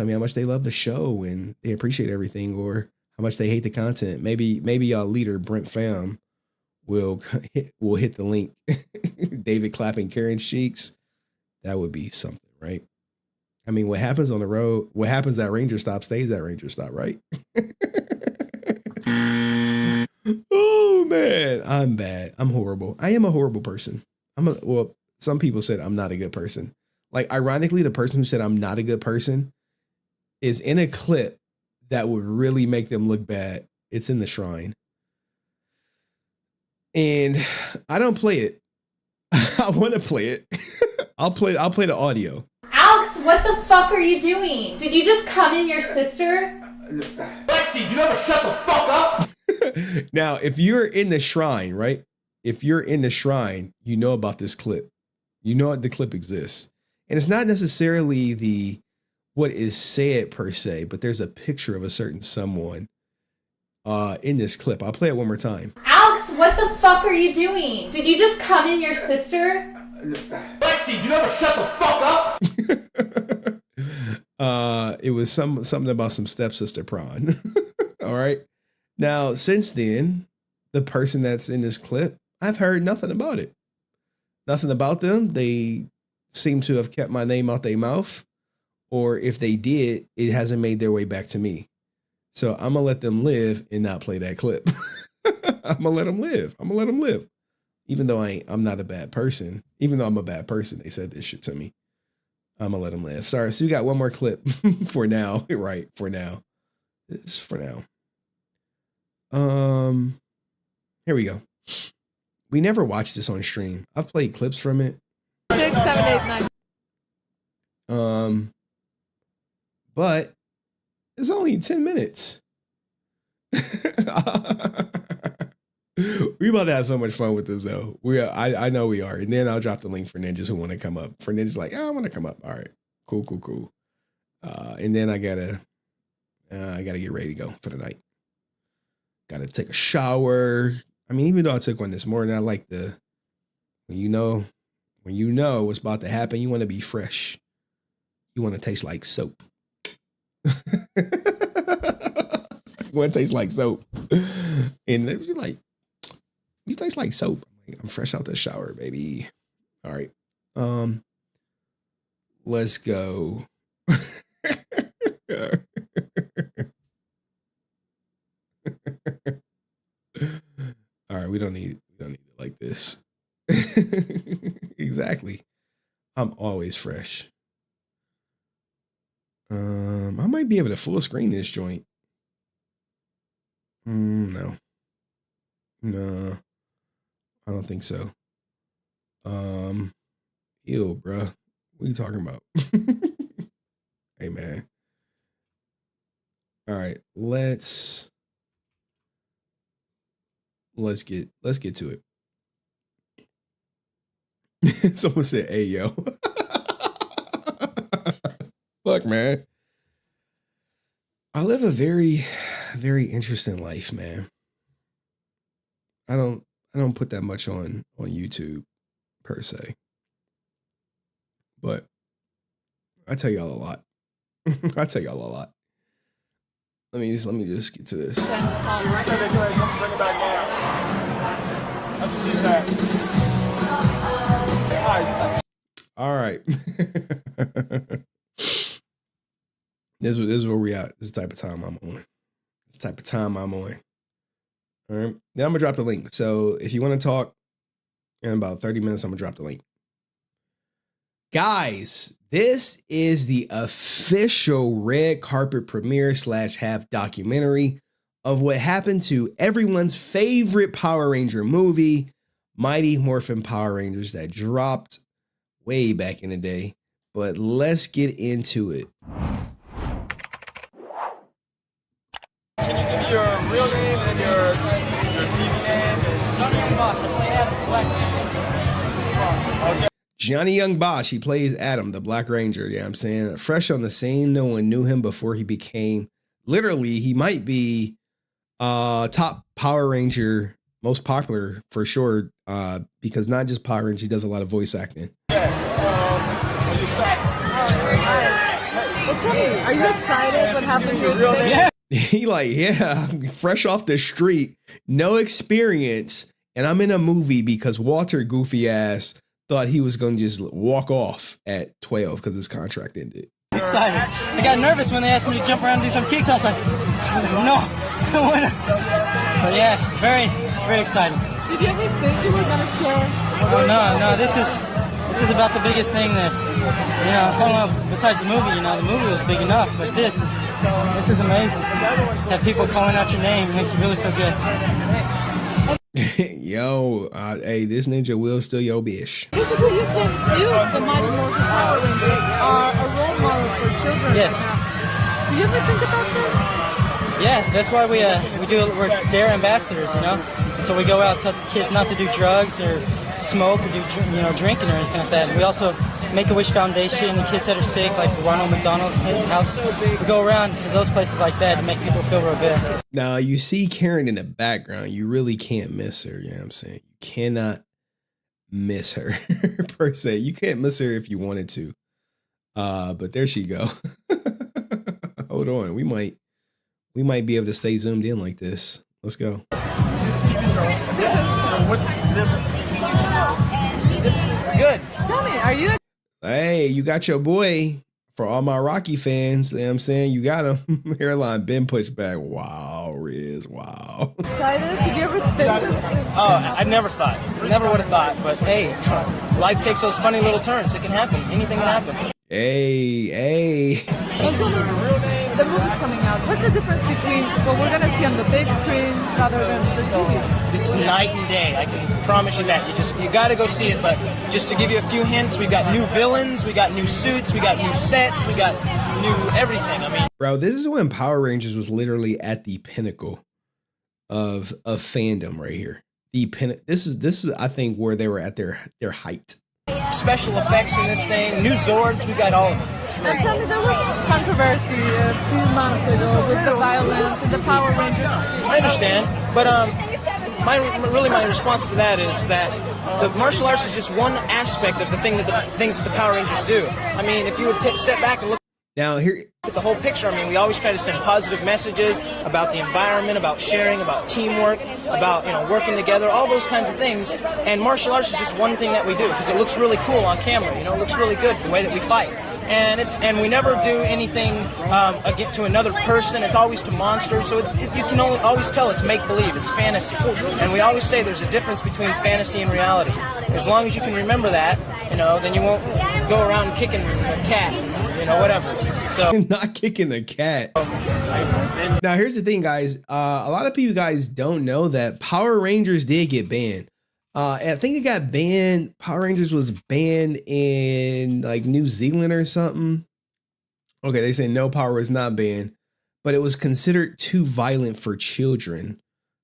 me how much they love the show and they appreciate everything, or how much they hate the content. Maybe y'all leader Brent Pham will hit the link. David clapping Karen's cheeks. That would be something, right? I mean, what happens on the road, what happens at Ranger Stop stays at Ranger Stop, right? Oh man, I'm bad. I'm horrible. I am a horrible person. Well, some people said I'm not a good person. Like, ironically, the person who said I'm not a good person is in a clip that would really make them look bad. It's in the Shrine. And I don't play it. I want to play it. I'll play the audio. Alex, what the fuck are you doing? Did you just come in your sister? Lexi, you ever shut the fuck up? Now, if you're in the Shrine, right? If you're in the Shrine, you know about this clip. You know the clip exists. And it's not necessarily what is said per se, but there's a picture of a certain someone in this clip. I'll play it one more time. Alex, what the fuck are you doing? Did you just come in your sister? Lexi, you ever shut the fuck up? It was something about some stepsister prawn. All right. Now, since then, the person that's in this clip, I've heard nothing about it. Nothing about them. They seem to have kept my name out their mouth. Or if they did, it hasn't made their way back to me. So I'm going to let them live and not play that clip. I'm going to let them live. I'm going to let them live. Even though I'm not a bad person. Even though I'm a bad person, they said this shit to me. I'm going to let them live. Sorry, so you got one more clip for now. Right, for now. It's for now. Here we go. We never watched this on stream. I've played clips from it. 6, 7, 8, 9. But it's only 10 minutes. We about to have so much fun with this though. I know we are. And then I'll drop the link for ninjas who want to come up. For ninjas like, I want to come up. All right, cool. And then I gotta get ready to go for the night. Gotta take a shower. I mean, even though I took one this morning, I like when you know what's about to happen, you want to be fresh. You want to taste like soap. You want to taste like soap. And it was like, you taste like soap. I'm fresh out the shower, baby. All right. Let's go. All right, we don't need it like this. Exactly. I'm always fresh. I might be able to full screen this joint. No, I don't think so. Ew, bruh. What are you talking about? Hey, man. All right, let's get to it. Someone said, "Hey, yo." Look, man. I live a very, very interesting life, man. I don't put that much on YouTube per se. But I tell y'all a lot. I tell y'all a lot. Let me just get to this. All right. This is where we at. This is the type of time I'm on. All right. Now I'm gonna drop the link. So if you want to talk in about 30 minutes, I'm gonna drop the link. Guys, this is the official red carpet premiere / half documentary of what happened to everyone's favorite Power Ranger movie, Mighty Morphin Power Rangers, that dropped way back in the day. But let's get into it. Can you give me your real name and your TV name? Johnny Young Bosch. I play Adam, Black Ranger. Okay. Johnny Young Bosch, he plays Adam, the Black Ranger. Yeah, I'm saying fresh on the scene. No one knew him before he became, literally, he might be top Power Ranger, most popular for sure, because not just Power Ranger, he does a lot of voice acting. Yeah, are you excited? Are you excited? What happened? Yeah. He like, yeah, fresh off the street, no experience, and I'm in a movie because Walter goofy ass thought he was going to just walk off at 12 because his contract ended. Excited. I got nervous when they asked me to jump around and do some kicks. I was like, no. But yeah, very, very excited. Did you ever think you were going to share? Oh no, this is about the biggest thing that, besides the movie, the movie was big enough, but this is amazing. Have people calling out your name makes you really feel good. Yo, hey, this ninja will steal your bitch. Basically, you said the Mighty Morphin Power Rangers are a role model for children. Yes. Do you ever think about this? Yeah, that's why we're DARE ambassadors, So we go out, tell kids not to do drugs or smoke or do drinking or anything like that. We also Make-A-Wish Foundation, the kids that are sick, like the Ronald McDonald's house. We go around to those places like that to make people feel real good. Now, you see Karen in the background. You really can't miss her. You know what I'm saying? You cannot miss her, per se. You can't miss her if you wanted to. But there she go. Hold on. We might be able to stay zoomed in like this. Let's go. Good. Tell me, are you Hey, you got your boy. For all my Rocky fans, you know what I'm saying? You got him. Hairline been pushed back. Wow, Riz. Wow. excited? Did you ever think this? Oh, I never thought. Never would have thought. But hey, life takes those funny little turns. It can happen. Anything can happen. Hey. And tell me, the movie's coming out. What's the difference between what we're going to see on the big screen rather than the TV? It's night and day. I can promise you that. You got to go see it. But just to give you a few hints, we've got new villains, we got new suits, we got new sets, we got new everything. I mean, bro, this is when Power Rangers was literally at the pinnacle of fandom right here. This is I think where they were at their height. special effects in this thing, new Zords, we got all of them. Really tell me, there was controversy a few months ago with the violence and the Power Rangers. I understand, but my response to that is that the martial arts is just one aspect of the things that the Power Rangers do. I mean, if you would step back and look at the whole picture, I mean, we always try to send positive messages about the environment, about sharing, about teamwork, about working together, all those kinds of things. And martial arts is just one thing that we do because it looks really cool on camera. It looks really good the way that we fight. And we never do anything to another person. It's always to monsters. So you can always tell it's make-believe. It's fantasy. And we always say there's a difference between fantasy and reality. As long as you can remember that, then you won't go around kicking a cat, whatever. So not kicking a cat. Now here's the thing, guys. A lot of people guys don't know that Power Rangers did get banned. I think it got banned. Power Rangers was banned in like New Zealand or something. Okay, they say no, Power was not banned, but it was considered too violent for children.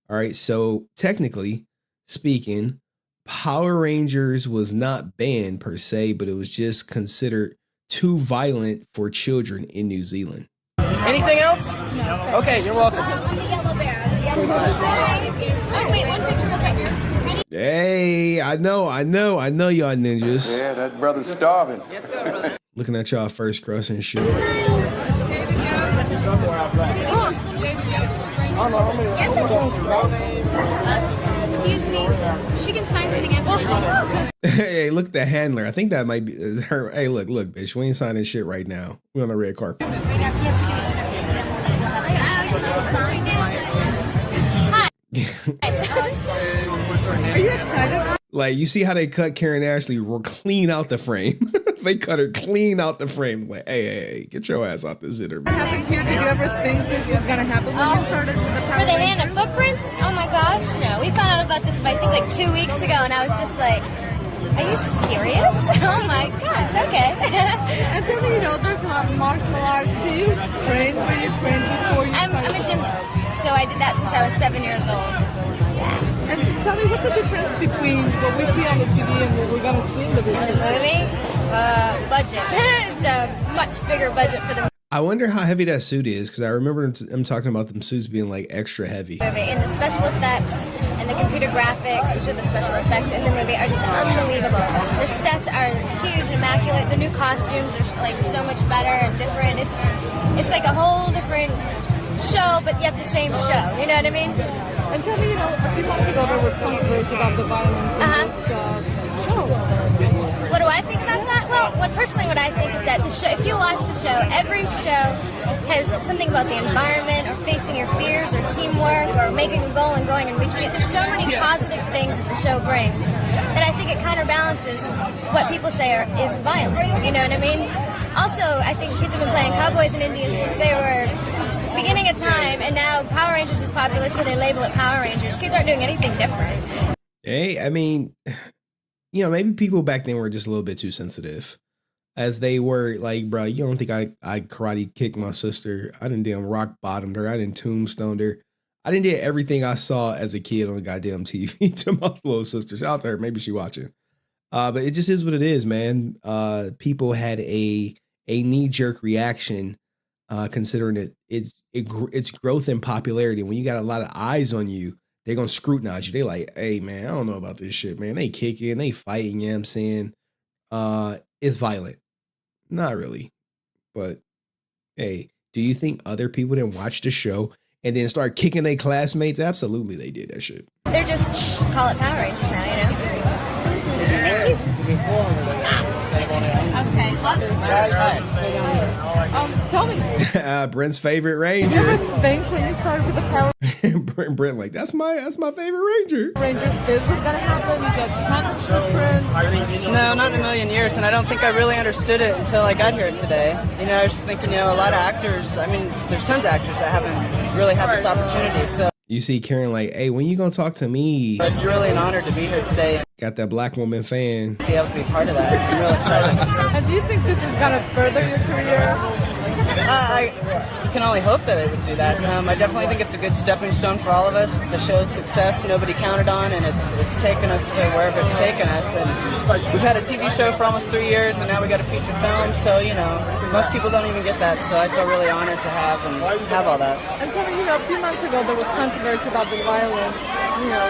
All right, so technically speaking, Power Rangers was not banned per se, but it was just considered too violent for children in New Zealand. Anything else? Okay, you're welcome. Oh, wait, one picture right here. Hey, I know y'all ninjas. Yeah, that brother's starving. Looking at y'all first crush and shit. Excuse me. She can sign something after. Hey, look at the handler. I think that might be her. Hey, look, bitch. We ain't signing shit right now. We on the red carpet. Are you excited? Like, you see how they cut Karen Ashley clean out the frame. They cut her clean out the frame. Like, hey, get your ass out this interview. What happened here? Did you ever think this was going to happen when you started with the Power For the Rangers? hand of footprints? Oh my gosh, no. We found out about this, I think, like 2 weeks ago, and I was just like, are you serious? Oh my gosh, okay. And tell me, there's a lot of martial arts. Do you train? Were you trained before you I'm a gymnast, so I did that since I was 7 years old. Yeah. And tell me, what's the difference between what we see on the TV and what we're going to see in the movie? In the movie? Budget. It's a much bigger budget for the I wonder how heavy that suit is, because I remember them talking about them suits being like extra heavy. movie. And the special effects and the computer graphics, which are the special effects in the movie, are just unbelievable. The sets are huge, immaculate. The new costumes are like so much better and different. It's like a whole different show, but yet the same show. You know what I mean? And tell me, a few months ago there was controversy about the violence in this show. What do I think about that? Well, what I think is that the show, if you watch the show, every show has something about the environment or facing your fears or teamwork or making a goal and going and reaching it. There's so many positive things that the show brings that I think it counterbalances what people say is violence. You know what I mean? Also, I think kids have been playing cowboys and Indians since the beginning of time, and now Power Rangers is popular, so they label it Power Rangers. Kids aren't doing anything different. Hey, I mean, maybe people back then were just a little bit too sensitive. As they were like, bro, you don't think I karate kicked my sister? I didn't damn rock bottomed her. I didn't tombstoned her. I didn't do everything I saw as a kid on the goddamn TV to my little sister. Shout out to her. Maybe she watching. But it just is what it is, man. People had a knee-jerk reaction, considering its growth in popularity. When you got a lot of eyes on you, they're going to scrutinize you. They like, hey, man, I don't know about this shit, man. They kicking, they fighting, you know what I'm saying? It's violent. Not really. But, hey, Do you think other people didn't watch the show and then start kicking their classmates? Absolutely, they did that shit. They're just call it Power Rangers now, you know. Thank you. Okay. Tell me. Brent's favorite Ranger. Did you ever think when you started with the Power Brent, like that's my favorite Ranger. Rangers is what's gonna happen? You get tons of difference. No, not in a million years, and I don't think I really understood it until I got here today. You know, I was just thinking, you know, a lot of actors, I mean, there's tons of actors that haven't really had this opportunity, so. You see Karen like, hey, when you gonna talk to me? It's really an honor to be here today. Got that black woman fan. Be able to be part of that. I'm real excited. And do you think this is gonna further your career? You can only hope that it would do that. I definitely think it's a good stepping stone for all of us. The show's success nobody counted on, and it's taken us to wherever it's taken us. And we've had a TV show for almost 3 years, and now we got a feature film. So you know, most people don't even get that. So I feel really honored to have all that. And tell me, you know, a few months ago there was controversy about the violence, you know,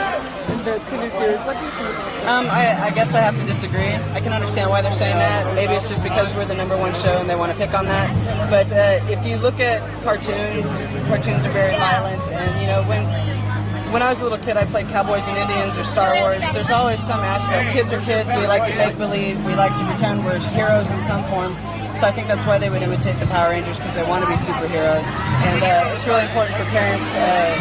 in the TV series. What do you think? I guess I have to disagree. I can understand why they're saying that. Maybe it's just because we're the #1 show and they want to pick on that. But if you look at cartoons are very violent. And you know, when I was a little kid, I played Cowboys and Indians or Star Wars. There's always some aspect. Kids are kids. We like to make believe. We like to pretend we're heroes in some form. So I think that's why they would imitate the Power Rangers, because they want to be superheroes. And it's really important for parents to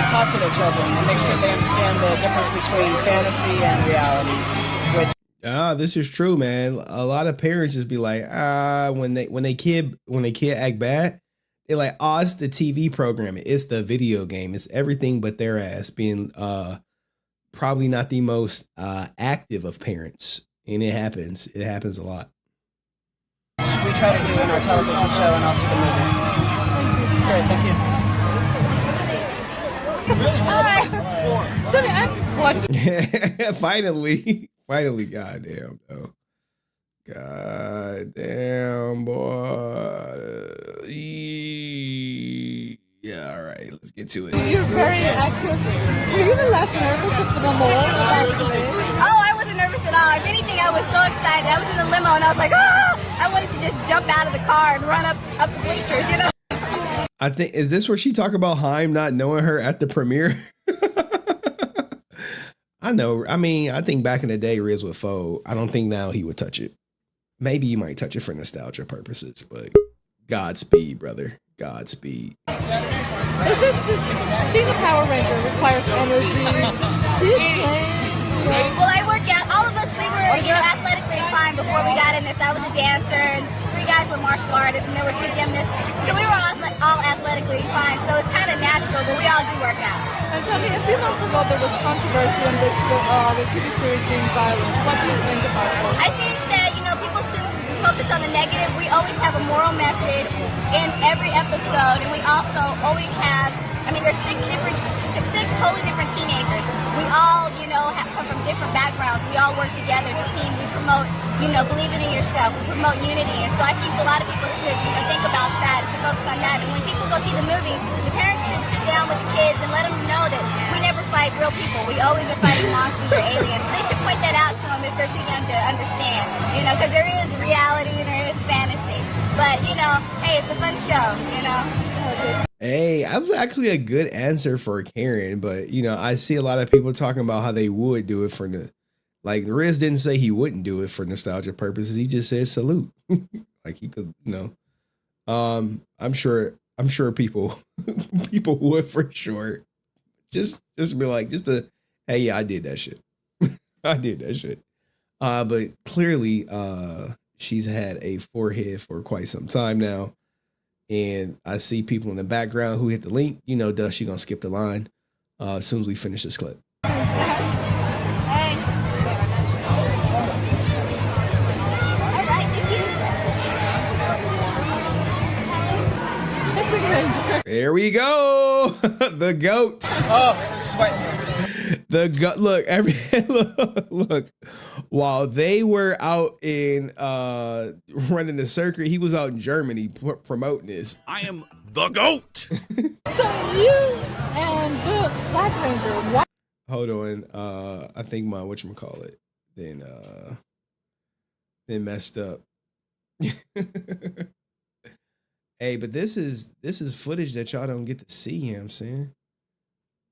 talk to their children and make sure they understand the difference between fantasy and reality. This is true, man. A lot of parents just be like, when they kid act bad, they're like, it's the TV programming, it's the video game, it's everything but their ass being probably not the most active of parents, and it happens a lot. We try to do in our television show and also the movie. Great, thank you. Finally, goddamn, though. Goddamn, boy. Yeah, all right, let's get to it. You're very active. Were you even less nervous for the mole? Oh, I wasn't nervous at all. If anything, I was so excited. I was in the limo and I was like, I wanted to just jump out of the car and run up the bleachers, you know? I think, is this where she talked about Haim not knowing her at the premiere? I know. I mean, I think back in the day, Riz would fold. I don't think now he would touch it. Maybe you might touch it for nostalgia purposes, but Godspeed, brother. Godspeed. Being a Power Ranger requires energy. Do you train? Well, I work out. All of us, we were athletically inclined before we got in this. I was a dancer, and 3 guys were martial artists, and there were 2 gymnasts. So we were all athletically inclined. So it's kind of natural, but we all do work out. And tell me, a few months ago there was controversy on the TV series being violent. What do you think about it? I think that, you know, people shouldn't focus on the negative. We always have a moral message in every episode, and we also always have, I mean, there's 6 totally different teenagers. We all, you know, come from different backgrounds. We all work together as a team. We promote, you know, believing in yourself. We promote unity. And so I think a lot of people should, you know, think about that, should focus on that. And when people go see the movie, the parents should sit down with the kids and let them know that we never fight real people. We always are fighting monsters or aliens. So they should point that out to them if they're too young to understand, you know, because there is reality and there is fantasy. But, you know, hey, it's a fun show, you know. Hey, that was actually a good answer for Karen, but you know, I see a lot of people talking about how they would do it for like Riz didn't say he wouldn't do it for nostalgia purposes. He just said salute. Like he could, you know. I'm sure people would for sure. Just be like, hey, yeah, I did that shit. I did that shit. But clearly, she's had a forehead for quite some time now. And I see people in the background who hit the link. You know, she gonna skip the line as soon as we finish this clip. There we go. The goat. Oh, sweating. The goat. Look. While they were out in running the circuit, he was out in Germany promoting this. I am the GOAT. So you and the Black Ranger, what? Hold on. I think my whatchamacallit then messed up. Hey, but this is footage that y'all don't get to see. You know what I'm saying?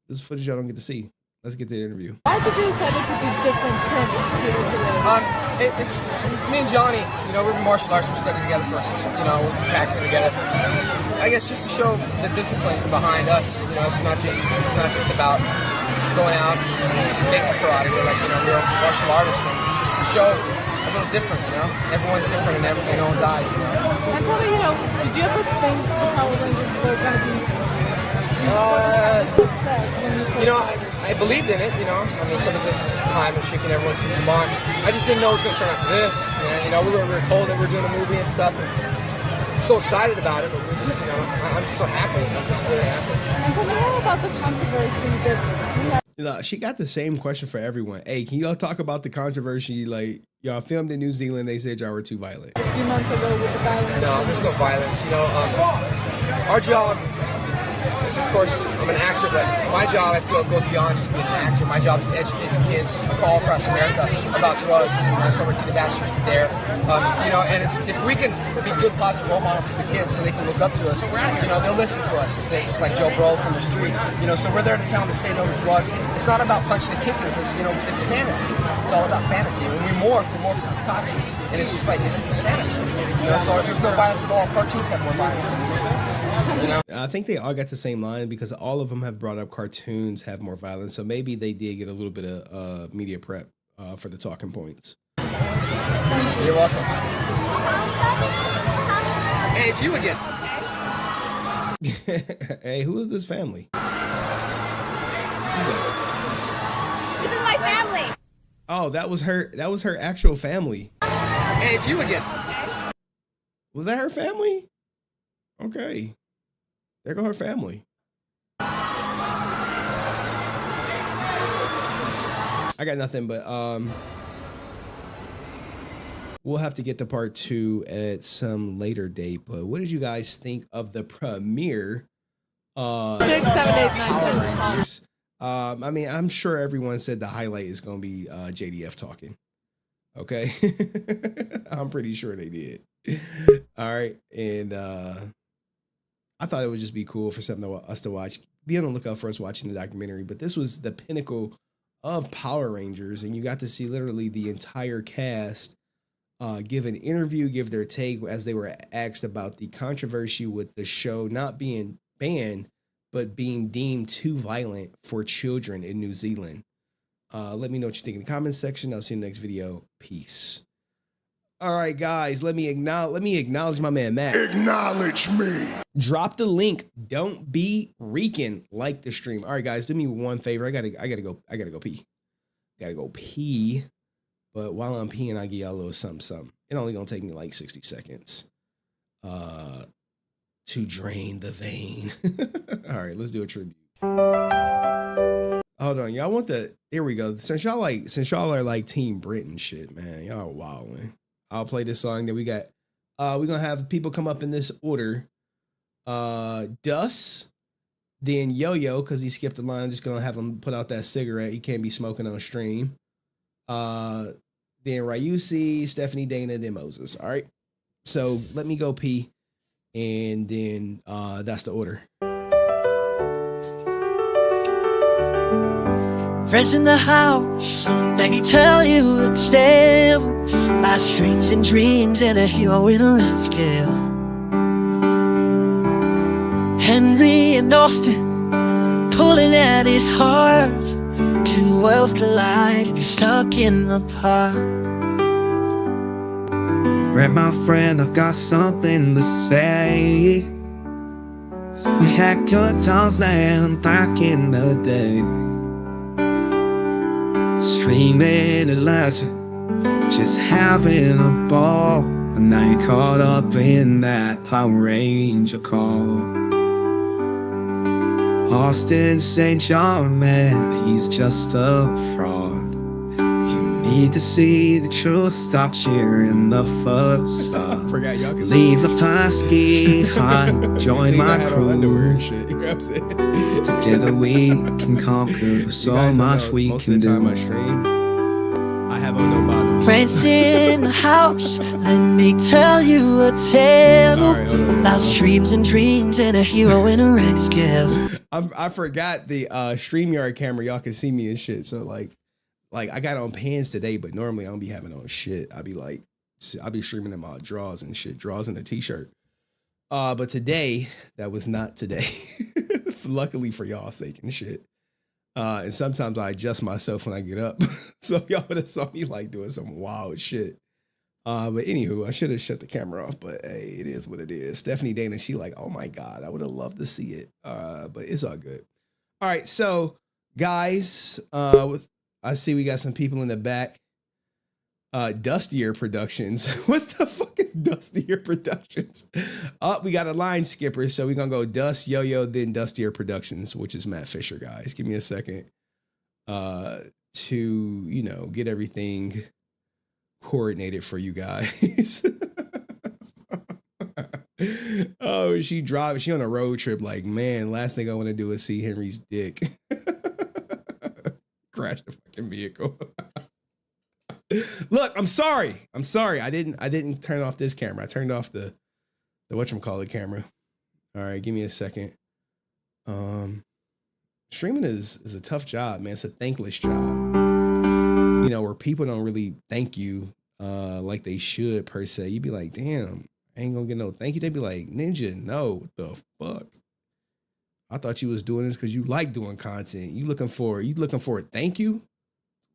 This is footage y'all don't get to see. Let's get to the interview. Why did you decide to do different trims here today? It's me and Johnny. You know, we're martial arts. We studied together first. You know, practicing together. I guess just to show the discipline behind us. You know, it's not just about going out and making karate. We're like, you know, real martial artists, and just to show a little different. You know, everyone's different in no one's eyes. You know. And tell me, you know, did you ever think the Power Rangers were going to be? You know, I believed in it, you know. I mean, some of this is time and shaking everyone's spot. I just didn't know it was going to turn out to this. Man. You know, we were told that we're doing a movie and stuff. And I'm so excited about it, but we're just, you know, I'm just so happy. I'm just really happy. And tell me how about the controversy that we had? You know, she got the same question for everyone. Hey, can y'all talk about the controversy? Like, y'all filmed in New Zealand. They said y'all were too violent. A few months ago with the violence. No, there's no violence. You know, our job. Of course, I'm an actor, but my job, I feel, goes beyond just being an actor. My job is to educate the kids all across America about drugs. That's why we're to the Masters from there. You know, and if we can be good, positive role models to the kids so they can look up to us, you know, they'll listen to us. It's just like Joe Blow from the street. You know, so we're there to tell them to say no to drugs. It's not about punching and kicking because, you know, it's fantasy. It's all about fantasy. When we morph for these costumes, and it's just like, it's fantasy. You know, so there's no violence at all. Cartoons have more violence than we do. You know? I think they all got the same line because all of them have brought up cartoons have more violence. So maybe they did get a little bit of media prep for the talking points. You're welcome. Hey, it's you again. Hey, who is this family? Who's that? This is my family. Oh, that was her actual family. Hey, it's you again. Was that her family? Okay. There go her family. I got nothing, but we'll have to get to part 2 at some later date. But what did you guys think of the premiere? 6, 7, 8, 9, 10. I mean, I'm sure everyone said the highlight is going to be JDF talking. Okay, I'm pretty sure they did. All right, and I thought it would just be cool for something to us to watch. Be on the lookout for us watching the documentary. But this was the pinnacle of Power Rangers, and you got to see literally the entire cast give an interview, give their take as they were asked about the controversy with the show not being banned, but being deemed too violent for children in New Zealand. Let me know what you think in the comments section. I'll see you in the next video. Peace. All right, guys, let me acknowledge my man, Matt. Acknowledge me. Drop the link. Don't be reeking. Like the stream. All right, guys, do me one favor. I gotta go pee. Gotta go pee. But while I'm peeing, I give y'all a little something. It only gonna take me like 60 seconds. To drain the vein. All right, let's do a tribute. Hold on, y'all want the? Here we go. Since y'all are like Team Britain shit, man, y'all are wilding. I'll play this song. Then we got. We're gonna have people come up in this order. Dus, then Yo-Yo, because he skipped a line. I'm just gonna have him put out that cigarette. He can't be smoking on stream. Then Ryusi, Stephanie, Dana, then Moses. All right. So let me go pee, and then that's the order. Friends in the house, so let me tell you it's them. By strings and dreams and a hero in a scale. Henry and Austin pulling at his heart. Two worlds collide, you're stuck in the park. Grab my friend, I've got something to say. We had good times, man, back in the day. Streaming and laughing, just having a ball. And now you're caught up in that Power Ranger call. Austin St. John, man, he's just a fraud. You need to see the truth, stop cheering the first star. Forgot y'all can leave the past behind, join my crew. Underwear and shit. You know what I'm saying? Together we can conquer so much we can do. I have on no bottoms. Friends in the house, let me tell you a tale of lost dreams and dreams and a hero in a rescue. I forgot the StreamYard camera. Y'all can see me and shit. So like I got on pants today, but normally I don't be having on shit. I'll be streaming in my drawers and shit, drawers and a t-shirt. But today, that was not today. Luckily for y'all's sake and shit. And sometimes I adjust myself when I get up. So y'all would have saw me like doing some wild shit. But anywho, I should have shut the camera off, but hey, it is what it is. Stephanie Dana, she like, oh my God, I would have loved to see it. But it's all good. All right, so guys, I see we got some people in the back. Dustier Productions. What the fuck is Dustier Productions? We got a line skipper, so we're gonna go Dust, Yo-Yo, then Dustier Productions, which is Matt Fisher, guys. Give me a second to, get everything coordinated for you guys. Oh, she on a road trip, like, man, last thing I want to do is see Henry's dick. Crash the fucking vehicle. Look, I'm sorry. I didn't turn off this camera. I turned off the whatchamacallit camera. All right, give me a second. Streaming is a tough job, man. It's a thankless job. Where people don't really thank you like they should per se. You'd be like, damn, I ain't gonna get no thank you. They'd be like, Ninja, no, what the fuck? I thought you was doing this because you like doing content. You looking for a thank you?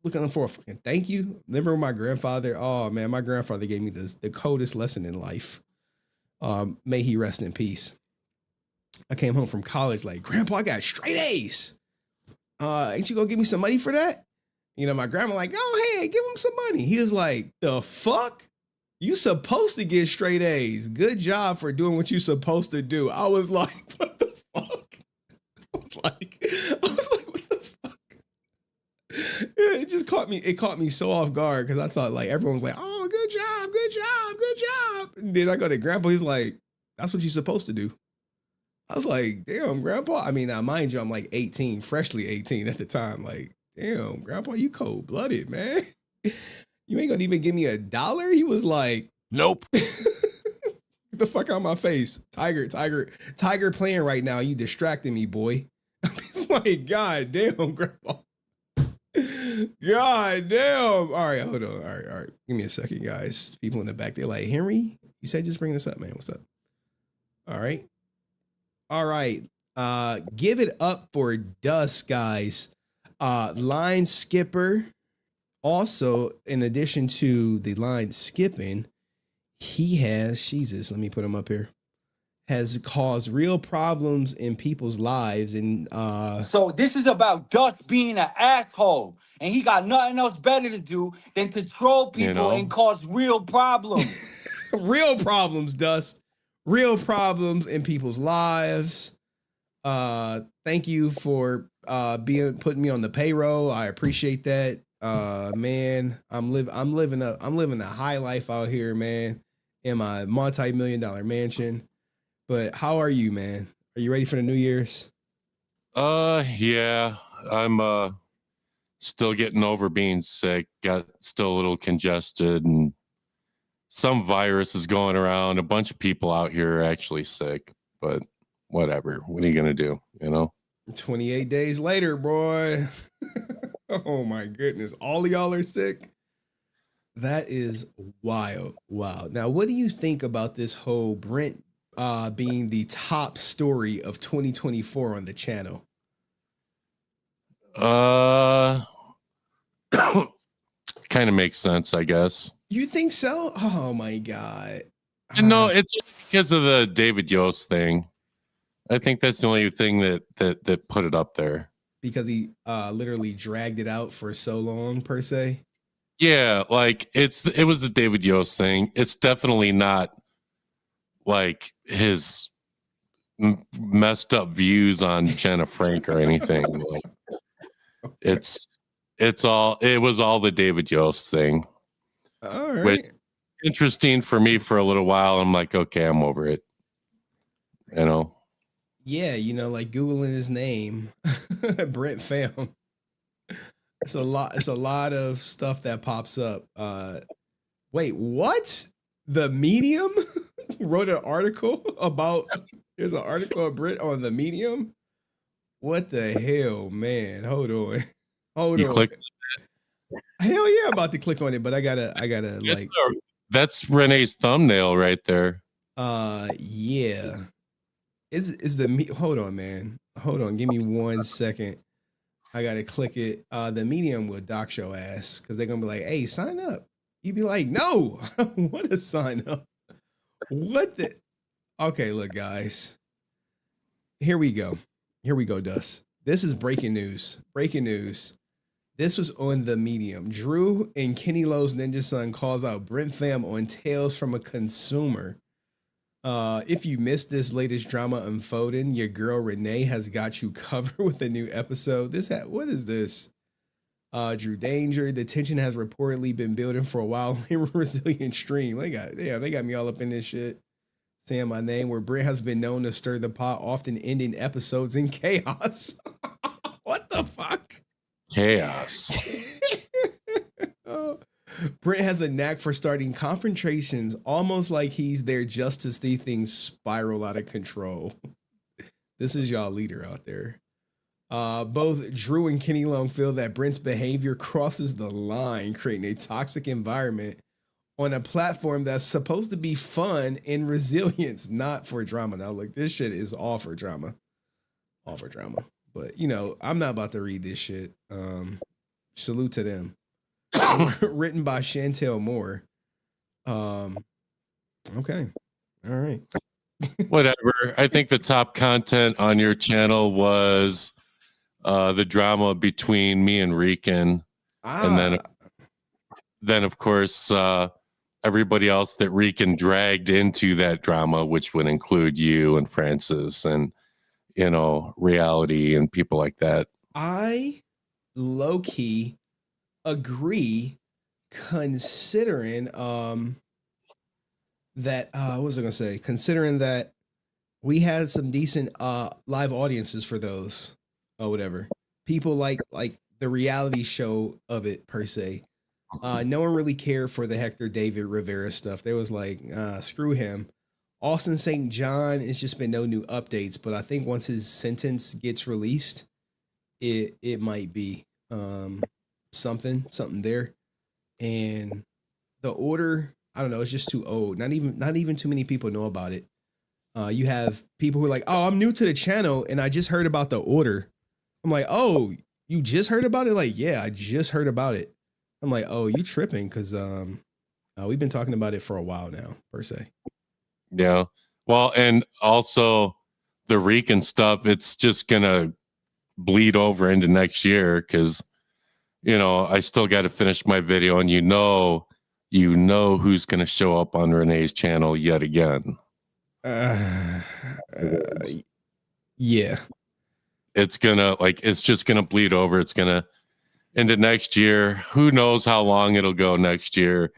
Looking for a fucking thank you? Remember my grandfather? Oh man, my grandfather gave me the coldest lesson in life. May he rest in peace. I came home from college like, Grandpa, I got straight A's. Ain't you gonna give me some money for that? My grandma like, oh hey, give him some money. He was like, the fuck? You supposed to get straight A's. Good job for doing what you supposed to do. I was like, what the fuck? I was like, what the fuck? It just caught me so off guard because I thought like everyone was like, oh, good job. And then I go to Grandpa, he's like, that's what you're supposed to do. I was like, damn, Grandpa. I mean, now mind you, I'm like 18, freshly 18 at the time. Like, damn, Grandpa, you cold-blooded, man. You ain't gonna even give me $1? He was like, nope. Get the fuck out of my face. Tiger playing right now. You distracting me, boy. It's like, God damn, Grandpa. God damn. All right, hold on. All right. Give me a second, guys. People in the back, they're like, Henry, you said just bring this up, man. What's up? All right. Give it up for Dust, guys. Line skipper. Also, in addition to the line skipping, he has, Jesus, let me put him up here, has caused real problems in people's lives. And so this is about Dust being an asshole, and he got nothing else better to do than to troll people and cause real problems. Real problems, Dust. Real problems in people's lives. Thank you for putting me on the payroll. I appreciate that. Man, I'm living a high life out here, man, in my multi-million-dollar mansion. But how are you, man? Are you ready for the New Year's? Yeah, I'm still getting over being sick. Got still a little congested, and some virus is going around. A bunch of people out here are actually sick, but whatever. What are you gonna do? 28 days later, boy. Oh my goodness. All of y'all are sick. That is wild. Wow. Now, what do you think about this whole Brent being the top story of 2024 on the channel? Kind of makes sense, I guess. You think so? Oh my God. No, it's because of the David Yost thing. I think that's the only thing that put it up there. Because he literally dragged it out for so long, per se. Yeah, like it was the David Yost thing. It's definitely not like his messed up views on Jenna Frank or anything. Like it was all the David Yost thing. All right. Which interesting for me for a little while. I'm like, okay, I'm over it. Yeah, like Googling his name, Brent Pham. It's a lot. It's a lot of stuff that pops up. Wait, what? The Medium wrote an article about. There's an article of Brit on the Medium. What the hell, man? Hold on. Hold You on. click. Hell yeah, I'm about to click on it, but I gotta like. That's Renee's thumbnail right there. Yeah. Is the hold on, man. Hold on. Give me 1 second. I gotta click it. The Medium will dox your ass because they're gonna be like, "Hey, sign up." You'd be like, "No, I don't want to sign up." What the? Okay, look, guys. Here we go. Here we go, Dust. This is breaking news. Breaking news. This was on the Medium. Drew and Kenny Lowe's Ninja Son calls out Brent Pham on Tales from a Consumer. If you missed this latest drama unfolding, your girl Renee has got you covered with a new episode. What is this? Drew Danger. The tension has reportedly been building for a while in Resilient Stream. They got me all up in this shit. Saying my name, where Brent has been known to stir the pot, often ending episodes in chaos. What the fuck? Chaos. Brent has a knack for starting confrontations, almost like he's there just to see things spiral out of control. This is y'all leader out there. Both Drew and Kenny Long feel that Brent's behavior crosses the line, creating a toxic environment on a platform that's supposed to be fun and resilience, not for drama. Now, look, this shit is all for drama. All for drama. But, you know, I'm not about to read this shit. Salute to them. Written by Chantel Moore. Okay. All right. Whatever. I think the top content on your channel was the drama between me and Rican. And then of course, everybody else that Rican dragged into that drama, which would include you and Francis and, you know, Reality and people like that. I low-key agree, considering that what was I gonna say? Considering that we had some decent live audiences for those or whatever. People like the reality show of it per se. No one really cared for the Hector David Rivera stuff. They was like, screw him. Austin St. John, it's just been no new updates, but I think once his sentence gets released, it might be something there. And the order, I don't know, it's just too old. Not even too many people know about it. You have people who are like, "Oh, I'm new to the channel and I just heard about the order." I'm like, "Oh, you just heard about it?" Like, "Yeah, I just heard about it." I'm like, "Oh, you tripping?" Because we've been talking about it for a while now, per se. Yeah. Well, and also the Rican stuff, it's just gonna bleed over into next year because, you know, I still got to finish my video, and you know who's gonna show up on Renee's channel yet again. Yeah. It's just gonna bleed over. It's gonna into next year. Who knows how long it'll go next year.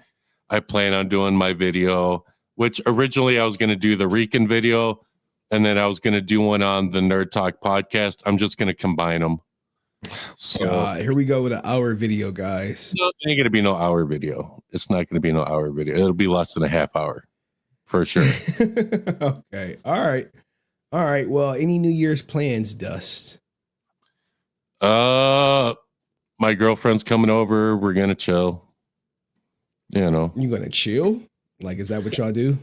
I plan on doing my video, which originally I was going to do the Rican video, and then I was going to do one on the Nerd Talk podcast. I'm just going to combine them. So here we go with an hour video, guys. No, it ain't going to be no hour video. It's not going to be no hour video. It'll be less than a half hour for sure. Okay. All right. Well, any New Year's plans, Dust? My girlfriend's coming over. We're going to chill. You know. You going to chill? Like, is that what y'all do?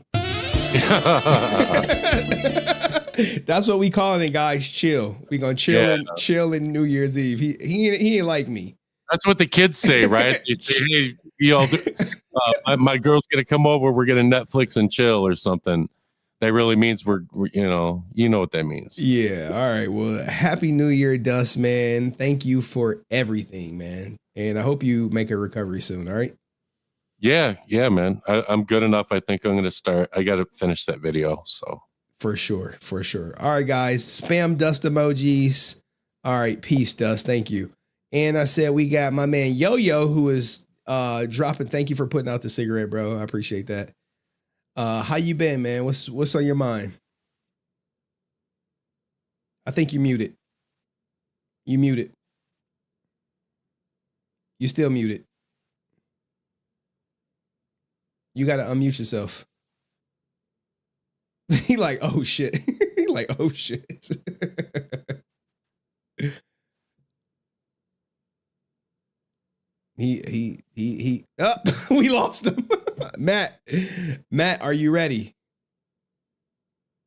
That's what we calling it, guys. Chill. We gonna chill in New Year's Eve. He ain't like me. That's what the kids say, right? They say, hey, my girl's gonna come over. We're gonna Netflix and chill or something. That really means we're you know what that means. Yeah. All right. Well, happy New Year, Dust, man. Thank you for everything, man. And I hope you make a recovery soon. All right. Yeah, man. I'm good enough. I think I'm going to start. I got to finish that video. So for sure. All right, guys. Spam Dust emojis. All right. Peace, Dust. Thank you. And I said we got my man Yo-Yo who is dropping. Thank you for putting out the cigarette, bro. I appreciate that. How you been, man? What's on your mind? I think you muted. You still muted. You got to unmute yourself. He like, oh shit. He like, oh shit. He up. We lost him. Matt, are you ready?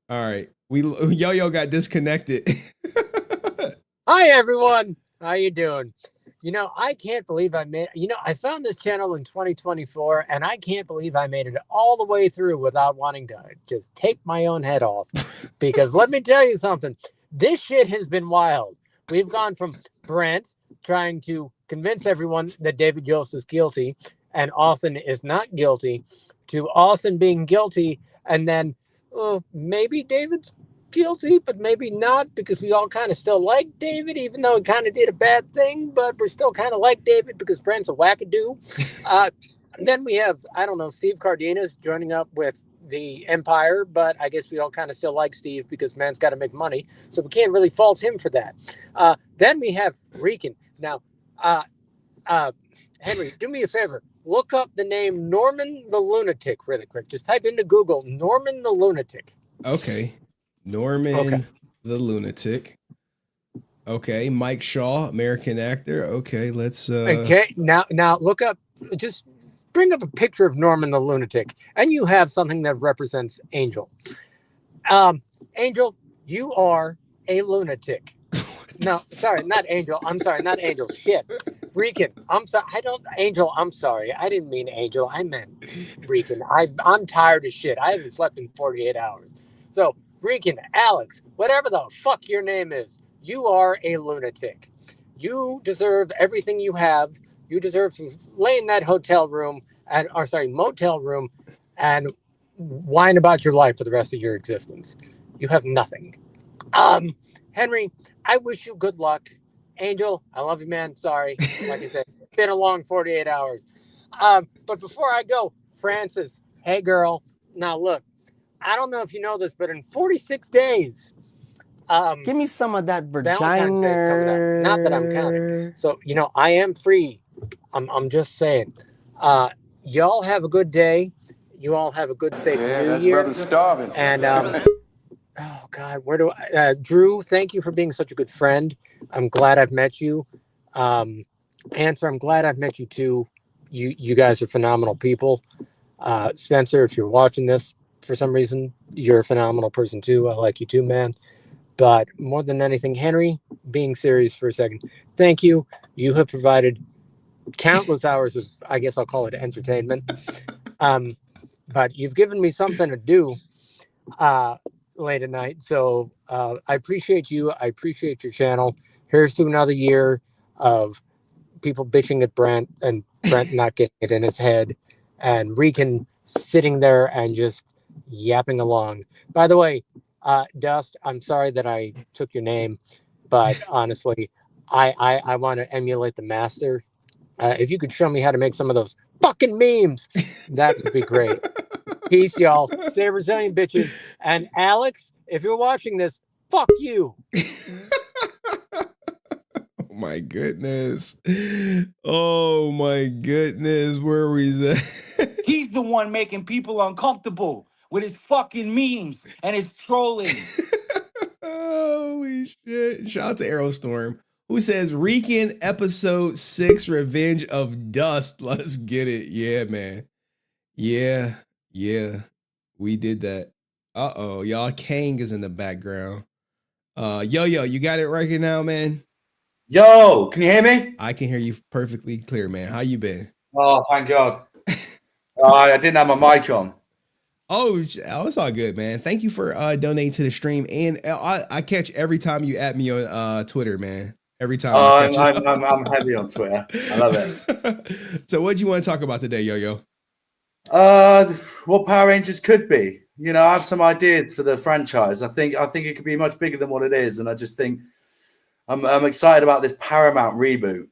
All right. Yo got disconnected. Hi everyone. How you doing? I can't believe I found this channel in 2024 and I can't believe I made it all the way through without wanting to just take my own head off. Because let me tell you something. This shit has been wild. We've gone from Brent trying to convince everyone that David Yost is guilty and Austin is not guilty to Austin being guilty and then maybe David's guilty, but maybe not, because we all kind of still like David, even though he kind of did a bad thing, but we're still kind of like David because Brent's a wackadoo. Then we have, I don't know, Steve Cardenas joining up with the Empire, but I guess we all kind of still like Steve because man's got to make money, so we can't really fault him for that. Then we have Rican. Now, Henry, do me a favor. Look up the name Norman the Lunatic really quick. Just type into Google Norman the Lunatic. Okay. Norman the Lunatic. Okay. Mike Shaw, American actor. Okay, let's Okay, now look up, just bring up a picture of Norman the Lunatic, and you have something that represents Angel. Angel, you are a lunatic. No, sorry, not Angel. I'm sorry, not Angel. Shit. Rican. I'm sorry. Angel, I'm sorry. I didn't mean Angel. I meant Rican. I'm tired as shit. I haven't slept in 48 hours. So, Rican, Alex, whatever the fuck your name is, you are a lunatic. You deserve everything you have. You deserve to lay in that motel room and whine about your life for the rest of your existence. You have nothing. Henry, I wish you good luck. Angel, I love you, man. Sorry. Like I said, it's been a long 48 hours. But before I go, Francis, hey girl. Now look, I don't know if you know this, but in 46 days, give me some of that Valentine's Day is coming up. Not that I'm counting. So, I am free. I'm just saying. Y'all have a good day. You all have a good, safe New Year. Brother's starving. And oh God, where do I? Drew, thank you for being such a good friend. I'm glad I've met you. Answer, I'm glad I've met you too. You guys are phenomenal people. Spencer, if you're watching this for some reason, you're a phenomenal person too. I like you too, man. But more than anything, Henry, being serious for a second, thank you. You have provided countless hours of, I guess I'll call it entertainment. But you've given me something to do late at night. So I appreciate you. I appreciate your channel. Here's to another year of people bitching at Brent and Brent not getting it in his head and Rican sitting there and just yapping along. By the way, Dust, I'm sorry that I took your name, but honestly, I want to emulate the master. If you could show me how to make some of those fucking memes, that would be great. Peace, y'all. Stay resilient, bitches. And Alex, if you're watching this, fuck you. Oh my goodness. Oh my goodness. Where are we at? He's the one making people uncomfortable with his fucking memes and his trolling. Holy shit. Shout out to Aerostorm, who says Rican episode 6 Revenge of Dust. Let's get it. Yeah, man. Yeah. We did that. Uh-oh. Y'all, Kang is in the background. Yo, you got it right here now, man? Yo, can you hear me? I can hear you perfectly clear, man. How you been? Oh, thank God. I didn't have my mic on. Oh, it's all good, man. Thank you for donating to the stream. And I catch every time you at me on Twitter, man. Every time. I'm heavy on Twitter. I love it. So what do you want to talk about today, Yo-Yo? What Power Rangers could be. I have some ideas for the franchise. I think it could be much bigger than what it is. And I just think I'm excited about this Paramount reboot.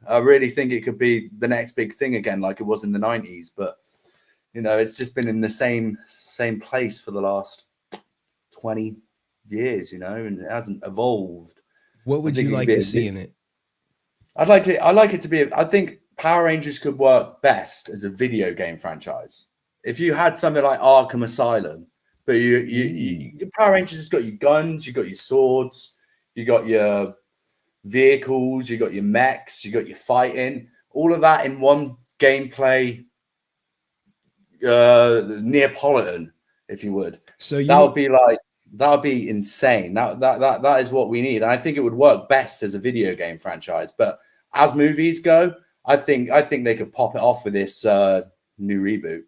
I really think it could be the next big thing again, like it was in the 90s. But it's just been in the same place for the last 20 years. And it hasn't evolved. What would you like to see in it? I'd like it to be. I think Power Rangers could work best as a video game franchise. If you had something like Arkham Asylum, but your Power Rangers has got your guns, you got your swords, you got your vehicles, you got your mechs, you got your fighting, all of that in one gameplay Neapolitan, if you would. So that would be insane. That is what we need. And I think it would work best as a video game franchise. But as movies go, I think they could pop it off with this new reboot.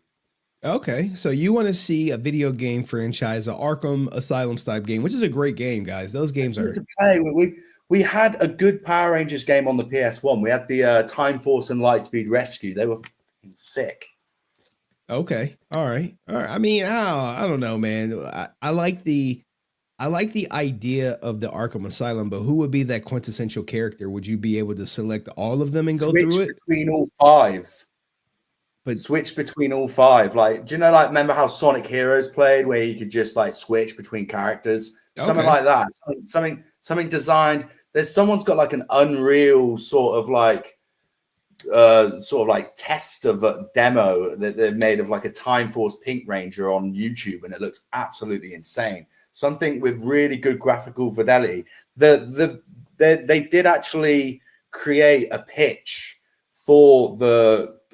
Okay, so you want to see a video game franchise, an Arkham Asylum type game, which is a great game, guys. Those games are to play. We had a good Power Rangers game on the PS1. We had the Time Force and Lightspeed Rescue. They were sick. Okay, all right. I mean, I don't know, man. I like the idea of the Arkham Asylum, but who would be that quintessential character? Would you be able to select all of them and go through it? Between all five. But switch between all five. Like, do you know, like, remember how Sonic Heroes played, where you could just like switch between characters, something like that, something designed. Someone's got like an Unreal sort of like test of a demo that they've made of like a Time Force Pink Ranger on YouTube, and it looks absolutely insane. Something with really good graphical fidelity. They did actually create a pitch for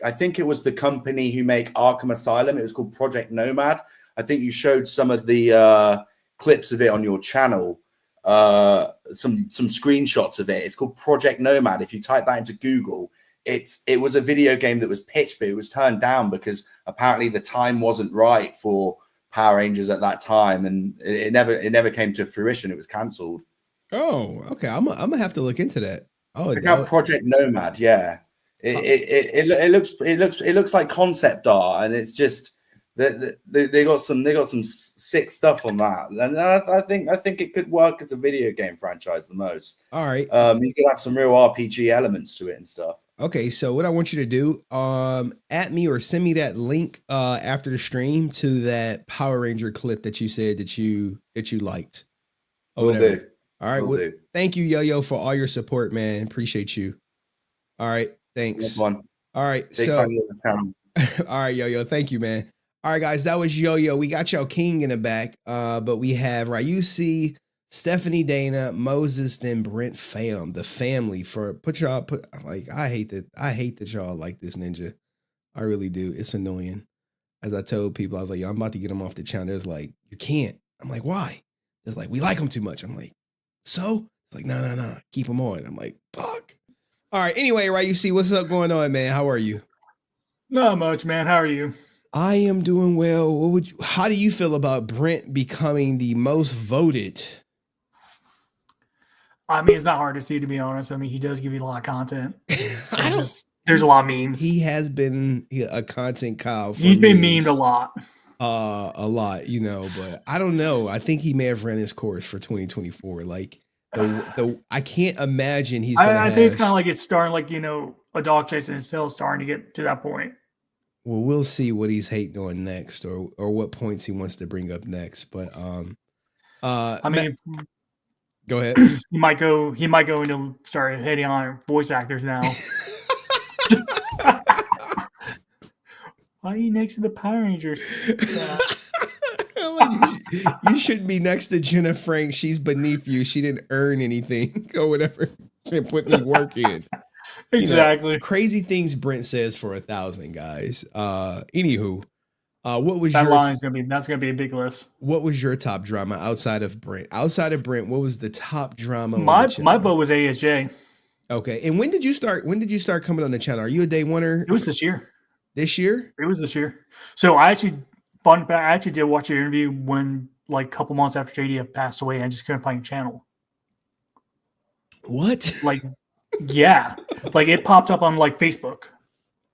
I think it was the company who make Arkham Asylum. It was called Project Nomad. I think you showed some of the clips of it on your channel, some screenshots of it. It's called Project Nomad. If you type that into Google, it was a video game that was pitched, but it was turned down because apparently the time wasn't right for Power Rangers at that time, and it never came to fruition. It was cancelled. Oh, okay. I'm gonna have to look into that. Oh, check out Project Nomad. Yeah. It looks like concept art, and it's just they got some sick stuff on that, and I think it could work as a video game franchise the most. All right, you could have some real RPG elements to it and stuff. Okay, so what I want you to do, at me or send me that link after the stream to that Power Ranger clip that you said that you liked. Will do. All right, well, thank you, Yo-Yo, for all your support, man. Appreciate you. All right. Thanks. All right. All right, Yo-Yo. Thank you, man. All right, guys. That was Yo-Yo. We got y'all King in the back. But we have Ryusi, Stephanie Dana, Moses, then Brent Pham, the family I hate that y'all like this ninja. I really do. It's annoying. As I told people, I was like, yo, I'm about to get him off the channel. It's like, you can't. I'm like, why? It's like, we like him too much. I'm like, so? It's like, no. Keep him on. I'm like, fuck. All right. Anyway, Ryusi, what's up going on, man? How are you? Not much, man. How are you? I am doing well. How do you feel about Brent becoming the most voted? I mean, it's not hard to see, to be honest. I mean, he does give you a lot of content. There's a lot of memes. He has been a content cow. He's been memed a lot. But I don't know. I think he may have ran his course for 2024. Like, I can't imagine he's gonna I think it's kind of like it's starting, like, a dog chasing his tail, starting to get to that point. Well, we'll see what he's hating on next, or what points he wants to bring up next. But I mean, go ahead. He might go into start hitting on voice actors now. Why are you next to the Power Rangers? You shouldn't be next to Jenna Frank. She's beneath you. She didn't earn anything or whatever. She didn't put any work in. Exactly. Crazy things Brent says for 1,000 guys. Anywho, what was that's gonna be a big list. What was your top drama outside of Brent? Outside of Brent, what was the top drama? My vote was ASJ. Okay. And when did you start coming on the channel? Are you a day oneer? It was this year. This year? It was this year. So I actually did watch your interview when, like, a couple months after JDF passed away, and I just couldn't find your channel. What? Like, yeah. Like, it popped up on, like, Facebook.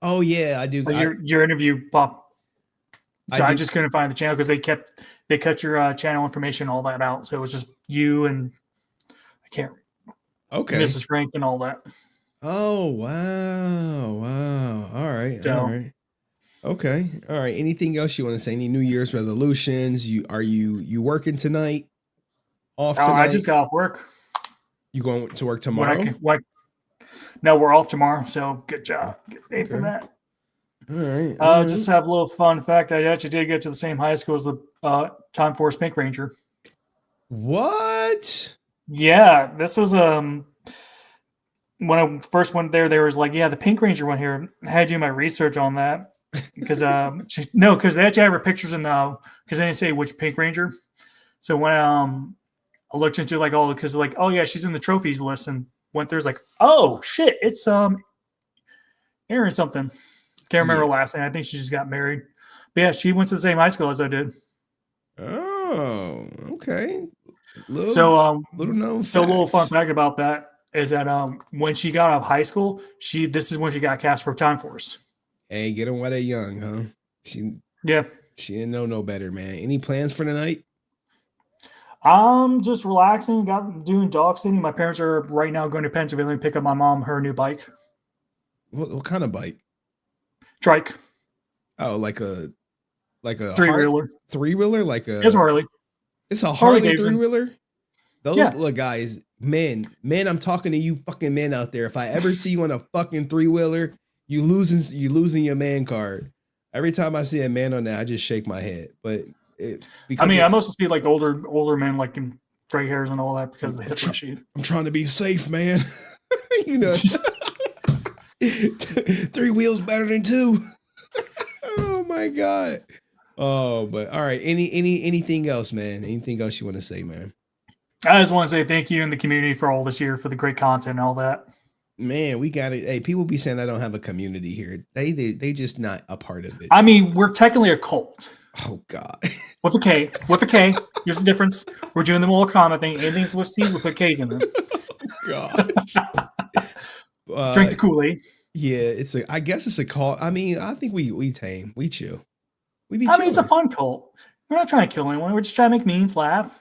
Oh yeah, I do. Like, your interview popped. So I just couldn't find the channel because they cut your channel information, all that out. So it was just you and I can't. Okay. Mrs. Frank and all that. Oh wow. All right. Okay. All right. Anything else you want to say? Any New Year's resolutions? Are you working tonight? Off tonight? I just got off work. You going to work tomorrow? No, we're off tomorrow, so good job. Good day for that. All right. Just have a little fun fact. I actually did get to the same high school as the Time Force Pink Ranger. What? Yeah, this was when I first went there. There was like, yeah, the Pink Ranger went here. I had to do my research on that because because they actually have her pictures in the because they didn't say which Pink Ranger. So when I looked into like all because like, oh yeah, she's in the trophies list and went there's like, oh shit, it's Aaron something. Can't remember her last name. I think she just got married. But yeah, she went to the same high school as I did. Oh, okay. Little known so a little fun facts. fact about that is that when she got out of high school, this is when she got cast for Time Force. Hey, get them while they're young, huh? She didn't know no better, man. Any plans for the night? Just relaxing, doing dog sitting. My parents are right now going to Pennsylvania to pick up my mom her new bike. What kind of bike? Trike. Oh, like a three-wheeler. Three-wheeler? Like a It's Harley. It's a Harley Davidson. three-wheeler? Those little guys, men, I'm talking to you fucking men out there. If I ever see you on a fucking three-wheeler, you losing your man card. Every time I see a man on that, I just shake my head. But I mostly see like older men like in gray hairs and all that because of the hip issue. I'm trying to be safe, man. You know, 3 wheels better than 2. Oh my god. Oh, but all right. Anything else, man? Anything else you want to say, man? I just want to say thank you and the community for all this year for the great content and all that. Man, we got it. Hey, people be saying I don't have a community here. They just not a part of it. I mean, we're technically a cult. Oh God. What's a K? What's a K? Here's the difference. We're doing the Mortal Kombat thing. Anything's with C's, we put K's in it. God. Drink the Kool-Aid. Yeah, I guess it's a cult. I mean, I think we tame. We chill. We be I mean, it's a fun cult. We're not trying to kill anyone. We're just trying to make memes, laugh.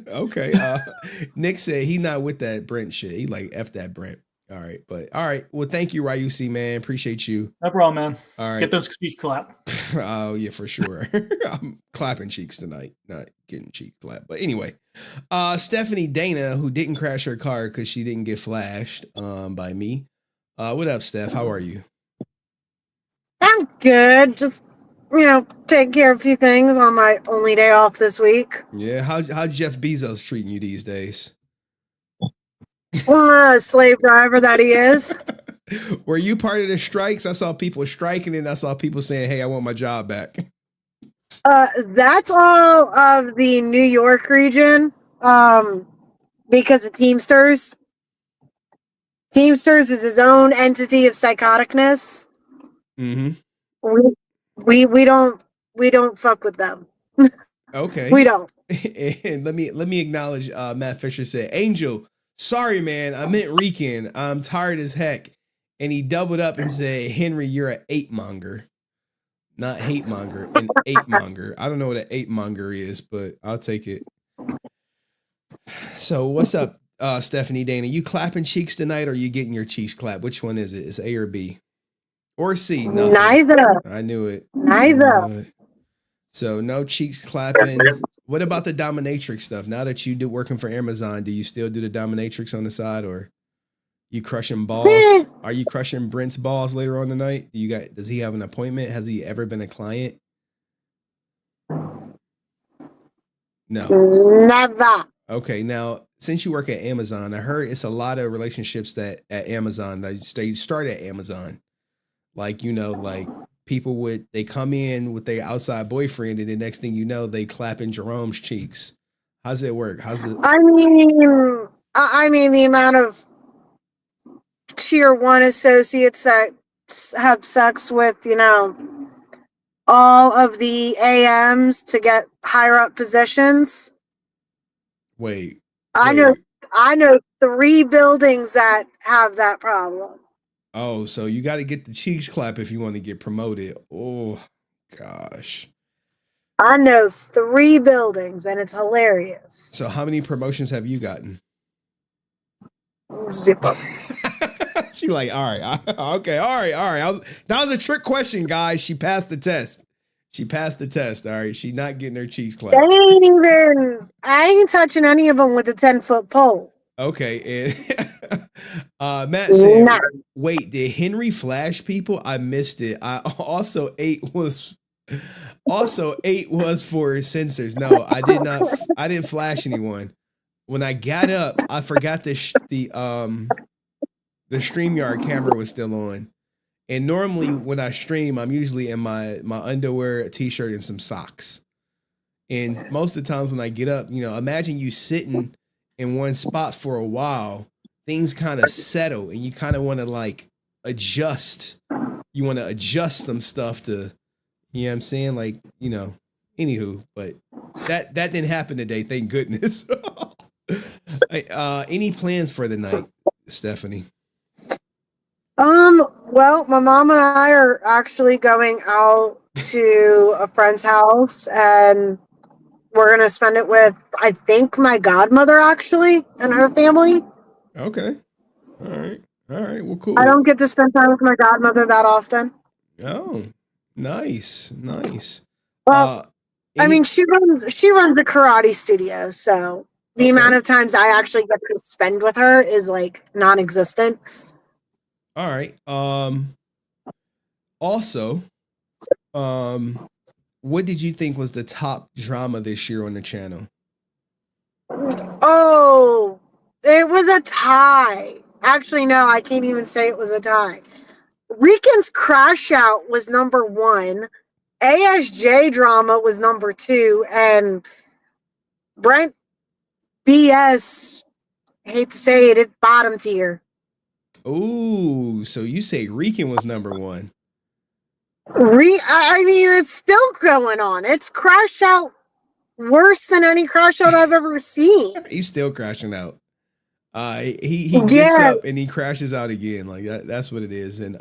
Okay. Nick said he not with that Brent shit. He like F that Brent. All right. But all right. Well, thank you, Ryusi, man. Appreciate you. No problem, man. All right. Get those cheeks clap. Oh, yeah, for sure. I'm clapping cheeks tonight, not getting cheek clap. But anyway, Stephanie Dana, who didn't crash her car because she didn't get flashed by me. What up, Steph? How are you? I'm good. Just, taking care of a few things on my only day off this week. Yeah. How's Jeff Bezos treating you these days? Slave driver that he is. Were you part of the strikes? I saw people striking and I saw people saying, hey, I want my job back. That's all of the New York region because of Teamsters. Teamsters is his own entity of psychoticness. Mm-hmm. We don't fuck with them. Okay. We don't. And let me acknowledge Matt Fisher said, Angel, sorry, man. I meant Rican. I'm tired as heck. And he doubled up and said, Henry, you're an ape monger. Not hate monger, an ape monger. I don't know what an ape monger is, but I'll take it. So what's up, Stephanie Dana? You clapping cheeks tonight or you getting your cheeks clapped? Which one is it? Is A or B? Or C? Nothing. Neither. I knew it. Neither. So no cheeks clapping. What about the dominatrix stuff? Now that you do working for Amazon, do you still do the dominatrix on the side or you crushing balls? Are you crushing Brent's balls later on tonight? Does he have an appointment? Has he ever been a client? No. Never. Okay, now since you work at Amazon, I heard it's a lot of relationships that at Amazon that they start at Amazon. Like, like people they come in with their outside boyfriend and the next thing you know, they clapping Jerome's cheeks. How's it work? I mean the amount of tier 1 associates that have sex with, all of the AMs to get higher up positions. Wait. I know 3 buildings that have that problem. Oh, so you got to get the cheeks clap if you want to get promoted. Oh, gosh. I know 3 buildings, and it's hilarious. So how many promotions have you gotten? Zipper. She like, all right, okay, all right. That was a trick question, guys. She passed the test. All right, she not getting her cheeks clapped. I ain't touching any of them with a 10-foot pole. Okay, and Matt said, No. "Wait, did Henry flash people? I missed it. I also ate was for sensors. No, I did not. I didn't flash anyone. When I got up, I forgot the StreamYard camera was still on. And normally when I stream, I'm usually in my underwear, a t-shirt, and some socks. And most of the times when I get up, imagine you sitting in one spot for a while, things kind of settle and you kind of want to like adjust. You want to adjust some stuff to, you know what I'm saying? Like, anywho, but that didn't happen today, thank goodness. Any plans for the night, Stephanie? Well, my mom and I are actually going out to a friend's house and we're gonna spend it with, I think, my godmother actually and her family. Okay. All right. Well, cool. I don't get to spend time with my godmother that often. Oh, nice. Well, I mean, she runs a karate studio, so the amount of times I actually get to spend with her is like non-existent. All right. Also, what did you think was the top drama this year on the channel? Oh, it was a tie. Actually, no, I can't even say it was a tie. Rican's Crash Out was number 1. ASJ drama was number 2, and Brent BS, hate to say it, bottom tier. Ooh, so you say Rican was number 1. I mean, it's still going on. It's Crash Out worse than any Crash Out I've ever seen. He's still crashing out. He gets up and he crashes out again. Like that's what it is. And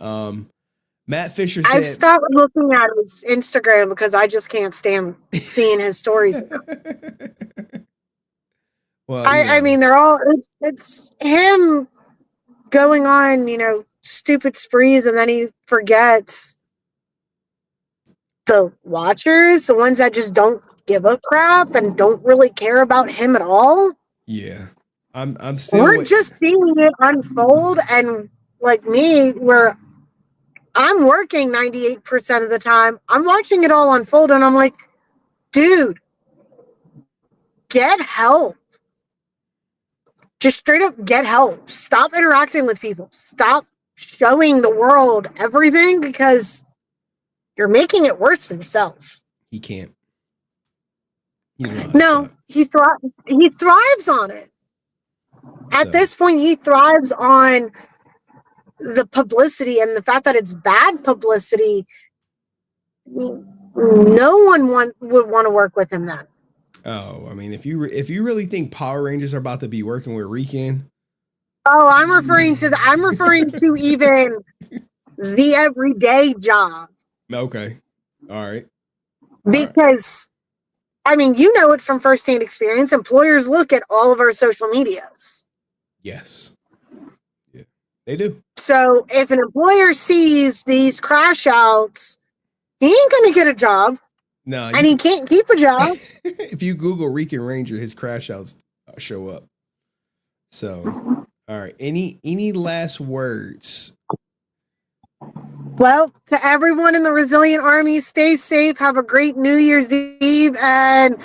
Matt Fisher said, I've stopped looking at his Instagram because I just can't stand seeing his stories. Well, I mean, they're all, it's him going on, stupid sprees, and then he forgets the watchers, the ones that just don't give a crap and don't really care about him at all. Yeah. I'm still We're just seeing it unfold, and like me, where I'm working 98% of the time, I'm watching it all unfold, and I'm like, dude, get help. Just straight up get help. Stop interacting with people. Stop showing the world everything because you're making it worse for yourself. He can't. No, he thrives on it. At this point, he thrives on the publicity and the fact that it's bad publicity. No one would want to work with him then. Oh, I mean, if you really think Power Rangers are about to be working with Rican. Oh, I'm referring to even the everyday job. Okay. All right. Because, I mean, you know it from firsthand experience. Employers look at all of our social medias. Yes. Yeah, they do. So if an employer sees these crash outs, he ain't going to get a job. No. And he can't keep a job. If you Google Rican Ranger, his crash outs show up. So, all right. Any last words? Well, to everyone in the Resilient Army, stay safe. Have a great New Year's Eve. And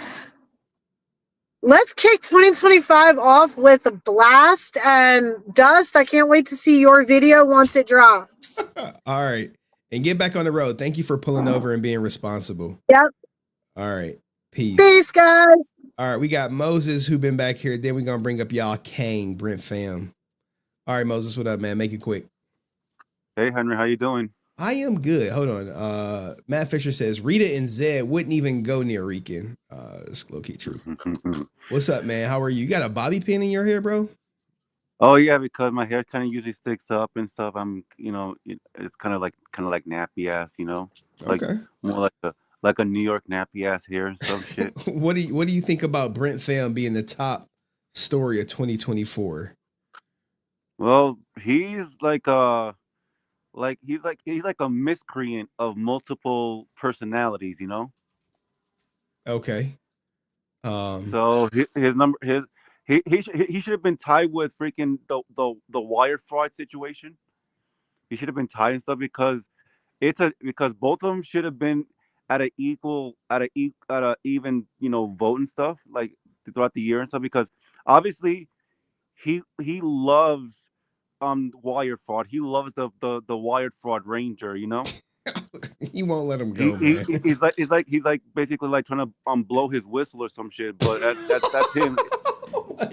let's kick 2025 off with a blast. And Dust, I can't wait to see your video once it drops. All right. And get back on the road. Thank you for pulling over and being responsible. Yep. All right. Peace. Peace, guys. All right. We got Moses who been back here. Then we're going to bring up y'all Kang, Brent Pham. All right, Moses, what up, man? Make it quick. Hey, Henry, how you doing? I am good. Hold on. Matt Fisher says Rita and Zed wouldn't even go near Rican. It's low-key true. What's up, man? How are you? You got a bobby pin in your hair, bro? Oh yeah, because my hair kind of usually sticks up and stuff. It's kind of like nappy ass, like more like a New York nappy ass hair and stuff. Shit. What do you think about Brent Pham being the top story of 2024? Well, he's like a miscreant of multiple personalities, Okay. So He should have been tied with freaking the wire fraud situation. He should have been tied and stuff because because both of them should have been at a equal at a even vote and stuff like throughout the year and stuff because obviously he loves wire fraud. He loves the wired fraud ranger. He won't let him go, man. He's like basically like trying to blow his whistle or some shit. But that's him.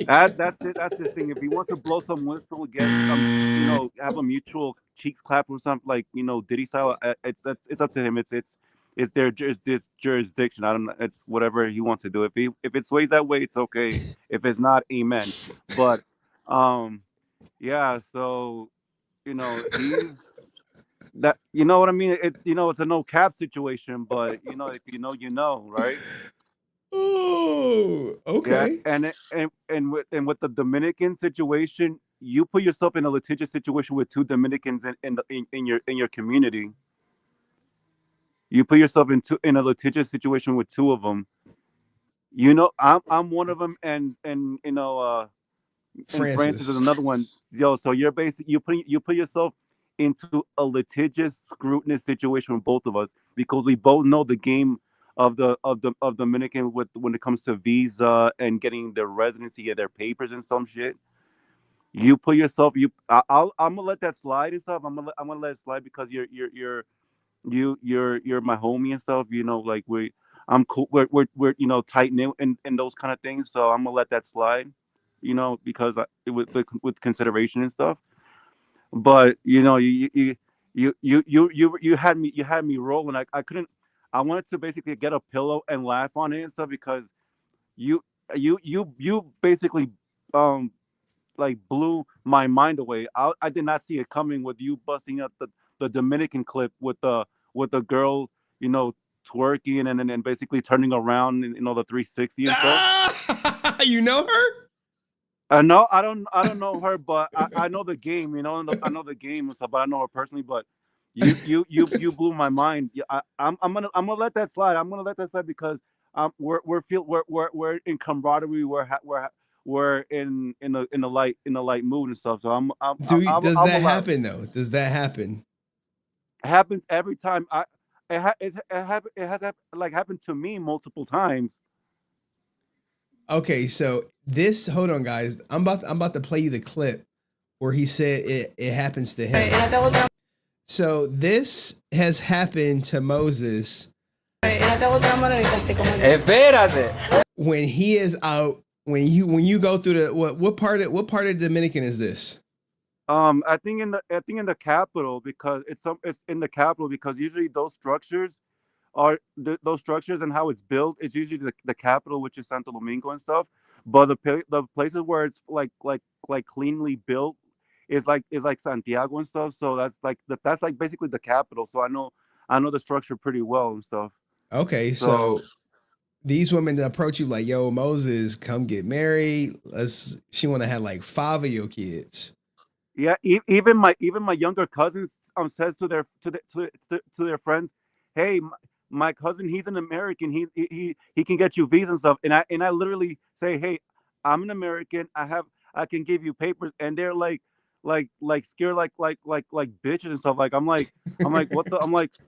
That's it. That's his thing. If he wants to blow some whistle, get have a mutual cheeks clap or something like Diddy style. It's up to him. It's their this jurisdiction. I don't know. It's whatever he wants to do. If it sways that way, it's okay. If it's not, amen. But yeah. So he's that. You know what I mean? It's a no cap situation. But if you know, right? Oh, okay. Yeah, and with the Dominican situation, you put yourself in a litigious situation with two Dominicans in your community. You put yourself in a litigious situation with two of them. I'm one of them, and and Francis is another one. Yo, so you're basically you put yourself into a litigious, scrutinous situation with both of us because we both know the game of Dominican when it comes to visa and getting their residency and their papers and some shit. You put yourself. I'm gonna let that slide and stuff. I'm gonna let it slide because you're my homie and stuff. Like I'm cool. We're tight knit and those kind of things. So I'm gonna let that slide. Because with consideration and stuff. But you had me rolling. I couldn't. I wanted to basically get a pillow and laugh on it and stuff because you basically like blew my mind away. I did not see it coming with you busting up the Dominican clip with the girl twerking and basically turning around and the 360 and stuff. You know her? No, I don't know her, but I know the game. I know the game and stuff, but I know her personally. But you blew my mind. I'm gonna let that slide. I'm gonna let that slide because we're in camaraderie. We're in a light mood and stuff. So Does that happen though? Does that happen? It happens every time. It has happened to me multiple times. Okay, so hold on, guys. I'm about to play you the clip where he said it happens to him. So this has happened to Moses. When he is out, when you go through the what part of Dominican is this? I think in the capital because it's in the capital because usually those structures those structures and how it's built is usually the capital, which is Santo Domingo and stuff. But the places where it's like cleanly built is like Santiago and stuff. So that's like basically the capital. So I know the structure pretty well and stuff. Okay, so these women approach you like, "Yo, Moses, come get married. She want to have like 5 of your kids." Yeah, even my younger cousins says to their friends, "Hey, my cousin, he's an American. He can get you visa and stuff." And I literally say, "Hey, I'm an American. I can give you papers." And they're like scared like bitches and stuff. Like I'm like what the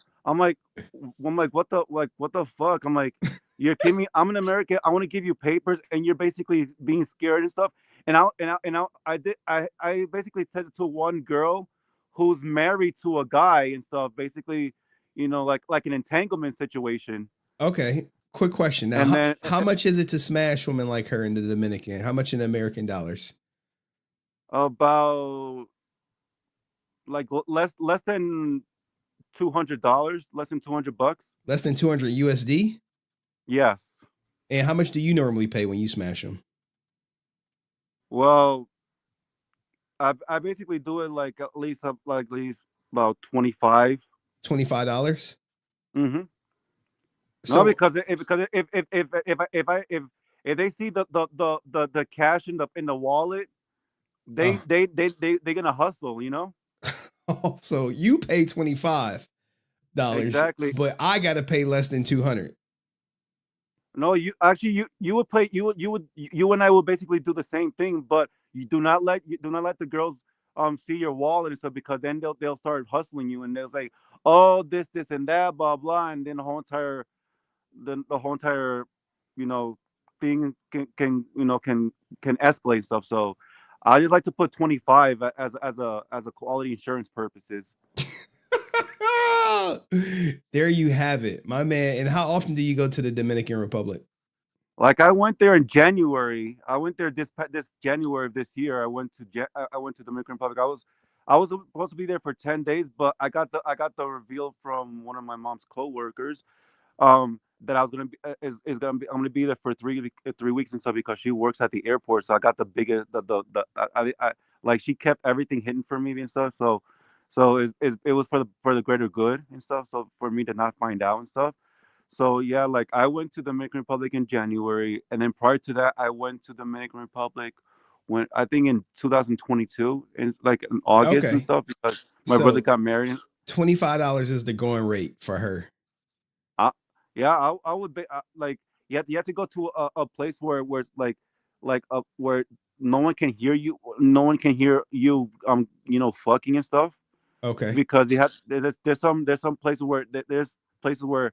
what the fuck? I'm like, you're kidding me? I'm an American. I want to give you papers, and you're basically being scared and stuff. And I basically said it to one girl who's married to a guy and stuff. Basically, like an entanglement situation. Okay, quick question. Now, how much is it to smash women like her in the Dominican? How much in American dollars? About like less than $200, less than $200. Less than 200 USD? Yes. And how much do you normally pay when you smash them? Well, I basically do it like at least about $25. $25? Mm-hmm. So, no, because if they see the cash in the wallet, they're gonna hustle, So you pay $25, exactly, but I gotta pay less than 200. No, you would play you and I would basically do the same thing, but you do not let the girls see your wallet and stuff, because then they'll start hustling you, and they'll say, oh, this and that, blah blah, and then the whole entire you know thing can escalate stuff. So I just like to put 25 as a quality insurance purposes. There you have it, my man. And how often do you go to the Dominican Republic? Like I went there in January. I went there this January of this year. I went to Dominican Republic. I was supposed to be there for 10 days, but I got the reveal from one of my mom's coworkers that I was gonna be is gonna be I'm gonna be there for 3 weeks and stuff, because she works at the airport. So I got the biggest the like she kept everything hidden from me and stuff. So it was for the greater good and stuff. So for me to not find out and stuff. So yeah, like I went to Dominican Republic in January, and then prior to that, I went to Dominican Republic when I think in 2022, in like in August and Okay. stuff, because my brother So got married. $25 is the going rate for her. I, yeah, I would be like you have to go to a place where it's where no one can hear you, fucking and stuff, Okay. because you have there's some places where there's places where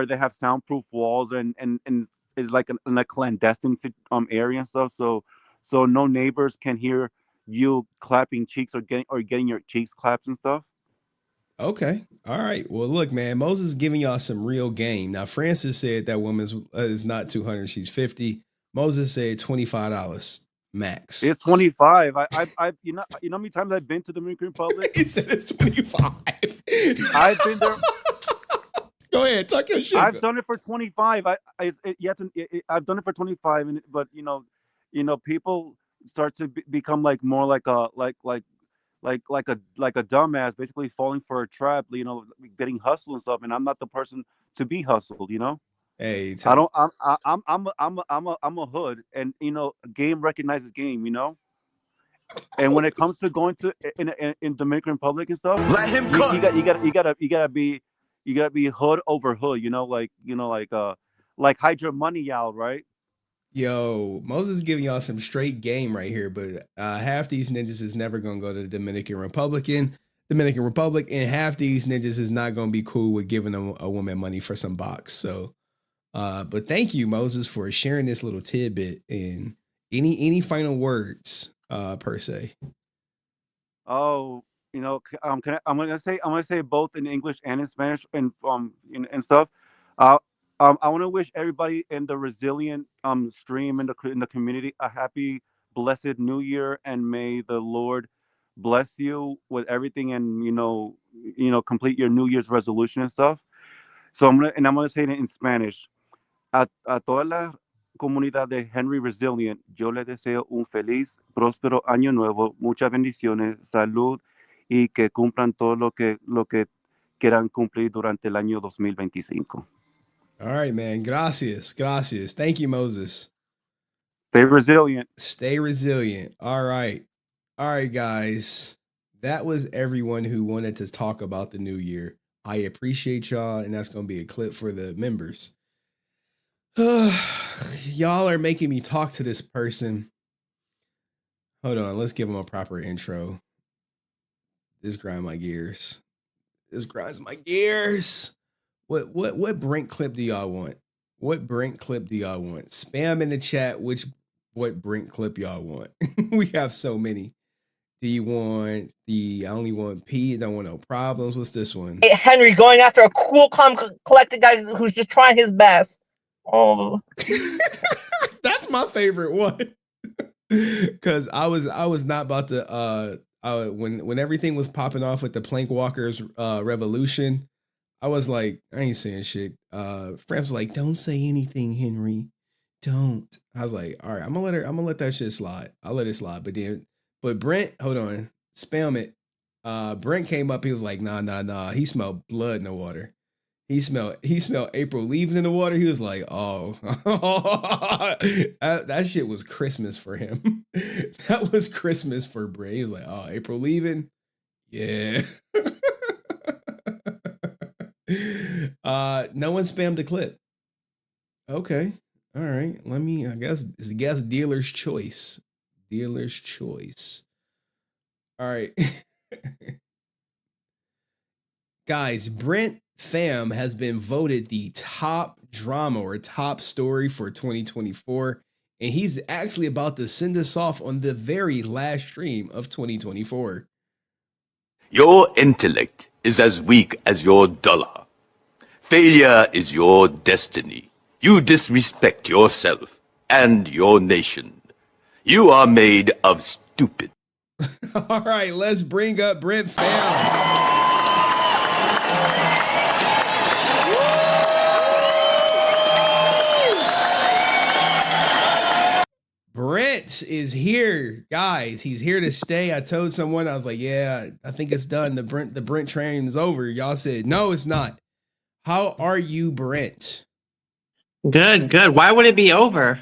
they have soundproof walls, and it's like in a clandestine area and stuff, so no neighbors can hear you clapping cheeks or getting your cheeks claps and stuff. Okay. All right. Well, look, man, Moses is giving y'all some real game. Now, Francis said that woman's is not 200, she's 50. Moses said $25 max. It's 25. I you know how many times I've been to the Dominican Republic? He said it's 25. I've been there. Go ahead, talk your shit. I've done it for 25. I've done it for 25, but people start to become like more like a dumbass, basically falling for a trap. Getting hustled and stuff, and I'm not the person to be hustled. Hey, I don't. I'm a hood, and game recognizes game. And when it comes to going to in Dominican Republic and stuff, Let him you cook. you gotta be hood over hood. Like hide your money out, right? Yo, Moses is giving y'all some straight game right here, but half these ninjas is never gonna go to the Dominican Republic, and half these ninjas is not gonna be cool with giving a woman money for some box. So, but thank you, Moses, for sharing this little tidbit. And any final words, per se? Oh, I'm gonna say both in English and in Spanish and stuff. I want to wish everybody in the resilient stream in the community a happy, blessed New Year, and may the Lord bless you with everything, and complete your New Year's resolution and stuff. So I'm gonna say it in Spanish. A toda la comunidad de Henry Resilient, yo le deseo un feliz, próspero año nuevo, muchas bendiciones, salud, y que cumplan todo lo que quieran cumplir durante el año 2025. All right, man. Gracias. Thank you, Moses. Stay resilient. Stay resilient. All right, guys. That was everyone who wanted to talk about the new year. I appreciate y'all, and that's going to be a clip for the members. Y'all are making me talk to this person. Hold on, let's give him a proper intro. This grinds my gears. What Brent clip do y'all want? Spam in the chat what Brent clip y'all want. We have so many. Do you want I only want P, I don't want no problems. What's this one? Hey, Henry going after a cool, calm, collected guy who's just trying his best. Oh, That's my favorite one. Cause I was not about to when everything was popping off with the Plank Walkers revolution, I was like, I ain't saying shit. France was like, don't say anything, Henry. Don't. I was like, all right, I'm gonna let that shit slide. I'll let it slide. But Brent, hold on, spam it. Brent came up, he was like, nah. He smelled blood in the water. He smelled April leaving in the water. He was like, oh, that shit was Christmas for him. That was Christmas for Brent. He was like, oh, April leaving? Yeah. No one spammed the clip. Okay. All right. I guess dealer's choice. Dealer's choice. All right. Guys, Brent Pham has been voted the top drama or top story for 2024. And he's actually about to send us off on the very last stream of 2024. Your intellect is as weak as your dollar. Failure is your destiny. You disrespect yourself and your nation. You are made of stupid. All right, let's bring up Brent Pham. Brent is here, guys. He's here to stay. I told someone, I was like, yeah, I think it's done. The Brent train is over. Y'all said, no, it's not. How are you, Brent? Good. Why would it be over?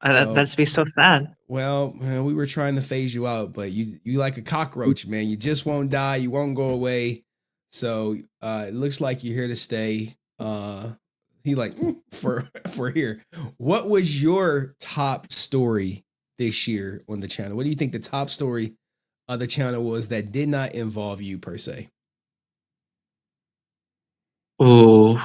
That'd be so sad. Well, we were trying to phase you out, but you like a cockroach, man. You just won't die. You won't go away. So it looks like you're here to stay. He like for here. What was your top story this year on the channel? What do you think the top story of the channel was that did not involve you per se? Ooh,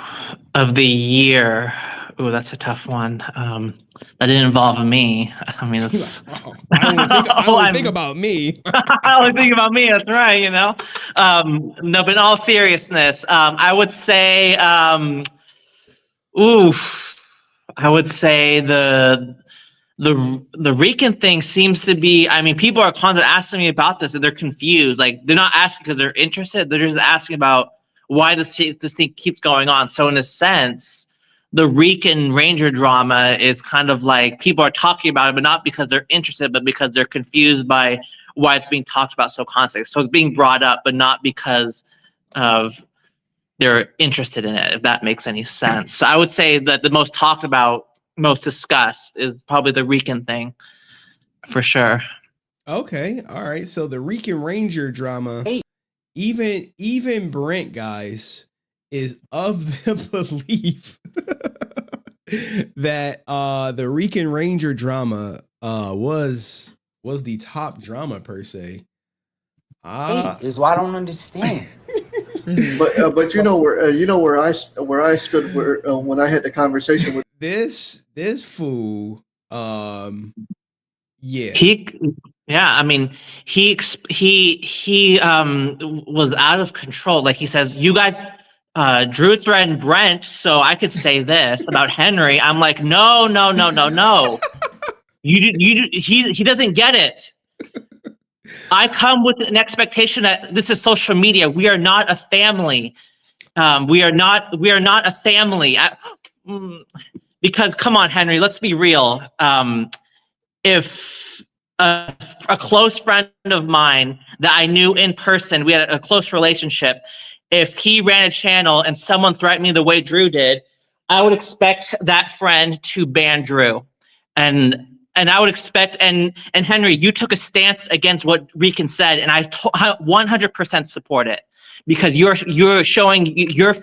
of the year. Ooh, that's a tough one. That didn't involve me. I mean, that's. I only think about me. I only think about me. That's right. You know. No, but in all seriousness, I would say. I would say the Rican thing seems to be. I mean, people are constantly asking me about this, and they're confused. Like they're not asking because they're interested. They're just asking about why this thing keeps going on. So in a sense, the Rican Ranger drama is kind of like people are talking about it, but not because they're interested, but because they're confused by why it's being talked about so constantly. So it's being brought up, but not because of they're interested in it, if that makes any sense. So I would say that the most talked about, most discussed is probably the Rican thing, for sure. Okay, all right. So the Rican Ranger drama, even Brent, guys, is of the belief that the Rican Ranger drama was the top drama per se. Is what I don't understand. But you know where I stood when I had the conversation with this fool. Yeah. I mean, he was out of control. Like he says, you guys, Drew threatened Brent, so I could say this about Henry. I'm like, no. He doesn't get it. I come with an expectation that this is social media. We are not a family. We are not a family. Because come on, Henry, let's be real. If a close friend of mine that I knew in person, we had a close relationship. If he ran a channel and someone threatened me the way Drew did, I would expect that friend to ban Drew. And I would expect, and Henry, you took a stance against what Rican said, and I 100% support it, because you're showing your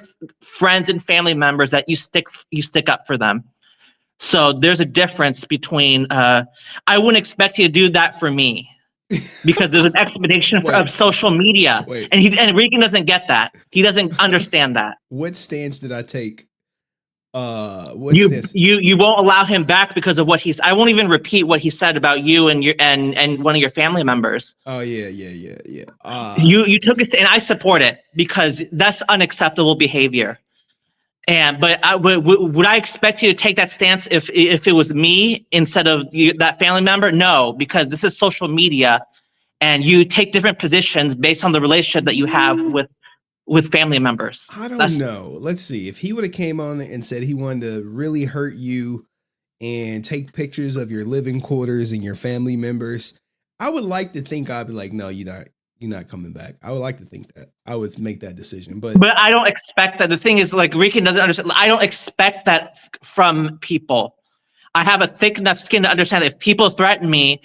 friends and family members that you stick up for them. So there's a difference between. I wouldn't expect you to do that for me, because there's an expectation of social media, and Rican doesn't get that. He doesn't understand that. What stance did I take? You won't allow him back because of what he's. I won't even repeat what he said about you and your and one of your family members. Oh yeah. You took a stand, and I support it because that's unacceptable behavior. But would I expect you to take that stance if it was me instead of that family member? No, because this is social media, and you take different positions based on the relationship that you have with family members. I don't know. Let's see. If he would have came on and said he wanted to really hurt you and take pictures of your living quarters and your family members, I would like to think I'd be like, no, you're not coming back. I would like to think that. I would make that decision. But I don't expect that. The thing is, like, Rican doesn't understand. I don't expect that from people. I have a thick enough skin to understand that if people threaten me,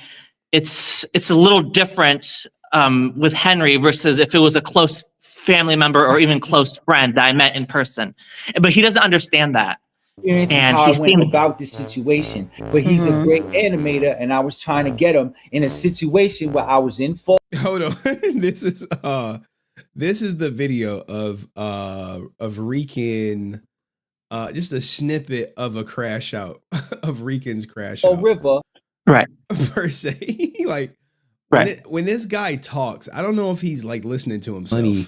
it's a little different with Henry versus if it was a close family member or even close friend that I met in person. But he doesn't understand that. experience and And how he I went seems about this situation. But he's a great animator, and I was trying to get him in a situation where I was in fault. Hold on. This is the video of Rican, just a snippet of a crash out of Rican's crash out. River. Right. Per se. Like right. when this guy talks, I don't know if he's like listening to himself. Money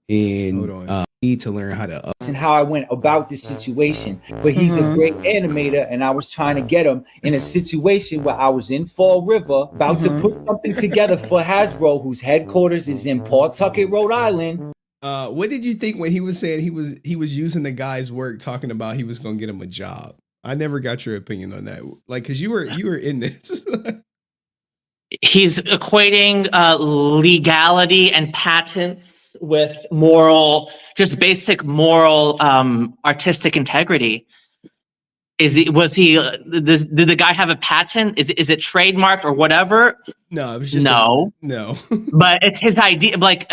and need to learn how to and how I went about this situation. But he's a great animator, and I was trying to get him in a situation where I was in Fall River, about to put something together for Hasbro, whose headquarters is in Pawtucket, Rhode Island. What did you think when he was saying he was using the guy's work, talking about he was going to get him a job? I never got your opinion on that. Like, because you were in this. He's equating legality and patents with moral, just basic moral, artistic integrity. Did the guy have a patent? Is it trademarked or whatever? No, it was just no. But it's his idea. Like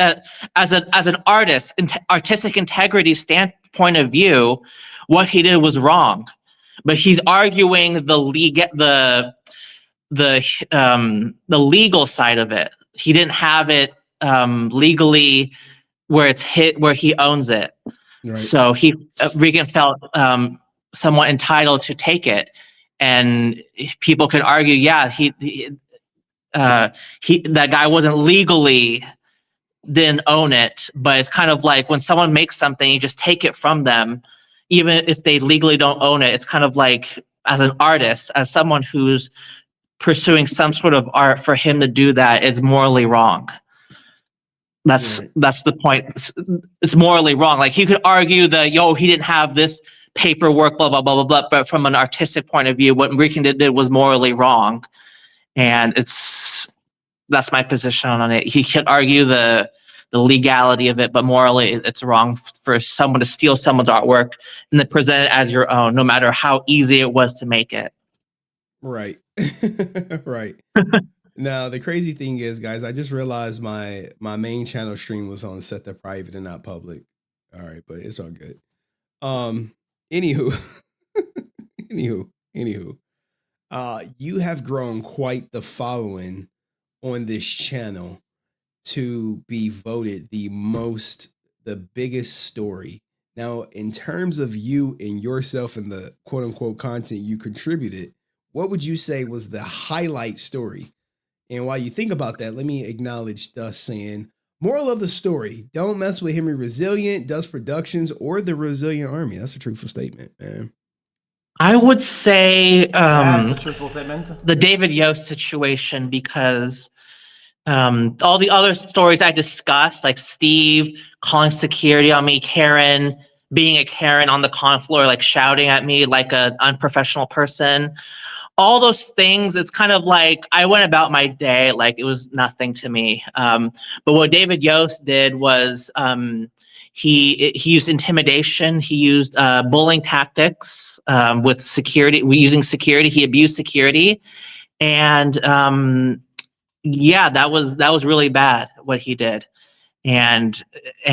as an artist, artistic integrity standpoint of view, what he did was wrong. But he's arguing the legal side of it. He didn't have it legally where he owns it. Right. So Regan felt somewhat entitled to take it, and people could argue, yeah, that guy wasn't legally didn't own it, but it's kind of like when someone makes something, you just take it from them, even if they legally don't own it. It's kind of like as an artist, as someone who's pursuing some sort of art, for him to do that is morally wrong. That's the point. It's morally wrong. Like he could argue that he didn't have this paperwork, blah blah blah blah blah. But from an artistic point of view, what Rican did was morally wrong, and that's my position on it. He could argue the legality of it, but morally, it's wrong for someone to steal someone's artwork and then present it as your own, no matter how easy it was to make it. Right. Right. Now, the crazy thing is, guys, I just realized my main channel stream was on set to private and not public. All right, but it's all good. Anywho, you have grown quite the following on this channel to be voted the biggest story. Now, in terms of you and yourself and the quote unquote content you contributed, what would you say was the highlight story? And while you think about that, let me acknowledge Dust saying, moral of the story, don't mess with Henry Resilient, Dust Productions, or the Resilient Army. That's a truthful statement, man. I would say That's a truthful statement. The David Yost situation, because all the other stories I discussed, like Steve calling security on me, Karen being a Karen on the con floor, like shouting at me like an unprofessional person, all those things, it's kind of like I went about my day like it was nothing to me. But what David Yost did was he used intimidation. He used bullying tactics with security. Using security, he abused security, and that was really bad what he did. And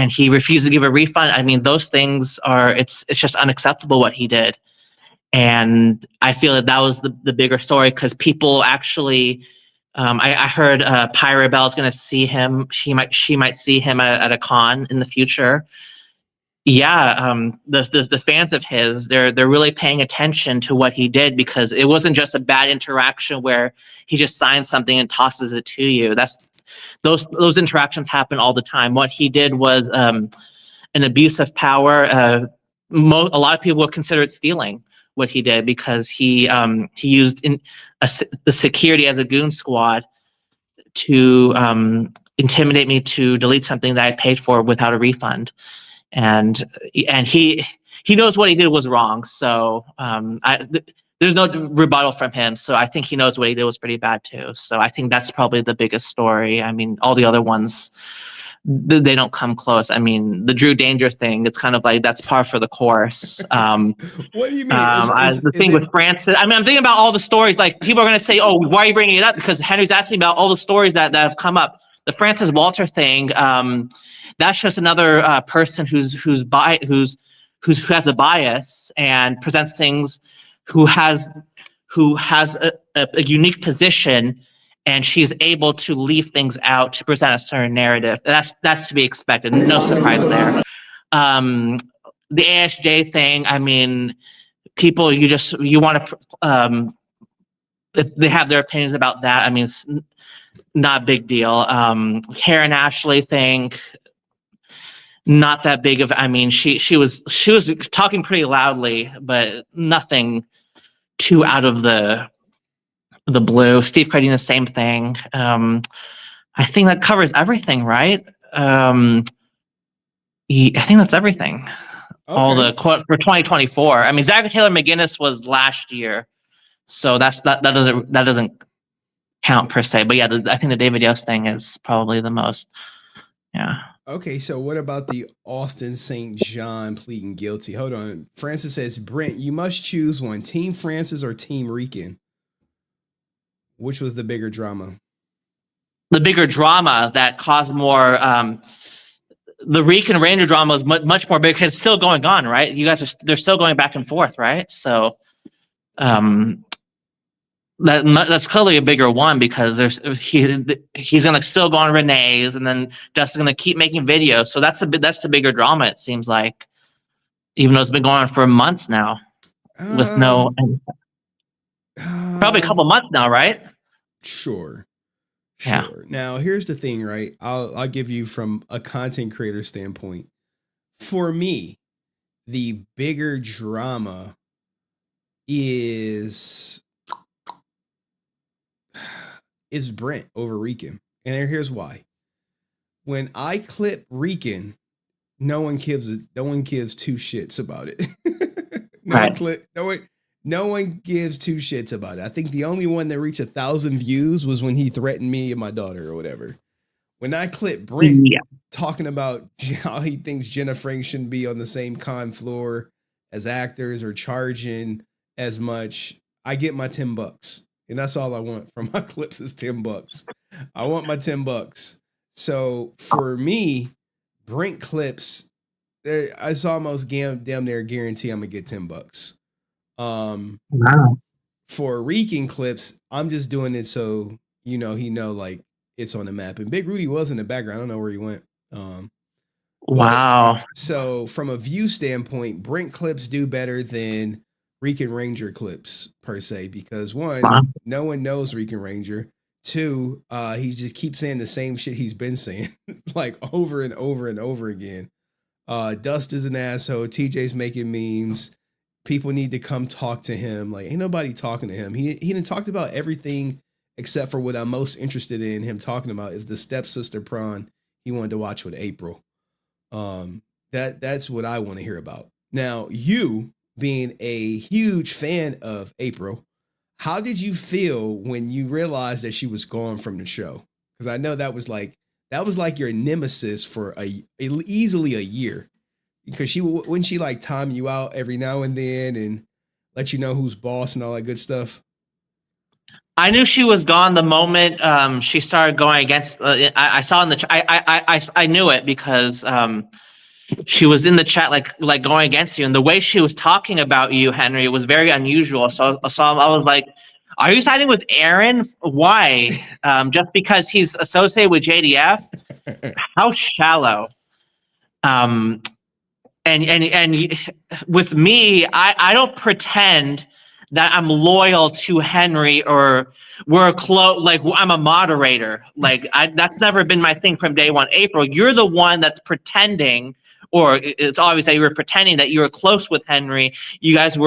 he refused to give a refund. I mean, those things it's just unacceptable what he did. And I feel that was the bigger story, because people actually, I heard Pyra Bell's going to see him. She might see him at a con in the future. Yeah, the fans of his, they're really paying attention to what he did, because it wasn't just a bad interaction where he just signs something and tosses it to you. Those interactions happen all the time. What he did was an abuse of power. A lot of people would consider it stealing, what he did, because he used the security as a goon squad to intimidate me to delete something that I paid for without a refund. And he knows what he did was wrong. So there's no rebuttal from him. So I think he knows what he did was pretty bad too. So I think that's probably the biggest story. I mean, all the other ones, they don't come close. I mean, the Drew Danger thing, it's kind of like that's par for the course. What do you mean? The thing with Francis, I mean, I'm thinking about all the stories. Like, people are going to say, "Oh, why are you bringing it up?" Because Henry's asking about all the stories that have come up. The Francis Walter thing, that's just another person who's who has a bias and presents things, who has a unique position, and she's able to leave things out to present a certain narrative. That's to be expected. No surprise there. The ASJ thing, I mean, people, you want to, if they have their opinions about that, I mean, it's not a big deal. Karen Ashley thing, not that big of, I mean, she was talking pretty loudly, but nothing too out of the blue. Steve Cardina, same thing. I think that covers everything, right? I think that's everything. Okay. All the quote for 2024. I mean, Zachary Taylor McGinnis was last year, so that doesn't count per se. But yeah, I think the David Yost thing is probably the most. Yeah. Okay, so what about the Austin St. John pleading guilty? Hold on. Francis says, Brent, you must choose one. Team Francis or Team Rican? Which was the bigger drama? The bigger drama that caused more. The Rican Ranger drama is much more big because it's still going on, right? You guys they're still going back and forth, right? So, that's clearly a bigger one because he's gonna still go on Renee's, and then Dustin's gonna keep making videos. So that's the bigger drama. It seems like, even though it's been going on for months now, with no, probably a couple months now, right? Sure. Yeah. Now, here's the thing, right? I'll give you from a content creator standpoint. For me, the bigger drama is Brent over Rican. And here's why. When I clip Rican, no one gives two shits about it. No one gives two shits about it. I think the only one that reached 1,000 views was when he threatened me and my daughter or whatever. When I clip Brent talking about how he thinks Jenna Frank shouldn't be on the same con floor as actors or charging as much, I get my $10. And that's all I want from my clips is $10. I want my $10. So for me, Brent clips, it's almost damn near guarantee I'm gonna get $10. Wow. For Rican clips, I'm just doing it so he like it's on the map. And Big Rudy was in the background. I don't know where he went. Wow. So from a view standpoint, Brent clips do better than Rican Ranger clips per se, because one, no one knows Rican Ranger. Two, he just keeps saying the same shit he's been saying like over and over and over again. Dust is an asshole. TJ's making memes. People need to come talk to him. Like, ain't nobody talking to him. He done talked about everything except for what I'm most interested in him talking about is the stepsister prawn he wanted to watch with April. That's what I want to hear about. Now, you being a huge fan of April, how did you feel when you realized that she was gone from the show? Because I know that was like your nemesis for easily a year. Because wouldn't she like time you out every now and then and let you know who's boss and all that good stuff? I knew she was gone the moment she started going against. I saw in the I knew it because she was in the chat like going against you, and the way she was talking about you, Henry, was very unusual. So I was like, "Are you siding with Aaron? Why? Just because he's associated with JDF? How shallow." And with me, I don't pretend that I'm loyal to Henry or we're close. Like I'm a moderator. Like that's never been my thing from day one. April, you're the one that's pretending, or it's obvious that you were pretending that you were close with Henry. You guys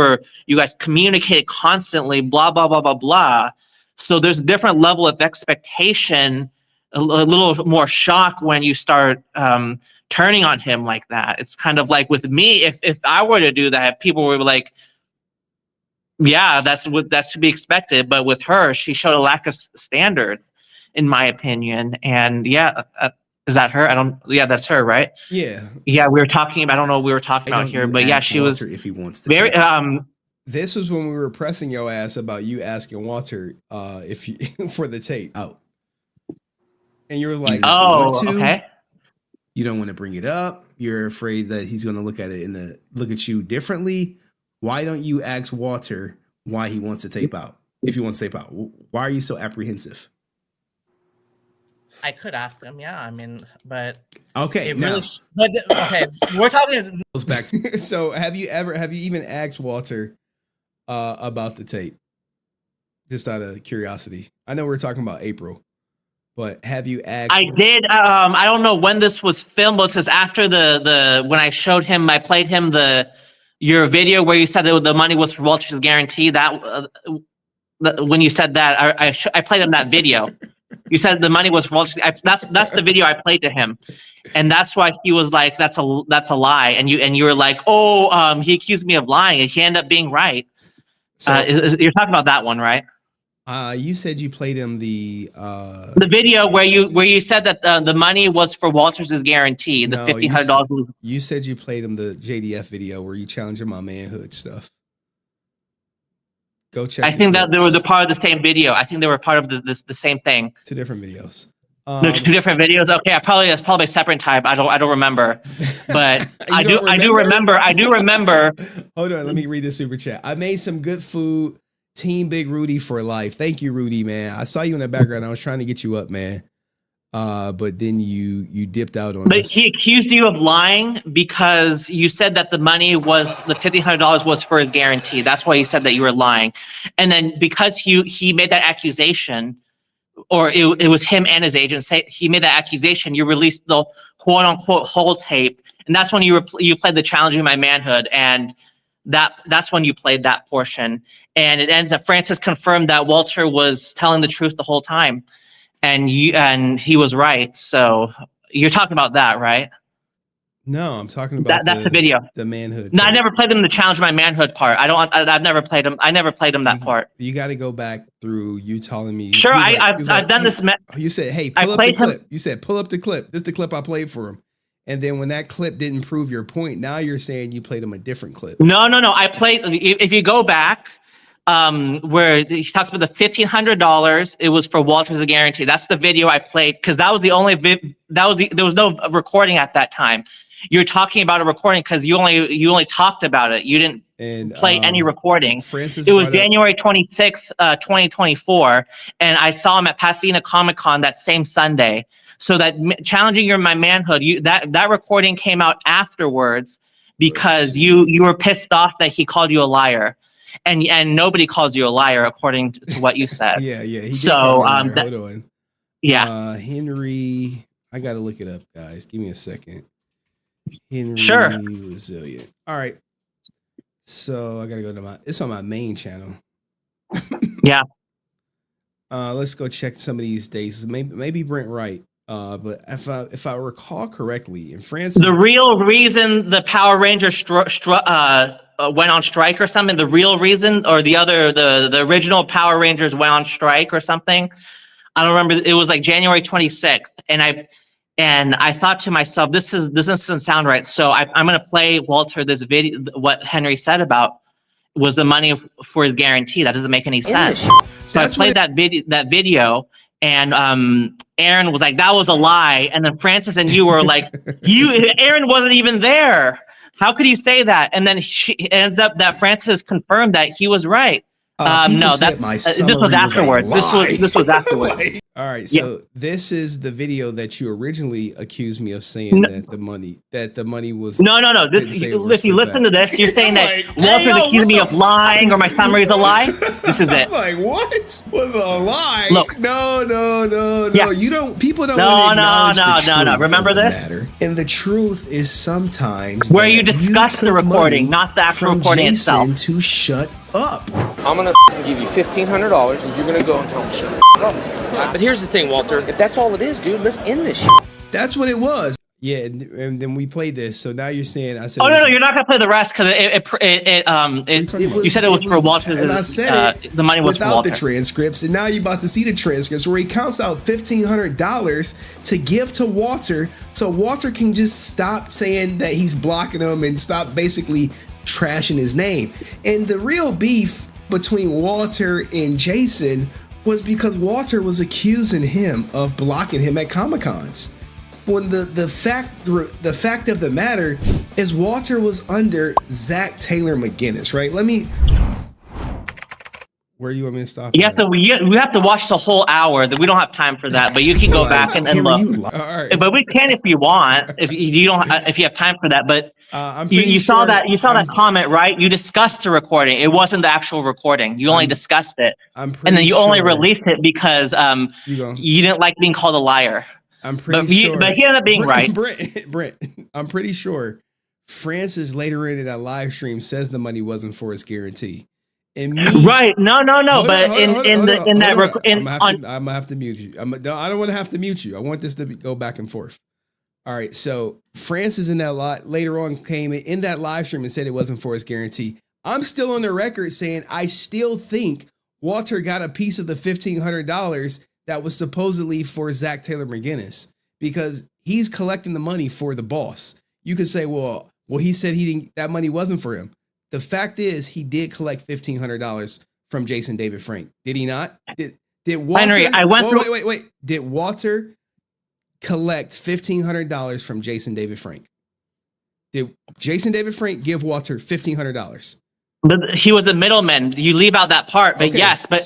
communicated constantly. Blah blah blah blah blah. So there's a different level of expectation, a little more shock when you start turning on him like that. It's kind of like with me, if I were to do that, people were like, yeah, that's to be expected. But with her, she showed a lack of standards, in my opinion. And yeah, is that her? That's her, right? Yeah. Yeah, we were talking about, I don't know what we were talking about here, but yeah, she was if he wants to very, this was when we were pressing your ass about you asking Walter if you for the tape out. And you were like, oh, okay. You don't want to bring it up. you're afraid that he's going to look at you differently. Why don't you ask Walter why he wants to tape out? If he wants to tape out, why are you so apprehensive? I could ask him, yeah. I mean, but okay, okay, we're talking. Goes back. So, have you even asked Walter about the tape? Just out of curiosity, I know we're talking about April, but have you asked? I did. I don't know when this was filmed, but it says after the when I showed him, I played him your video where you said that the money was for Walter's guarantee. That when you said that, I played him that video. You said the money was for Walter's. That's the video I played to him, and that's why he was like, "That's a lie." And you were like, "Oh, he accused me of lying," and he ended up being right. So, you're talking about that one, right? You said you played him the video where you said that the money was for Walter's guarantee. The $1,500. You said you played him the JDF video where you challenging my manhood stuff. Go check. I think that they were the part of the same video. I think they were part of the same thing. Two different videos. Two different videos. Okay, it's probably a separate type. I don't remember, but I do remember. Hold on, let me read the super chat. I made some good food. Team Big Rudy for life. Thank you, Rudy, man. I saw you in the background. I was trying to get you up, man. But then you dipped out on us. He accused you of lying because you said that the money was the $1,500 was for his guarantee. That's why he said that you were lying. And then because he made that accusation, or it was him and his agent he made that accusation, you released the quote unquote whole tape, and that's when you played the challenging my manhood, and that's when you played that portion. And it ends up Francis confirmed that Walter was telling the truth the whole time, and he was right. So you're talking about that, right? No, I'm talking about that's the video. The manhood. No, I never played them the challenge my manhood part. I've never played them. I never played them that part. You got to go back through you telling me. Sure, I've done this. You said, "Hey, pull up the clip." You said, "Pull up the clip." This is the clip I played for him. And then when that clip didn't prove your point, now you're saying you played him a different clip. No. I played. If you go back, where he talks about the $1,500, it was for Walter's guarantee. That's the video I played because that was the only there was no recording at that time. You're talking about a recording because you only talked about it. You didn't play any recording. Francis, it was January 26th, 2024, and I saw him at Pasadena Comic-Con that same Sunday. So that challenging my manhood, that recording came out afterwards because you were pissed off that he called you a liar, and nobody calls you a liar according to what you said. Yeah. So hold on. Yeah. Henry, I gotta look it up, guys. Give me a second. Henry sure. Resilient. All right. So I gotta go to it's on my main channel. Yeah. Let's go check some of these dates. Maybe Brent right. But if I recall correctly, in France, the real reason the Power Rangers went on strike or something, the real reason, or the original Power Rangers went on strike or something. I don't remember. It was like January 26th, and I thought to myself, this doesn't sound right. So I'm going to play Walter this video. What Henry said about was the money for his guarantee. That doesn't make any sense. So I played that video, and Aaron was like, "That was a lie." And then Francis and you were like, Aaron wasn't even there. How could you say that? And then it ends up that Francis confirmed that he was right. No, this was afterwards. This was afterwards. All right, so this is the video that you originally accused me of saying that the money was. No. If you listen to this, you're saying that Walter's accused me of lying or my summary is a lie. This is it. I'm like, what was a lie? Look, no. Yeah. You don't. People don't. No. Remember this? Matter. And the truth is sometimes where you discuss the recording, not the actual recording itself. To shut up. I'm gonna give you $1,500, and you're gonna go and tell him shut up. But here's the thing, Walter. If that's all it is, dude, let's end this shit. That's what it was. Yeah, and then we played this. So now you're saying I said. Oh no, you're not gonna play the rest because you said it was for Walter's. And I said the money was without for Walter. The transcripts, and now you're about to see the transcripts where he counts out $1,500 to give to Walter, so Walter can just stop saying that he's blocking him and stop basically trashing his name. And the real beef between Walter and Jason was because Walter was accusing him of blocking him at Comic-Cons. when the fact of the matter is Walter was under Zach Taylor McGinnis, right? Where do you want me to stop? You have to. We have to watch the whole hour. That we don't have time for that. But you can go back and look. But we can if you want. If you don't, if you have time for that. But you saw that comment, right? You discussed the recording. It wasn't the actual recording. You only discussed it, and then you only released it because you didn't like being called a liar. I'm pretty sure. But he ended up being right. Brent, I'm pretty sure Francis later in that live stream says the money wasn't for his guarantee. Right? No. I'm gonna have to mute you. I don't want to have to mute you. I want this to go back and forth. All right. So Francis in that later on came in that live stream and said it wasn't for his guarantee. I'm still on the record saying I still think Walter got a piece of the $1,500 that was supposedly for Zach Taylor McGinnis because he's collecting the money for the boss. You could say, well, he said that money wasn't for him. The fact is, he did collect $1,500 from Jason David Frank. Did he not? Did Walter? Henry, I went through. Wait. Did Walter collect $1,500 from Jason David Frank? Did Jason David Frank give Walter $1,500? But he was a middleman. You leave out that part, but okay. Yes. But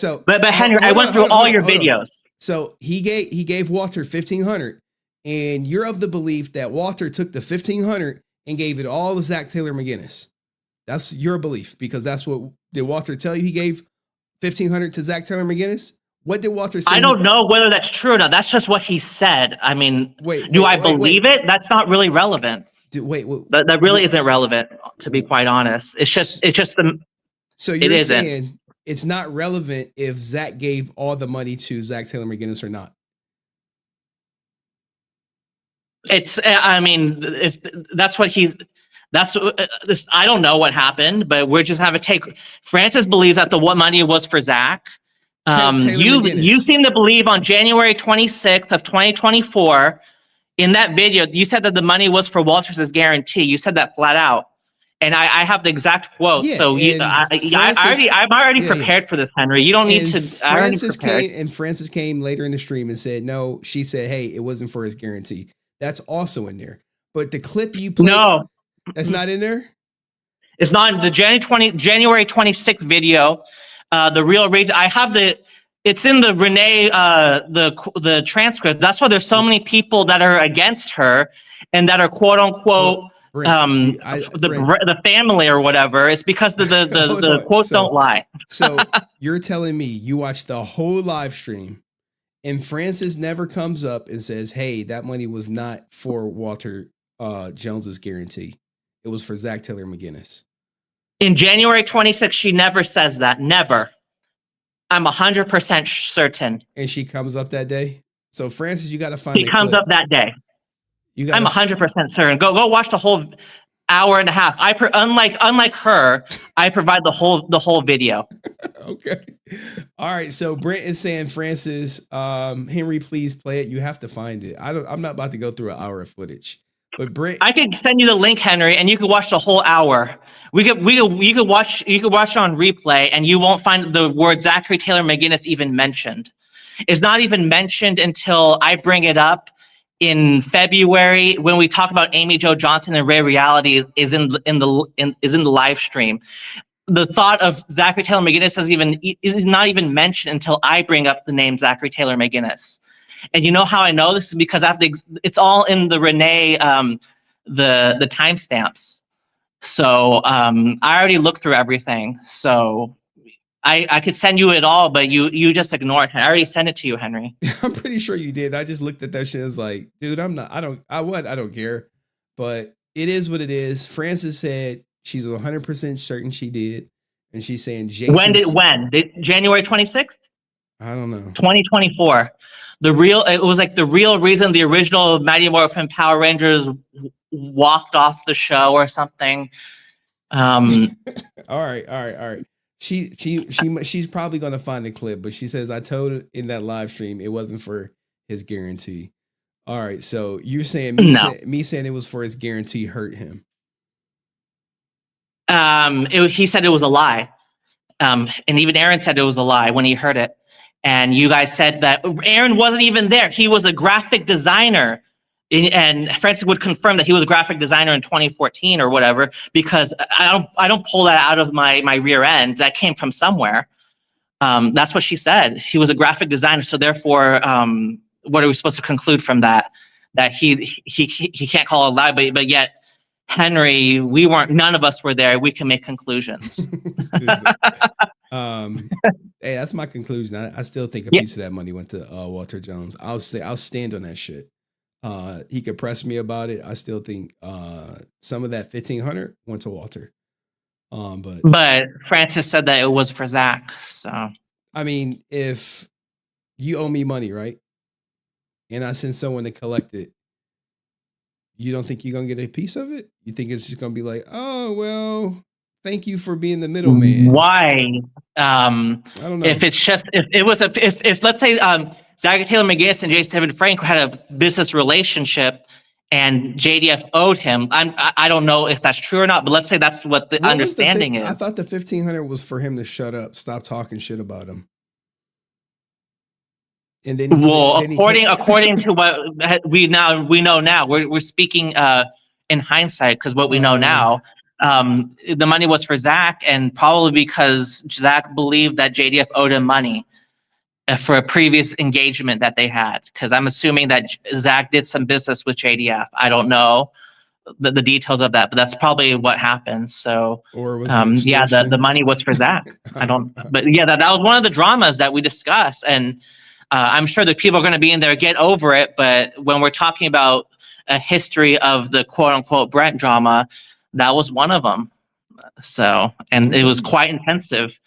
Henry, I went through all your videos. So he gave Walter $1,500, and you're of the belief that Walter took the $1,500 and gave it all to Zach Taylor McGinnis. That's your belief because that's what did Walter tell you? He gave $1,500 to Zach Taylor McGinnis. What did Walter say? I don't know whether that's true or not. That's just what he said. I mean, do I believe it? That's not really relevant. That really isn't relevant, to be quite honest. It's just the. So you're saying it's not relevant if Zach gave all the money to Zach Taylor McGinnis or not? It's. I mean, if that's what he's. That's this. I don't know what happened, but we're just having a take. Francis believes that the money was for Zach. You seem to believe on January 26th of 2024, in that video, you said that the money was for Walter's guarantee. You said that flat out, and I have the exact quote. Yeah, so I'm already prepared for this, Henry. You don't need to. Francis came later in the stream and said no. She said, "Hey, it wasn't for his guarantee." That's also in there. But the clip you played. No. That's not in there? It's not in the January 26th video. The real reason I have it's in the Renee the transcript. That's why there's so many people that are against her and that are quote unquote the family or whatever. It's because the quotes don't lie. So you're telling me you watched the whole live stream and Francis never comes up and says, "Hey, that money was not for Walter Jones's guarantee. It was for Zach Taylor McGinnis." In January 26th, she never says that. Never. I'm 100% certain. And she comes up that day? So, Francis, you got to find She comes up that day. I'm 100% certain. Go watch the whole hour and a half. Unlike her, I provide the whole video. Okay. All right. So Brent is saying, Francis, Henry, please play it. You have to find it. I'm not about to go through an hour of footage. But Brent, I could send you the link, Henry, and you could watch the whole hour. You could watch it on replay, and you won't find the word Zachary Taylor McGinnis even mentioned. It's not even mentioned until I bring it up in February when we talk about Amy Jo Johnson and Ray Reality is in the live stream. The thought of Zachary Taylor McGinnis is not even mentioned until I bring up the name Zachary Taylor McGinnis. And you know how I know this is because it's all in the Renee, the timestamps. So I already looked through everything. So I could send you it all, but you just ignore it. I already sent it to you, Henry. I'm pretty sure you did. I just looked at that shit and was like, dude, I don't care. But it is what it is. Francis said she's 100% certain she did. And she's saying Jason. When? January 26th? I don't know. 2024. It was like the real reason the original Mighty Morphin Power Rangers walked off the show or something. All right. She's probably gonna find the clip, but she says I told her in that live stream it wasn't for his guarantee. All right, so you're saying me saying it was for his guarantee hurt him. He said it was a lie, and even Aaron said it was a lie when he heard it. And you guys said that Aaron wasn't even there. He was a graphic designer. And Francis would confirm that he was a graphic designer in 2014 or whatever, because I don't pull that out of my rear end. That came from somewhere. That's what she said. He was a graphic designer, so therefore, what are we supposed to conclude from that? That he can't call it a lie, but yet Henry, none of us were there. We can make conclusions. Hey, that's my conclusion. I still think a piece of that money went to Walter Jones. I'll stand on that shit. He could press me about it. I still think some of that 1,500 went to Walter. But Francis said that it was for Zach. So I mean, if you owe me money, right, and I send someone to collect it, you don't think you're gonna get a piece of it? You think it's just gonna be like, oh well, thank you for being the middleman? Why? I don't know. If it's just if let's say Zach Taylor McGinnis and J7 Frank had a business relationship and JDF owed him, I don't know if that's true or not, but let's say that's what the understanding is. I thought the 1,500 was for him to shut up, stop talking shit about him. And then according to what we know now, we're speaking in hindsight, because what we know now, the money was for Zach, and probably because Zach believed that JDF owed him money for a previous engagement that they had. Because I'm assuming that Zach did some business with JDF. I don't know the details of that, but that's probably what happened. So, or was the money was for Zach. I don't. But yeah, that was one of the dramas that we discussed, and I'm sure that people are going to be in there, get over it. But when we're talking about a history of the quote unquote Brent drama, that was one of them. So, and it was quite intensive,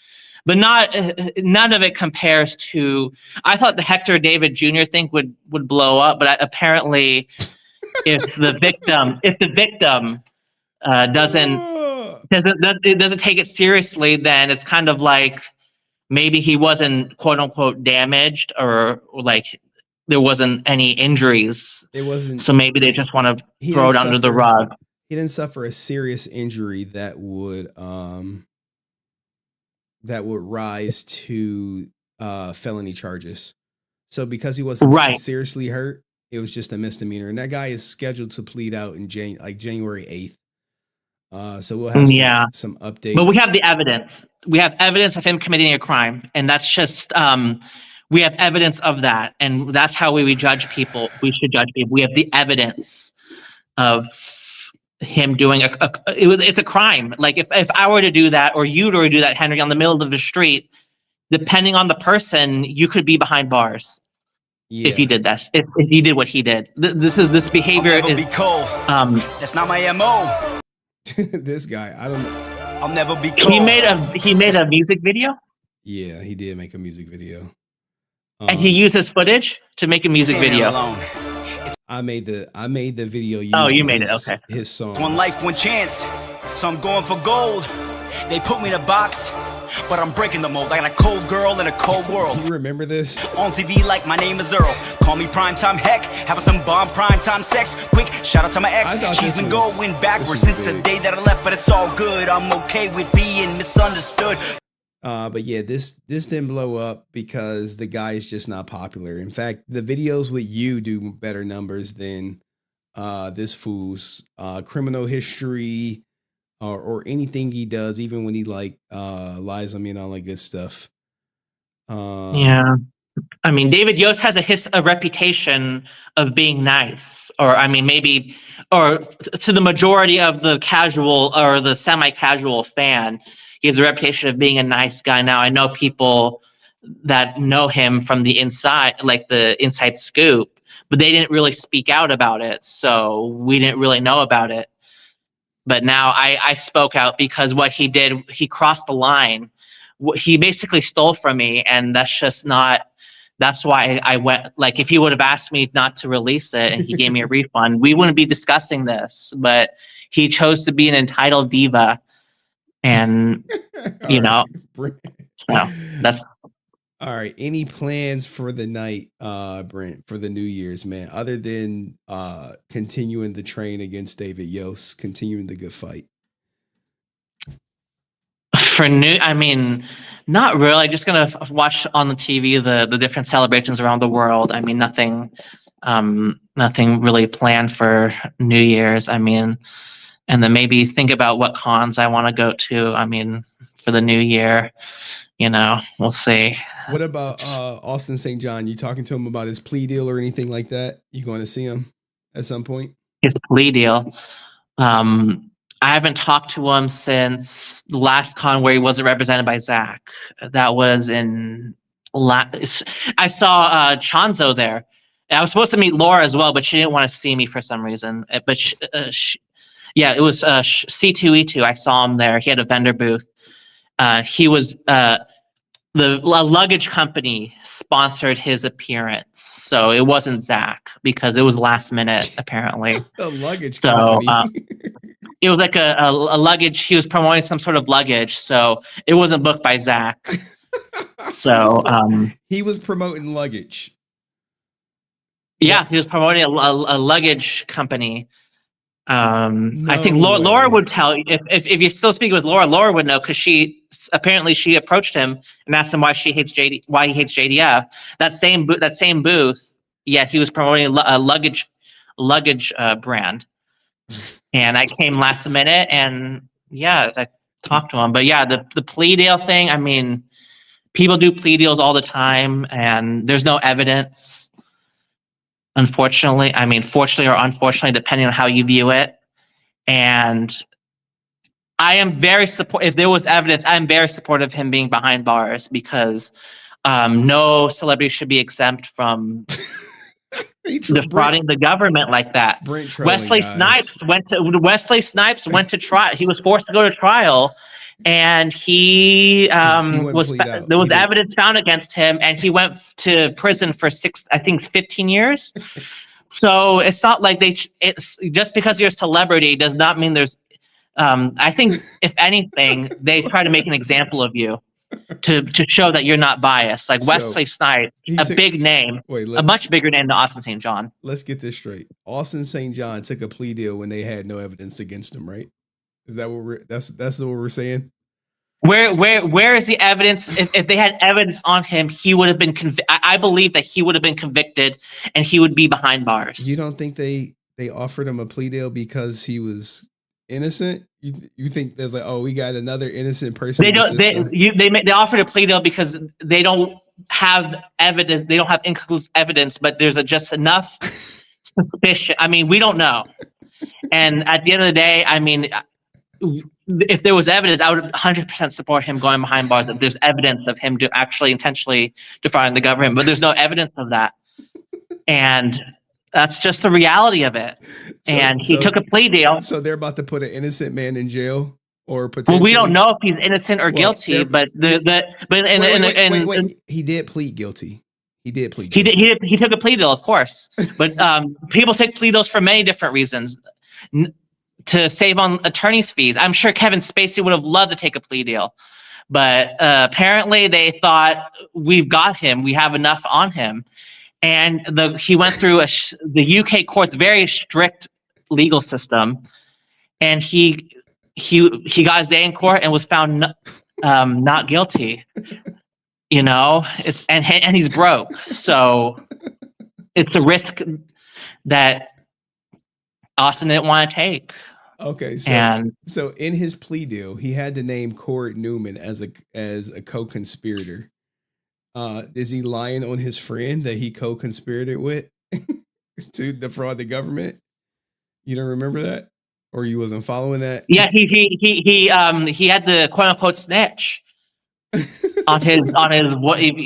but none of it compares to, I thought the Hector David Jr. thing would blow up, but apparently if the victim doesn't take it seriously, then it's kind of like, maybe he wasn't quote unquote damaged, or like there wasn't any injuries. It wasn't. So maybe they just want to throw it under the rug. He didn't suffer a serious injury that would rise to felony charges. So because he wasn't seriously hurt, it was just a misdemeanor. And that guy is scheduled to plead out in January 8th. So we'll have some updates. But we have the evidence. We have evidence of him committing a crime, and that's just we have evidence of that, and that's how we judge people. We should judge people. We have the evidence of him doing it's a crime. Like if I were to do that, or you were to do that, Henry, on the middle of the street, depending on the person, you could be behind bars. Yeah. If you did this, if you did what he did, this behavior is cold. That's not my MO. This guy, I don't know. I'll never be cold. He made a music video. Yeah, he did make a music video. And he used his footage to make a music video. I made the video. You made it. Okay. His song. One life, one chance. So I'm going for gold. They put me in a box, but I'm breaking the mold. I got a cold girl in a cold world. You remember this? On TV like my name is Earl. Call me primetime heck. Having some bomb primetime sex. Quick shout out to my ex. She's been going backwards since the day that I left, but it's all good. I'm okay with being misunderstood. But yeah, this didn't blow up because the guy is just not popular. In fact, the videos with you do better numbers than this fool's criminal history or anything he does, even when he lies on me and all that good stuff. Yeah. I mean, David Yost has a reputation of being nice, or I mean, maybe, or to the majority of the casual or the semi-casual fan, he has a reputation of being a nice guy. Now, I know people that know him from the inside, like the inside scoop, but they didn't really speak out about it, so we didn't really know about it. But now I spoke out because what he did, he crossed the line. He basically stole from me, and that's just not. That's why I went. Like, if he would have asked me not to release it and he gave me a refund, we wouldn't be discussing this. But he chose to be an entitled diva, and you know, so that's. All right. Any plans for the night, Brent, for the New Year's, man, other than continuing the train against David Yost, continuing the good fight? I mean, not really. Just gonna watch on the TV the different celebrations around the world. I mean, nothing nothing really planned for New Year's. I mean, and then maybe think about what cons I want to go to. I mean, for the new year, we'll see. What about Austin St. John? You talking to him about his plea deal or anything like that? You going to see him at some point? His plea deal. I haven't talked to him since the last con where he wasn't represented by Zach. That was in I saw Chanzo there. And I was supposed to meet Laura as well, but she didn't want to see me for some reason. But it was C2E2. I saw him there. He had a vendor booth. He was the luggage company sponsored his appearance, so it wasn't Zach because it was last minute apparently. The luggage company. It was like a luggage. He was promoting some sort of luggage, so it wasn't booked by Zach. So he was promoting luggage. Yeah, he was promoting a luggage company. I think Laura would tell you if you're still speaking with Laura. Laura would know because she approached him and asked him why he hates JDF. That same booth. Yeah, he was promoting a luggage brand. And I came last minute, and yeah, I talked to him. But yeah, the plea deal thing. I mean, people do plea deals all the time, and there's no evidence. Unfortunately, fortunately or unfortunately, depending on how you view it. And I am very supportive. If there was evidence, I'm very supportive of him being behind bars because no celebrity should be exempt from defrauding the government like that. Wesley Snipes went to trial. He was forced to go to trial, and there was evidence found against him, and he went to prison for 15 years. So it's not like it's just because you're a celebrity does not mean there's. I think if anything, they try to make an example of you to show that you're not biased. Like Wesley Snipes, big name, a much bigger name than Austin St. John. Let's get this straight. Austin St. John took a plea deal when they had no evidence against him, right? Is that what that's what we're saying? Where is the evidence? If they had evidence on him, he would have been I believe that he would have been convicted and he would be behind bars. You don't think they offered him a plea deal because he was innocent? You think there's like, oh, we got another innocent person? They don't. They offered a plea deal because they don't have evidence. They don't have inconclusive evidence, but there's just enough suspicion. I mean, we don't know. And at the end of the day, I mean, if there was evidence, I would 100% support him going behind bars. If there's evidence of him actually intentionally defrauding the government, but there's no evidence of that, and that's just the reality of it. And he took a plea deal. So they're about to put an innocent man in jail, or potentially. Well, we don't know if he's innocent or guilty, but he did plead guilty. He did plead guilty. He took a plea deal, of course. But people take plea deals for many different reasons. To save on attorney's fees. I'm sure Kevin Spacey would have loved to take a plea deal, but apparently they thought we've got him. We have enough on him, and he went through the UK court's very strict legal system, and he got his day in court and was found not guilty. And he's broke, so it's a risk that Austin didn't want to take. Okay, so in his plea deal, he had to name Cord Newman as a co-conspirator. Is he lying on his friend that he co-conspirated with to defraud the government? You don't remember that, or you wasn't following that? Yeah, he had the quote unquote snitch on his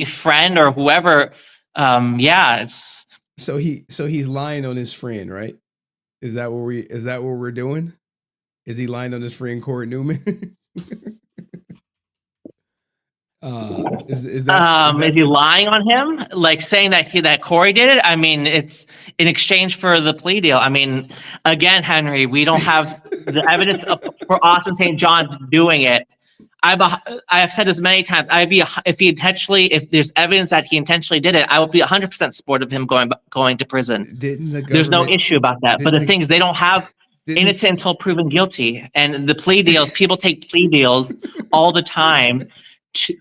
friend or whoever. So he's lying on his friend, right? Is that what we're doing? Is he lying on his friend Cord Newman? Is he lying on him? Like saying that Corey did it? I mean, it's in exchange for the plea deal. I mean, again, Henry, we don't have the evidence for Austin St. John doing it. I have said this many times. If there's evidence that he intentionally did it, I would be 100% supportive of him going to prison. There's no issue about that. But the thing is, they don't have innocent until proven guilty. And the plea deals, people take plea deals all the time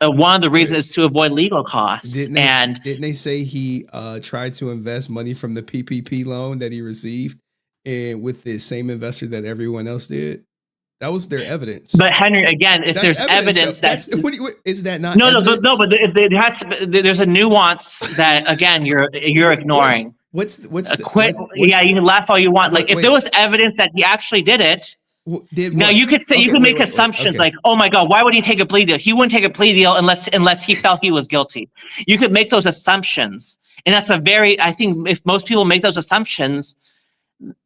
One of the reasons is to avoid legal costs. Didn't they say he tried to invest money from the PPP loan that he received, and with the same investor that everyone else did? That was their evidence. But Henry, again, if there's evidence that is that not no, evidence? but there has to be, there's a nuance that again you're ignoring. You can laugh all you want. Like if there was evidence that he actually did it. Now you could say you can make assumptions like, oh my God, why would he take a plea deal? He wouldn't take a plea deal unless he felt he was guilty. You could make those assumptions, and that's I think if most people make those assumptions,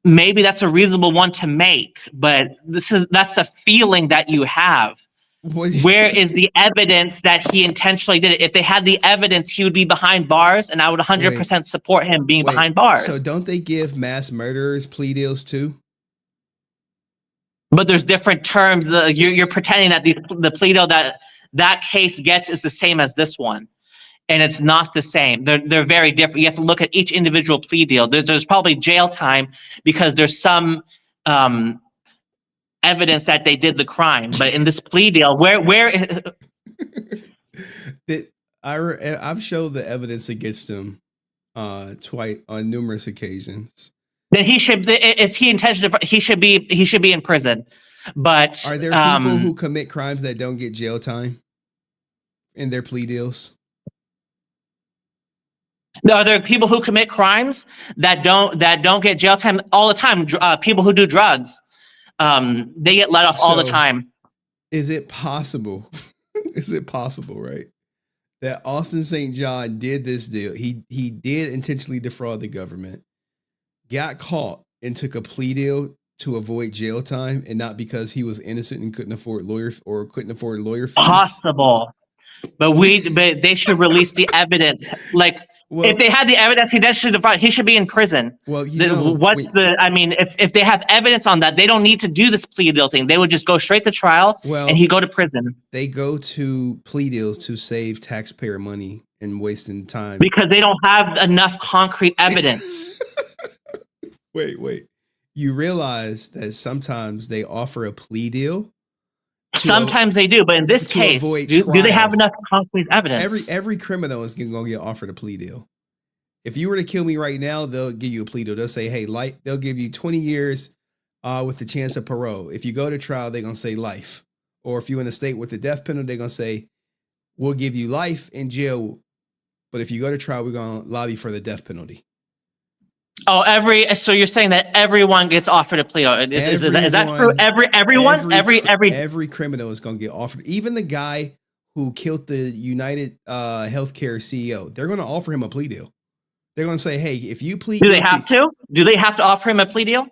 maybe that's a reasonable one to make. But that's the feeling that you have. Where is the evidence that he intentionally did it? If they had the evidence, he would be behind bars, and I would 100% support him being behind bars. So don't they give mass murderers plea deals too? But there's different terms. You're pretending that the plea deal that case gets is the same as this one, and it's not the same. They're very different. You have to look at each individual plea deal. There's probably jail time because there's some evidence that they did the crime. But in this plea deal, where I've showed the evidence against him twice on numerous occasions. Then he should, if he intentionally, he should be in prison. But are there people who commit crimes that don't get jail time in their plea deals? Are there people who commit crimes that don't get jail time all the time? People who do drugs, they get let off all the time. Is it possible? Is it possible, right, that Austin St. John did this deal? He did intentionally defraud the government, got caught, and took a plea deal to avoid jail time, and not because he was innocent and couldn't afford lawyer fees? Possible, but they should release the evidence. Like, if they had the evidence, he should be in prison. Well, if they have evidence on that, they don't need to do this plea deal thing. They would just go straight to trial, and he go to prison. They go to plea deals to save taxpayer money and wasting time because they don't have enough concrete evidence. Wait. You realize that sometimes they offer a plea deal? Sometimes they do, but in this case, do they have enough concrete evidence? Every criminal is going to get offered a plea deal. If you were to kill me right now, they'll give you a plea deal. They'll say, hey, they'll give you 20 years with the chance of parole. If you go to trial, they're going to say life. Or if you're in a state with the death penalty, they're going to say, we'll give you life in jail. But if you go to trial, we're going to lobby for the death penalty. Oh, so you're saying that everyone gets offered a plea? Is that true? Everyone? Every criminal is going to get offered. Even the guy who killed the United Healthcare CEO, they're going to offer him a plea deal. They're going to say, hey, if you plead guilty... Do they have to offer him a plea deal?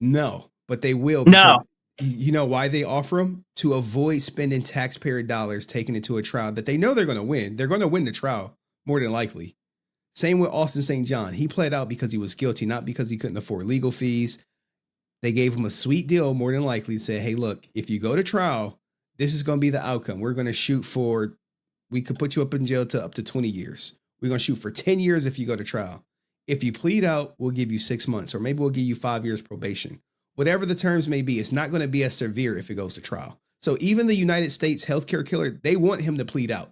No, but they will. No. You know why they offer him? To avoid spending taxpayer dollars taking it to a trial that they know they're going to win. They're going to win the trial, more than likely. Same with Austin St. John. He pled out because he was guilty, not because he couldn't afford legal fees. They gave him a sweet deal, more than likely, said, hey, look, if you go to trial, this is going to be the outcome. We're going to shoot for, we could put you up in jail to up to 20 years. We're going to shoot for 10 years if you go to trial. If you plead out, we'll give you 6 months, or maybe we'll give you 5 years probation. Whatever the terms may be, it's not going to be as severe if it goes to trial. So even the United States healthcare killer, they want him to plead out.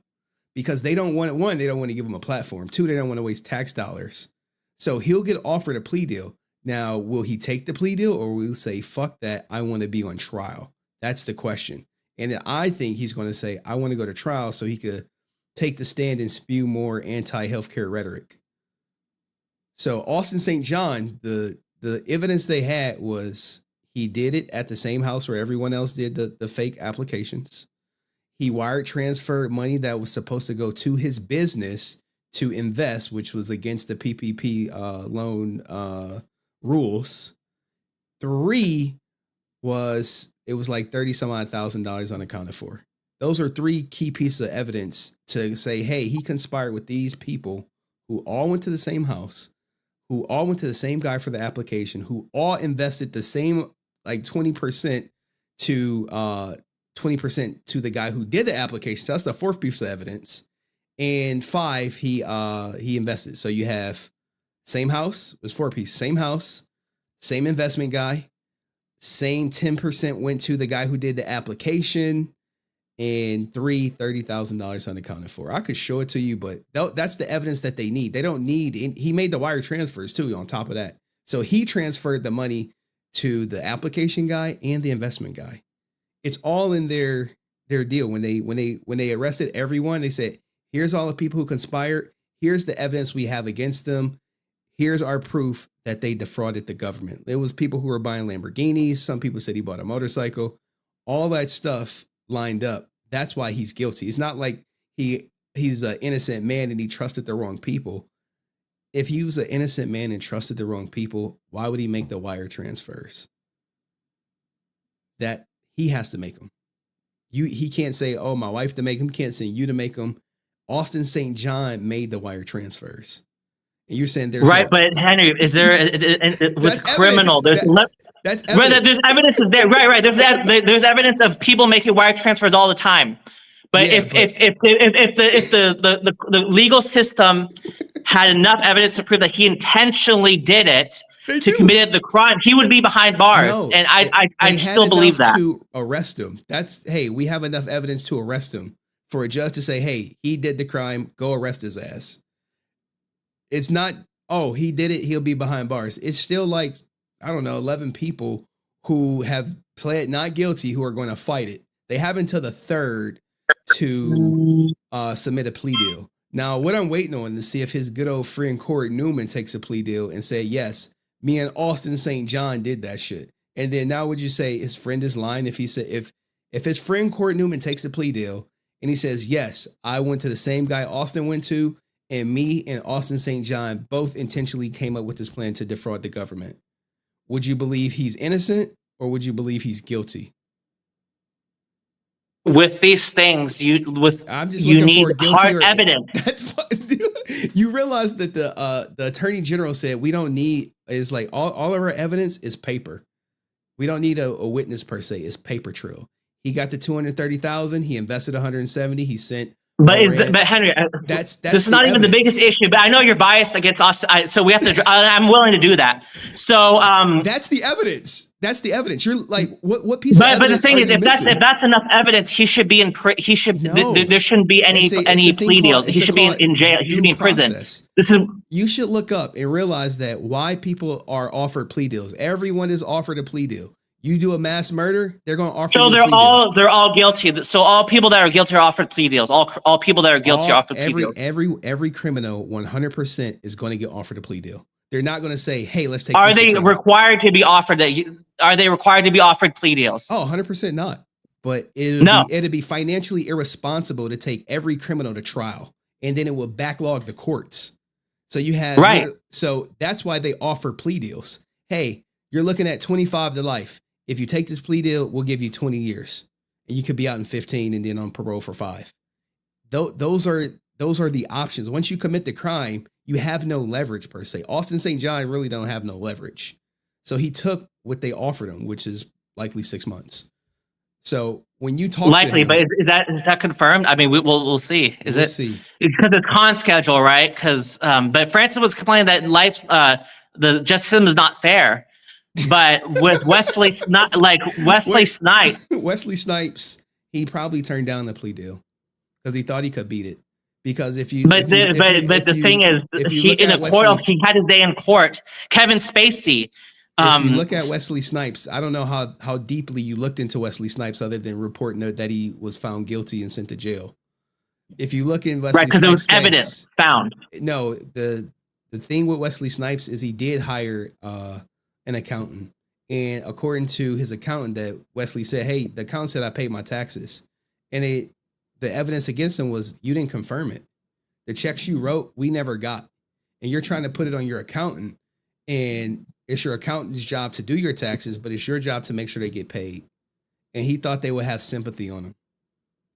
Because they don't want, one, they don't want to give him a platform. Two, they don't want to waste tax dollars. So he'll get offered a plea deal. Now, will he take the plea deal, or will he say, fuck that, I want to be on trial? That's the question. And I think he's going to say, I want to go to trial so he could take the stand and spew more anti-healthcare rhetoric. So Austin St. John, the evidence they had was he did it at the same house where everyone else did the fake applications. He wired transferred money that was supposed to go to his business to invest, which was against the PPP loan rules. 3 was, it was like $30,000 unaccounted for. Those are 3 key pieces of evidence to say, hey, he conspired with these people who all went to the same house, who all went to the same guy for the application, who all invested the same, like 20% to 20% to the guy who did the application. So that's the 4th piece of evidence. And 5, he invested. So you have same house, it was 4 pieces, same house, same investment guy, same 10% went to the guy who did the application, and three $30,000 unaccounted for. I could show it to you, but that's the evidence that they need. They don't need. He made the wire transfers too. On top of that, so he transferred the money to the application guy and the investment guy. It's all in their deal. When they arrested everyone, they said, "Here's all the people who conspired. Here's the evidence we have against them. Here's our proof that they defrauded the government." There was people who were buying Lamborghinis. Some people said he bought a motorcycle. All that stuff lined up. That's why he's guilty. It's not like he's an innocent man and he trusted the wrong people. If he was an innocent man and trusted the wrong people, why would he make the wire transfers? That he has to make them. He can't say, "Oh, my wife to make them." Can't send you to make them. Austin St. John made the wire transfers. And you're saying there's right, but Henry, is there with criminal? That's evidence. There's evidence is there. Right. There's evidence of people making wire transfers all the time. But if the legal system had enough evidence to prove that he intentionally did it committed the crime, he would be behind bars. No, and I still believe that. To arrest him. We have enough evidence to arrest him for a judge to say, "Hey, he did the crime, go arrest his ass." It's not, "Oh, he did it, he'll be behind bars." It's still like, I don't know, 11 people who have pled not guilty who are going to fight it. They have until the 3rd to submit a plea deal. Now, what I'm waiting on to see if his good old friend Corey Newman takes a plea deal and say, "Yes, me and Austin St. John did that shit." And then now would you say his friend is lying if he said, if his friend Corey Newman takes a plea deal and he says, "Yes, I went to the same guy Austin went to, and me and Austin St. John both intentionally came up with this plan to defraud the government," would you believe he's innocent or would you believe he's guilty? With these things, I'm just you looking need for guilty hard or evidence. That's you realize that the attorney general said we don't need, is like all of our evidence is paper. We don't need a witness per se. It's paper trail. He got the 230,000. He invested 170. He sent. But Henry, that's this is not even the biggest issue. But I know you're biased against us, so we have to. I'm willing to do that. So that's the evidence. That's the evidence. You're like, what piece of evidence? But the thing is, if that's enough evidence, he should be in. He should. There shouldn't be any plea deal. He should be in jail. He should be in prison. This is. You should look up and realize that why people are offered plea deals. Everyone is offered a plea deal. You do a mass murder, they're going to offer. So they're all guilty. So all people that are guilty are offered plea deals. All people that are guilty are offered plea deals. Every criminal 100% is going to get offered a plea deal. They're not going to say, "Hey, let's take." Are they required to be offered Are they required to be offered plea deals? Oh, 100% not. But it'd be financially irresponsible to take every criminal to trial, and then it will backlog the courts. So you have So that's why they offer plea deals. Hey, you're looking at 25 to life. If you take this plea deal, we'll give you 20 years, and you could be out in 15 and then on parole for 5. Those are the options. Once you commit the crime, you have no leverage per se. Austin St. John really don't have no leverage. So he took what they offered him, which is likely 6 months. So when you talk to him, but is that confirmed? I mean, we'll see. We'll see. Because it's con schedule, right? Because but Francis was complaining that the justice system is not fair. But with Wesley Snipes, Wesley Snipes, he probably turned down the plea deal because he thought he could beat it. Because the thing is, he in a court, he had his day in court. Kevin Spacey. If you look at Wesley Snipes, I don't know how deeply you looked into Wesley Snipes other than reporting that he was found guilty and sent to jail. If you look in Wesley Snipes, because there was evidence found. No, the thing with Wesley Snipes is he did hire an accountant, and according to his accountant, that Wesley said, "Hey, the accountant said I paid my taxes," and the evidence against him was you didn't confirm it. The checks you wrote, we never got, and you're trying to put it on your accountant, and it's your accountant's job to do your taxes, but it's your job to make sure they get paid. And he thought they would have sympathy on him,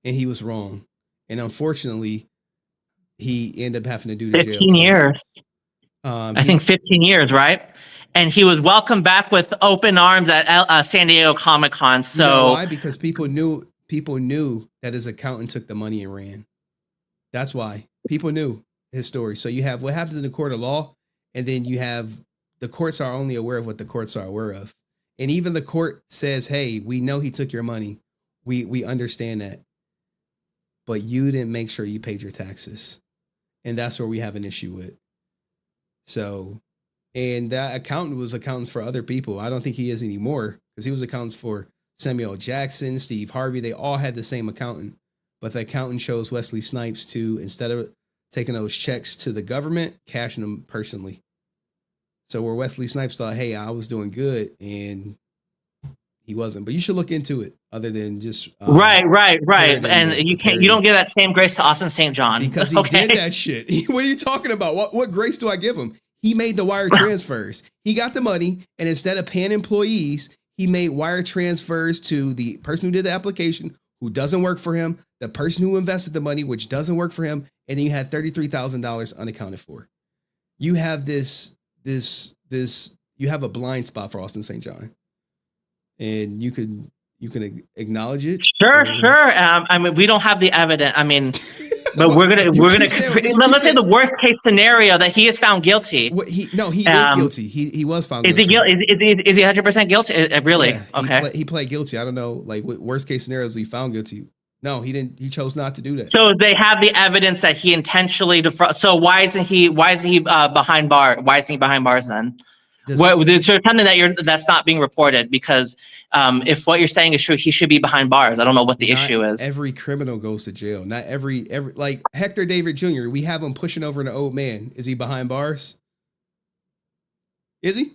and he was wrong. And unfortunately, he ended up having to do the 15 years. I think 15 years, right? And he was welcomed back with open arms at San Diego Comic-Con. So you know why? Because people knew that his accountant took the money and ran. That's why people knew his story. So you have what happens in the court of law, and then you have the courts are only aware of what the courts are aware of. And even the court says, "Hey, we know he took your money. We understand that." but you didn't make sure you paid your taxes. And that's where we have an issue with. So, and that accountant was accountants for other people. I don't think he is anymore because he was accountants for Samuel Jackson, Steve Harvey. They all had the same accountant, but the accountant chose Wesley Snipes to, instead of taking those checks to the government, cashing them personally. So where Wesley Snipes thought, hey, I was doing good, and he wasn't. But you should look into it other than just right. And you don't give that same grace to Austin St. John because he did that shit. What are you talking about? What grace do I give him? He made the wire transfers. He got the money, and instead of paying employees, he made wire transfers to the person who did the application, who doesn't work for him, the person who invested the money, which doesn't work for him, and then you had $33,000 unaccounted for. You have you have a blind spot for Austin St. John, and you can acknowledge it. Sure. I mean, we don't have the evidence. I mean, but let's say the worst case scenario that he is found guilty. He is guilty. He was found guilty. Is he 100% guilty? Really? Yeah, okay. He pled guilty. I don't know, like what worst case scenarios he found guilty. No, he didn't. He chose not to do that. So they have the evidence that he intentionally defrauded. So why isn't he behind bars? Why isn't he behind bars then? There's something that's not being reported, because if what you're saying is true, he should be behind bars. I don't know what the issue is. Every criminal goes to jail. Not every like Hector David Jr. We have him pushing over an old man. Is he behind bars? Is he?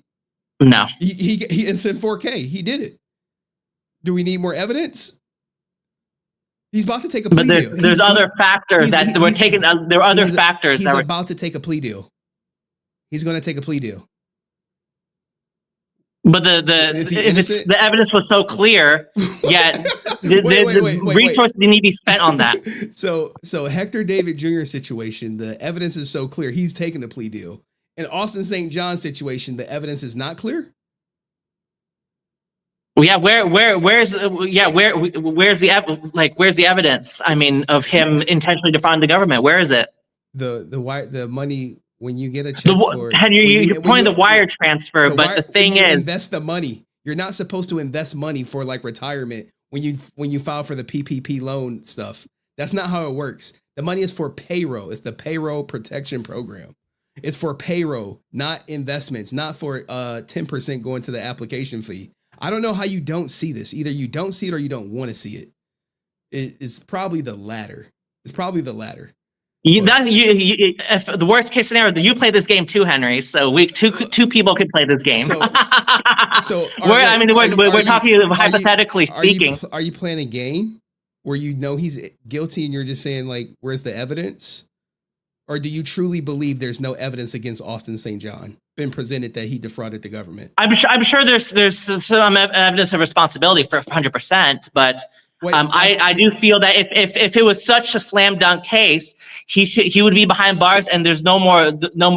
No. It's in 4K. He did it. Do we need more evidence? He's about to take a plea deal. But there's other factors that we're taking. There are other factors. He's about to take a plea deal. He's going to take a plea deal. But the evidence was so clear, yet the resources need to be spent on that. So Hector David Jr. situation, the evidence is so clear, he's taking a plea deal. In Austin St. John situation, the evidence is not clear. Well, yeah, where's the evidence? I mean, of him intentionally defrauding the government. Where is it? The money. When you get a check for you're pointing the wire transfer, but the thing is, invest the money. You're not supposed to invest money for like retirement when you file for the PPP loan stuff. That's not how it works. The money is for payroll. It's the payroll protection program. It's for payroll, not investments, not for 10% going to the application fee. I don't know how you don't see this. Either you don't see it or you don't want to see it. It's probably the latter. If the worst case scenario, you play this game too, Henry. So two people could play this game. We're talking hypothetically speaking. Are you playing a game where you know he's guilty and you're just saying like, where's the evidence? Or do you truly believe there's no evidence against Austin St. John been presented that he defrauded the government? I'm sure there's some evidence of responsibility for 100%, but. I do feel that if it was such a slam dunk case, he would be behind bars, and there's no more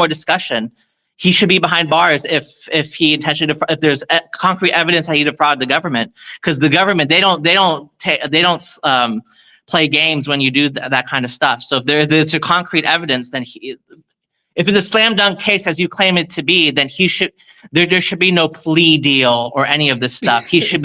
discussion. He should be behind bars if there's concrete evidence that he defrauded the government, because the government they don't play games when you do that kind of stuff. So if there's a concrete evidence, then if it's a slam dunk case as you claim it to be, then there should be no plea deal or any of this stuff. He should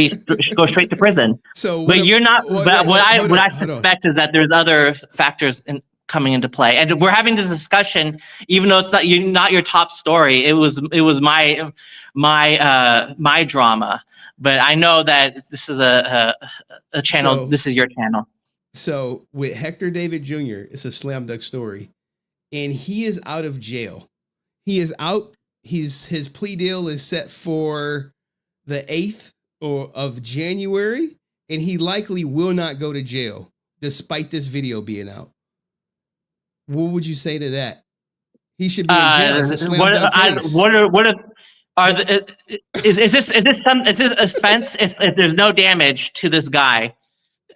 go straight to prison. But you're not. What I suspect is that there's other factors coming into play, and we're having this discussion, even though it's not your top story. It was my drama, but I know that this is a channel. This is your channel. So with Hector David Jr., it's a slam dunk story. And he is out of jail. He is out. His plea deal is set for the 8th of January, and he likely will not go to jail despite this video being out. What would you say to that? He should be in jail. It's a slam dunk case. Is this offense if there's no damage to this guy?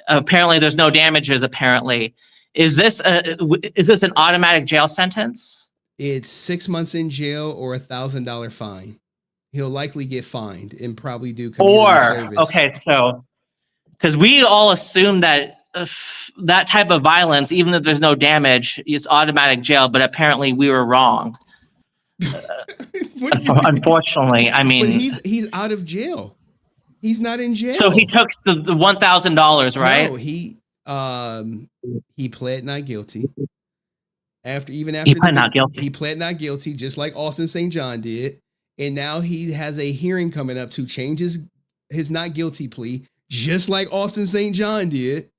Apparently, there's no damages. Apparently. Is this an automatic jail sentence? It's 6 months in jail or $1,000 fine. He'll likely get fined and probably do community service. Okay, so because we all assume that that type of violence, even if there's no damage, is automatic jail, but apparently we were wrong. Unfortunately, I mean, but he's out of jail. He's not in jail. So he took the $1,000, right? No, He pled not guilty. After He pled not guilty. he pled not guilty, just like Austin St. John did, and now he has a hearing coming up to change his not guilty plea, just like Austin St. John did,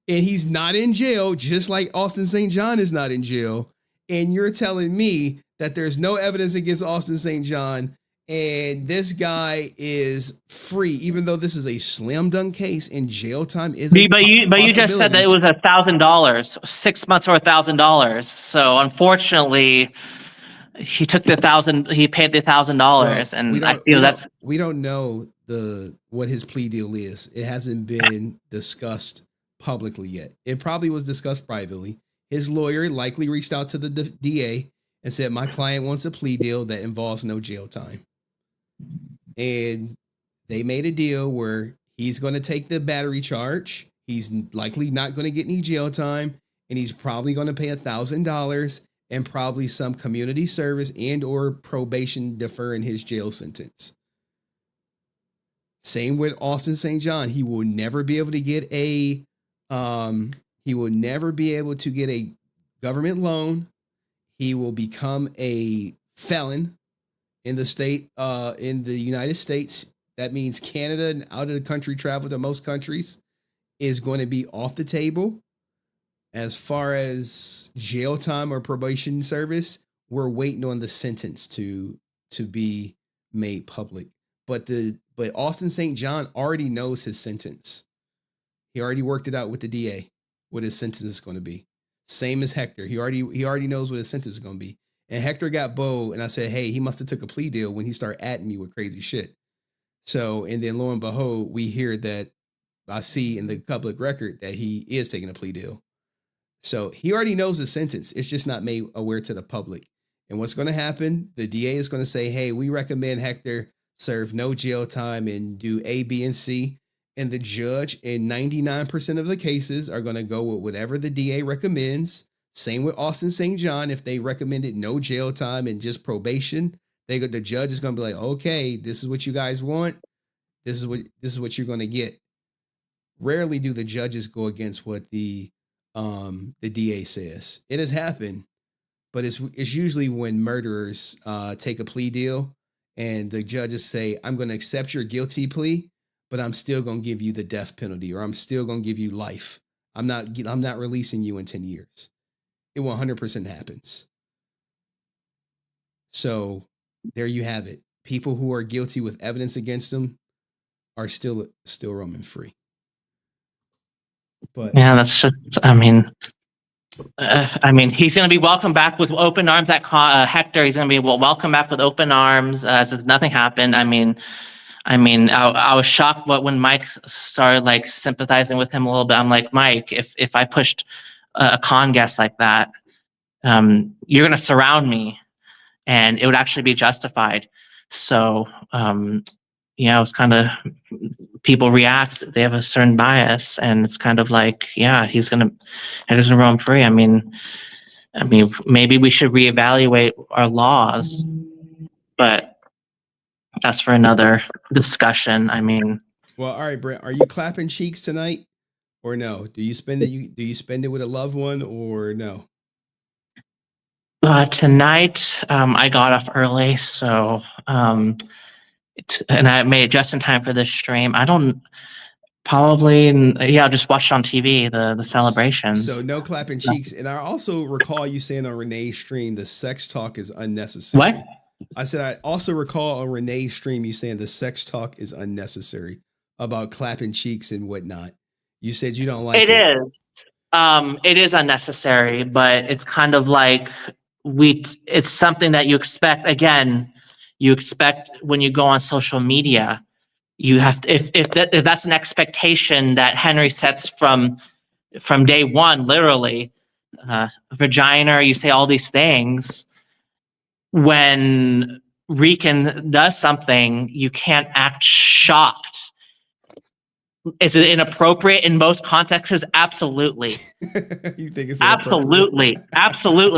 and he's not in jail, just like Austin St. John is not in jail. And you're telling me that there's no evidence against Austin St. John, and this guy is free, even though this is a slam dunk case and jail time is. But you just said that it was $1,000, 6 months or $1,000. So unfortunately, he took the $1,000. He paid the $1,000, and I feel we don't know what his plea deal is. It hasn't been discussed publicly yet. It probably was discussed privately. His lawyer likely reached out to the DA and said, "My client wants a plea deal that involves no jail time." And they made a deal where he's going to take the battery charge. He's likely not going to get any jail time, and he's probably going to pay $1,000 and probably some community service and or probation deferring his jail sentence. Same with Austin St. John. He will never be able to get a government loan. He will become a felon in the state, in the United States. That means Canada and out of the country travel to most countries is going to be off the table. As far as jail time or probation service, we're waiting on the sentence to be made public. But Austin St. John already knows his sentence. He already worked it out with the DA, what his sentence is going to be. Same as Hector. He already knows what his sentence is going to be. And Hector got bold, and I said, hey, he must have took a plea deal when he started atting me with crazy shit. So, and then lo and behold, we hear that I see in the public record that he is taking a plea deal. So he already knows the sentence. It's just not made aware to the public. And what's going to happen? The DA is going to say, hey, we recommend Hector serve no jail time and do A, B, and C. And the judge in 99% of the cases are going to go with whatever the DA recommends. Same with Austin St. John. If they recommended no jail time and just probation, the judge is going to be like, okay, this is what you guys want. This is what you're going to get. Rarely do the judges go against what the DA says. It has happened, but it's usually when murderers take a plea deal and the judges say, I'm going to accept your guilty plea, but I'm still going to give you the death penalty, or I'm still going to give you life. I'm not releasing you in 10 years. It 100% happens. So there you have it. People who are guilty with evidence against them are still roaming free. But yeah, that's just, I mean, he's going to be welcomed back with open arms at Hector. He's going to be welcomed back with open arms as if nothing happened. I was shocked when Mike started like sympathizing with him a little bit. I'm like, Mike, if I pushed a con guest like that, you're going to surround me, and it would actually be justified. So, it's kind of, people react, they have a certain bias, and it's kind of like, yeah, he's going to roam free. I mean, maybe we should reevaluate our laws, but that's for another discussion. Well, all right, Brent, are you clapping cheeks tonight or no? Do you spend it with a loved one or no? Tonight, I got off early, so, and I made it just in time for this stream. I'll just watch it on TV, the celebrations. So no clapping cheeks. And I also recall you saying on Renee's stream, the sex talk is unnecessary. What? I said, I also recall on Renee's stream, you saying the sex talk is unnecessary about clapping cheeks and whatnot. You said you don't like it. It is. It is unnecessary, but it's kind of like it's something that you expect. Again, you expect when you go on social media, you have to, if that's an expectation that Henry sets from day one, literally, vagina, you say all these things. When Rican does something, you can't act shocked. Is it inappropriate in most contexts? Absolutely. You think it's absolutely,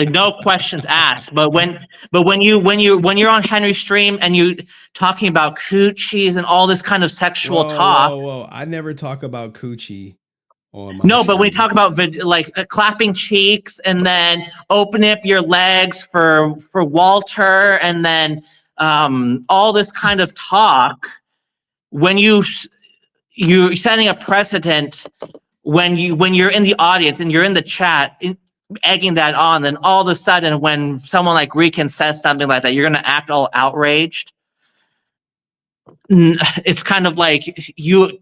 no questions asked. But when you're on Henry's stream and you talking about coochies and all this kind of sexual talk, whoa, I never talk about coochie on my No, but when you stream. talk about clapping cheeks and then open up your legs for Walter and then all this kind of talk, when you're setting a precedent when you're in the audience and you're in the chat egging that on, then all of a sudden when someone like Rican says something like that, you're going to act all outraged. It's kind of like you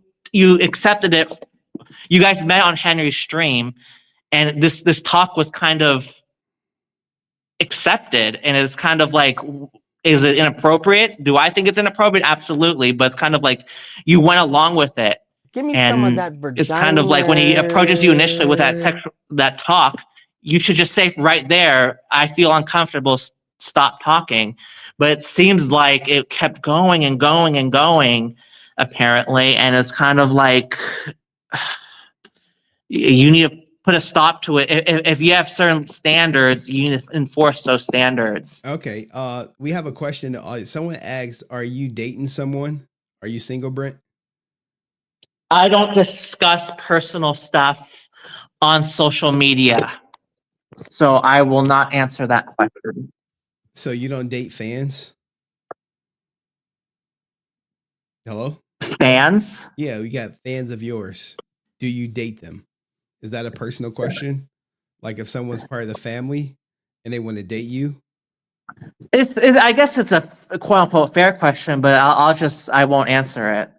accepted it. You guys met on Henry's stream, and this talk was kind of accepted, and it's kind of like, is it inappropriate? Do I think it's inappropriate? Absolutely, but it's kind of like you went along with it. Give me And some of that vagina. it's kind of like when he approaches you initially with that talk, you should just say right there, I feel uncomfortable, stop talking. But it seems like it kept going and going and going, apparently, and it's kind of like you need to put a stop to it. If you have certain standards, you need to enforce those standards. Okay. We have a question. Someone asked, "Are you dating someone? Are you single, Brent?" I don't discuss personal stuff on social media, so I will not answer that question. So you don't date fans? Hello? Fans? Yeah, we got fans of yours. Do you date them? Is that a personal question? Like if someone's part of the family and they want to date you? It's I guess it's a quote unquote fair question, but I won't answer it.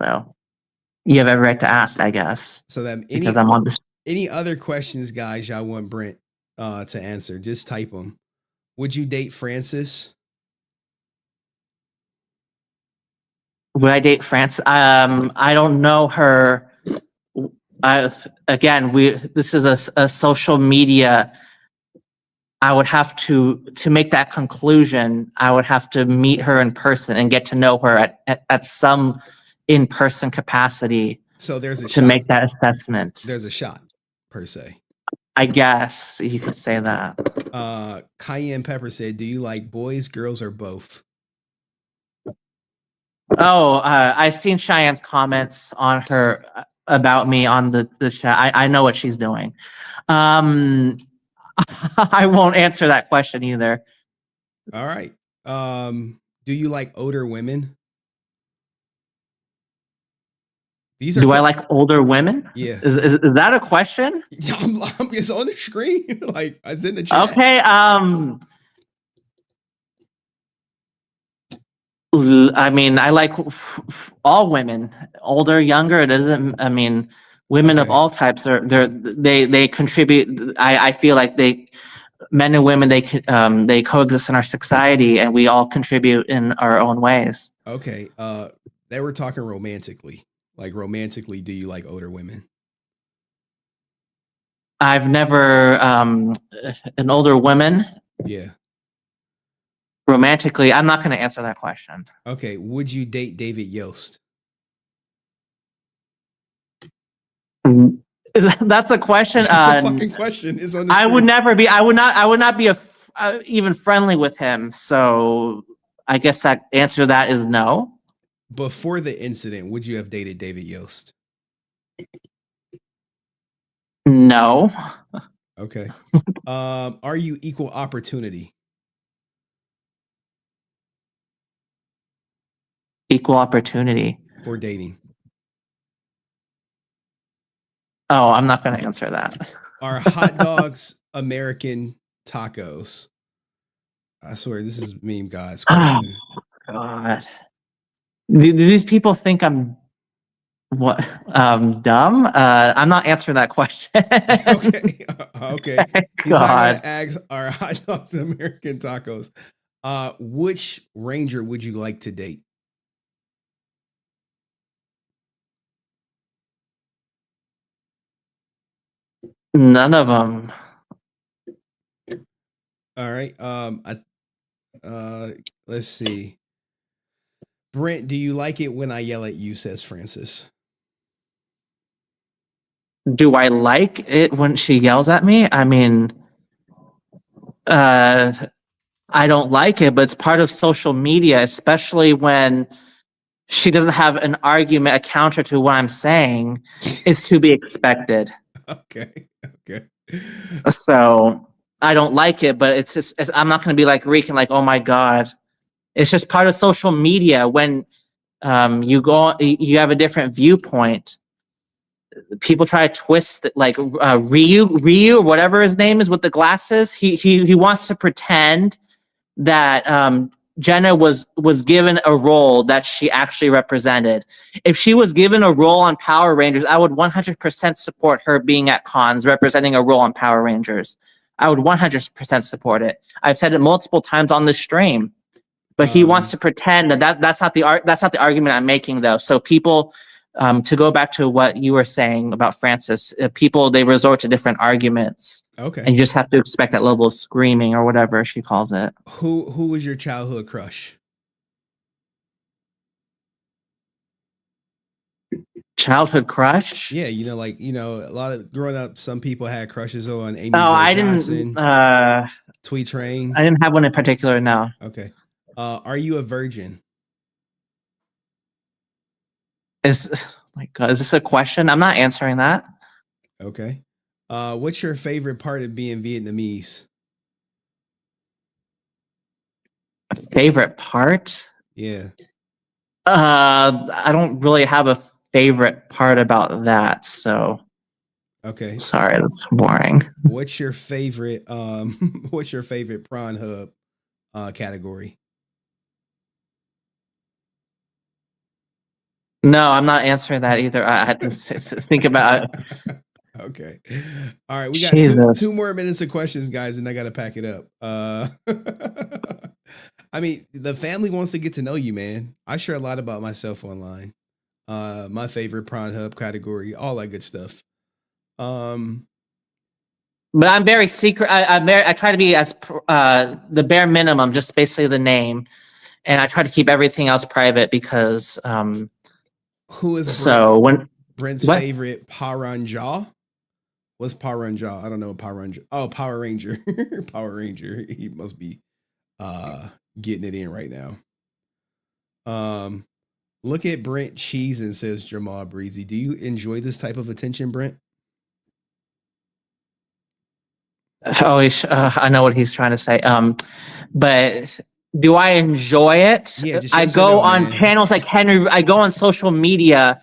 So you have every right to ask, I guess. So that any other questions, guys, y'all want Brent to answer, just type them. Would you date Francis? Would I date Francis? I don't know her. This is a social media. I would have to make that conclusion. I would have to meet her in person and get to know her at some in-person capacity. So there's a to make that assessment. There's a shot, per se. I guess you could say that. Cayenne Pepper said, "Do you like boys, girls, or both?" Oh, I've seen Cheyenne's comments on her about me on the chat. I know what she's doing. I won't answer that question either. All right. Do you like older women? Do I like older women? Yeah. Is that a question? It's on the screen. Like it's in the chat. Okay. I mean, I like all women, older, younger. It doesn't. I mean, women of all types they contribute. I feel like men and women, they coexist in our society, and we all contribute in our own ways. Okay. They were talking romantically. Like romantically, do you like older women? I've never an older woman. Yeah. Romantically, I'm not going to answer that question. Okay. Would you date David Yost? That's a question. That's a fucking question. It's on the I screen. would never be. I would not be even friendly with him. So I guess that answer to that is no. Before the incident, would you have dated David Yost? No. Okay. Are you equal opportunity? Equal opportunity for dating? Oh, I'm not going to answer that. Are hot dogs American tacos? I swear this is meme God's question. Oh, God. Do these people think I'm dumb? I'm not answering that question. Okay. He's not gonna ask, are hot dogs American tacos? Which Ranger would you like to date? None of them. All right. Let's see. Brent, do you like it when I yell at you? Says Francis. Do I like it when she yells at me? I mean, I don't like it, but it's part of social media, especially when she doesn't have an argument, a counter to what I'm saying, is to be expected. Okay. So I don't like it, but it's just I'm not going to be like Rican, like, oh my god. It's just part of social media. When you have a different viewpoint, people try to twist it, like Ryu, whatever his name is with the glasses. He wants to pretend that Jenna was given a role that she actually represented. If she was given a role on Power Rangers, I would 100% support her being at cons representing a role on Power Rangers. I would 100% support it. I've said it multiple times on the stream. But he wants to pretend that's not the argument I'm making, though. So people, to go back to what you were saying about Francis, people, they resort to different arguments. Okay. And you just have to expect that level of screaming or whatever she calls it. Who was your childhood crush? Childhood crush? Yeah, a lot of growing up, some people had crushes on Amy Johnson, Tweet Train. I didn't have one in particular, no. Okay. Are you a virgin? My God, is this a question? I'm not answering that. Okay. What's your favorite part of being Vietnamese? Favorite part? Yeah. I don't really have a favorite part about that, so. Okay. Sorry, that's boring. What's your favorite Prawn Hub category? No, I'm not answering that either. I had to think about it. Okay. All right. We got two more minutes of questions, guys, and I got to pack it up. I mean, the family wants to get to know you, man. I share a lot about myself online. My favorite Prawn Hub category, all that good stuff. But I'm very secret. I try to be as the bare minimum, just basically the name, and I try to keep everything else private because. Who is Brent's favorite Paranja? What's Paranja? I don't know what Paranja. Oh, Power Ranger. Power Ranger. He must be getting it in right now. Look at Brent cheesing, says Jamal Breezy. Do you enjoy this type of attention, Brent? Oh, I know what he's trying to say. But do I enjoy it? Yeah, I go on channels like Henry. I go on social media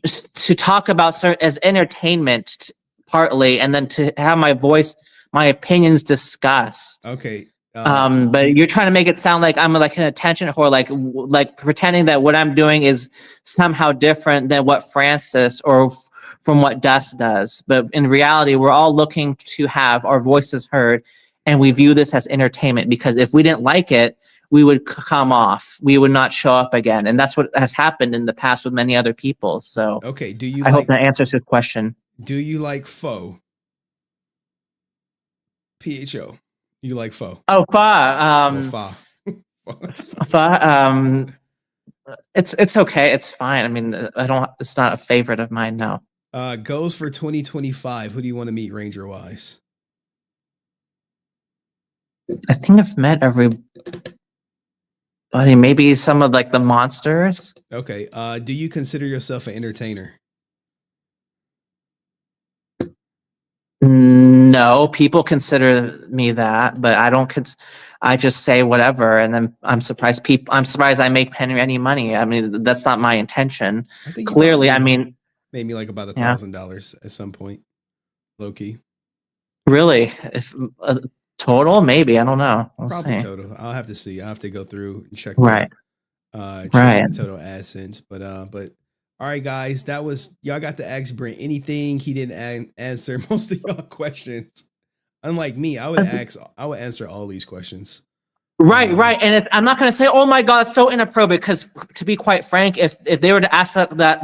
to talk about certain as entertainment, partly, and then to have my voice, my opinions discussed. Okay. But you're trying to make it sound like I'm like an attention whore, like pretending that what I'm doing is somehow different than what Francis or from what Dust does. But in reality, we're all looking to have our voices heard, and we view this as entertainment, because if we didn't like it, we would come off. We would not show up again. And that's what has happened in the past with many other people. So okay, I hope that answers his question. Do you like pho? PHO. You like pho? Oh, pho. Pho. It's okay. It's fine. I mean, it's not a favorite of mine, no. Goals for 2025. Who do you want to meet Ranger wise? I think I've met everybody. Maybe some of like the monsters. Okay. Do you consider yourself an entertainer? No, people consider me that, but I don't. I just say whatever, and then I'm surprised I make any money. I mean, that's not my intention. Clearly, I mean, made me like about $1,000 at some point, low key. Really? If total, maybe, I don't know. Probably total. I'll have to see. I'll have to go through and check. Right. Check the total AdSense, but all right, guys, that was y'all got to ask Brent anything. He didn't answer most of y'all questions. Unlike me, I would answer all these questions. Right. And I'm not going to say, "Oh my God, it's so inappropriate," because to be quite frank, if they were to ask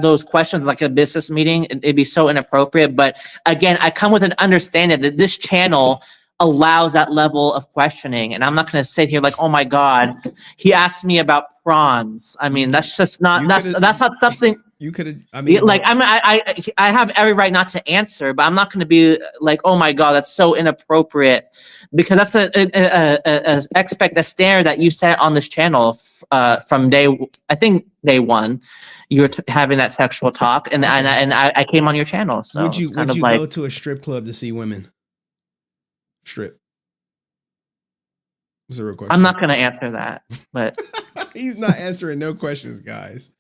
those questions like a business meeting, it'd be so inappropriate. But again, I come with an understanding that this channel allows that level of questioning, and I'm not going to sit here like, "Oh my God, he asked me about prawns." I mean, that's just not that's not something. You could have. I mean, like I have every right not to answer, but I'm not going to be like, oh my god, that's so inappropriate, because that's a standard that you set on this channel from day one. You were having that sexual talk, and I came on your channel, so would you it's kind of go like, to a strip club to see women strip? Was a real question. I'm not going to answer that, but he's not answering no questions, guys.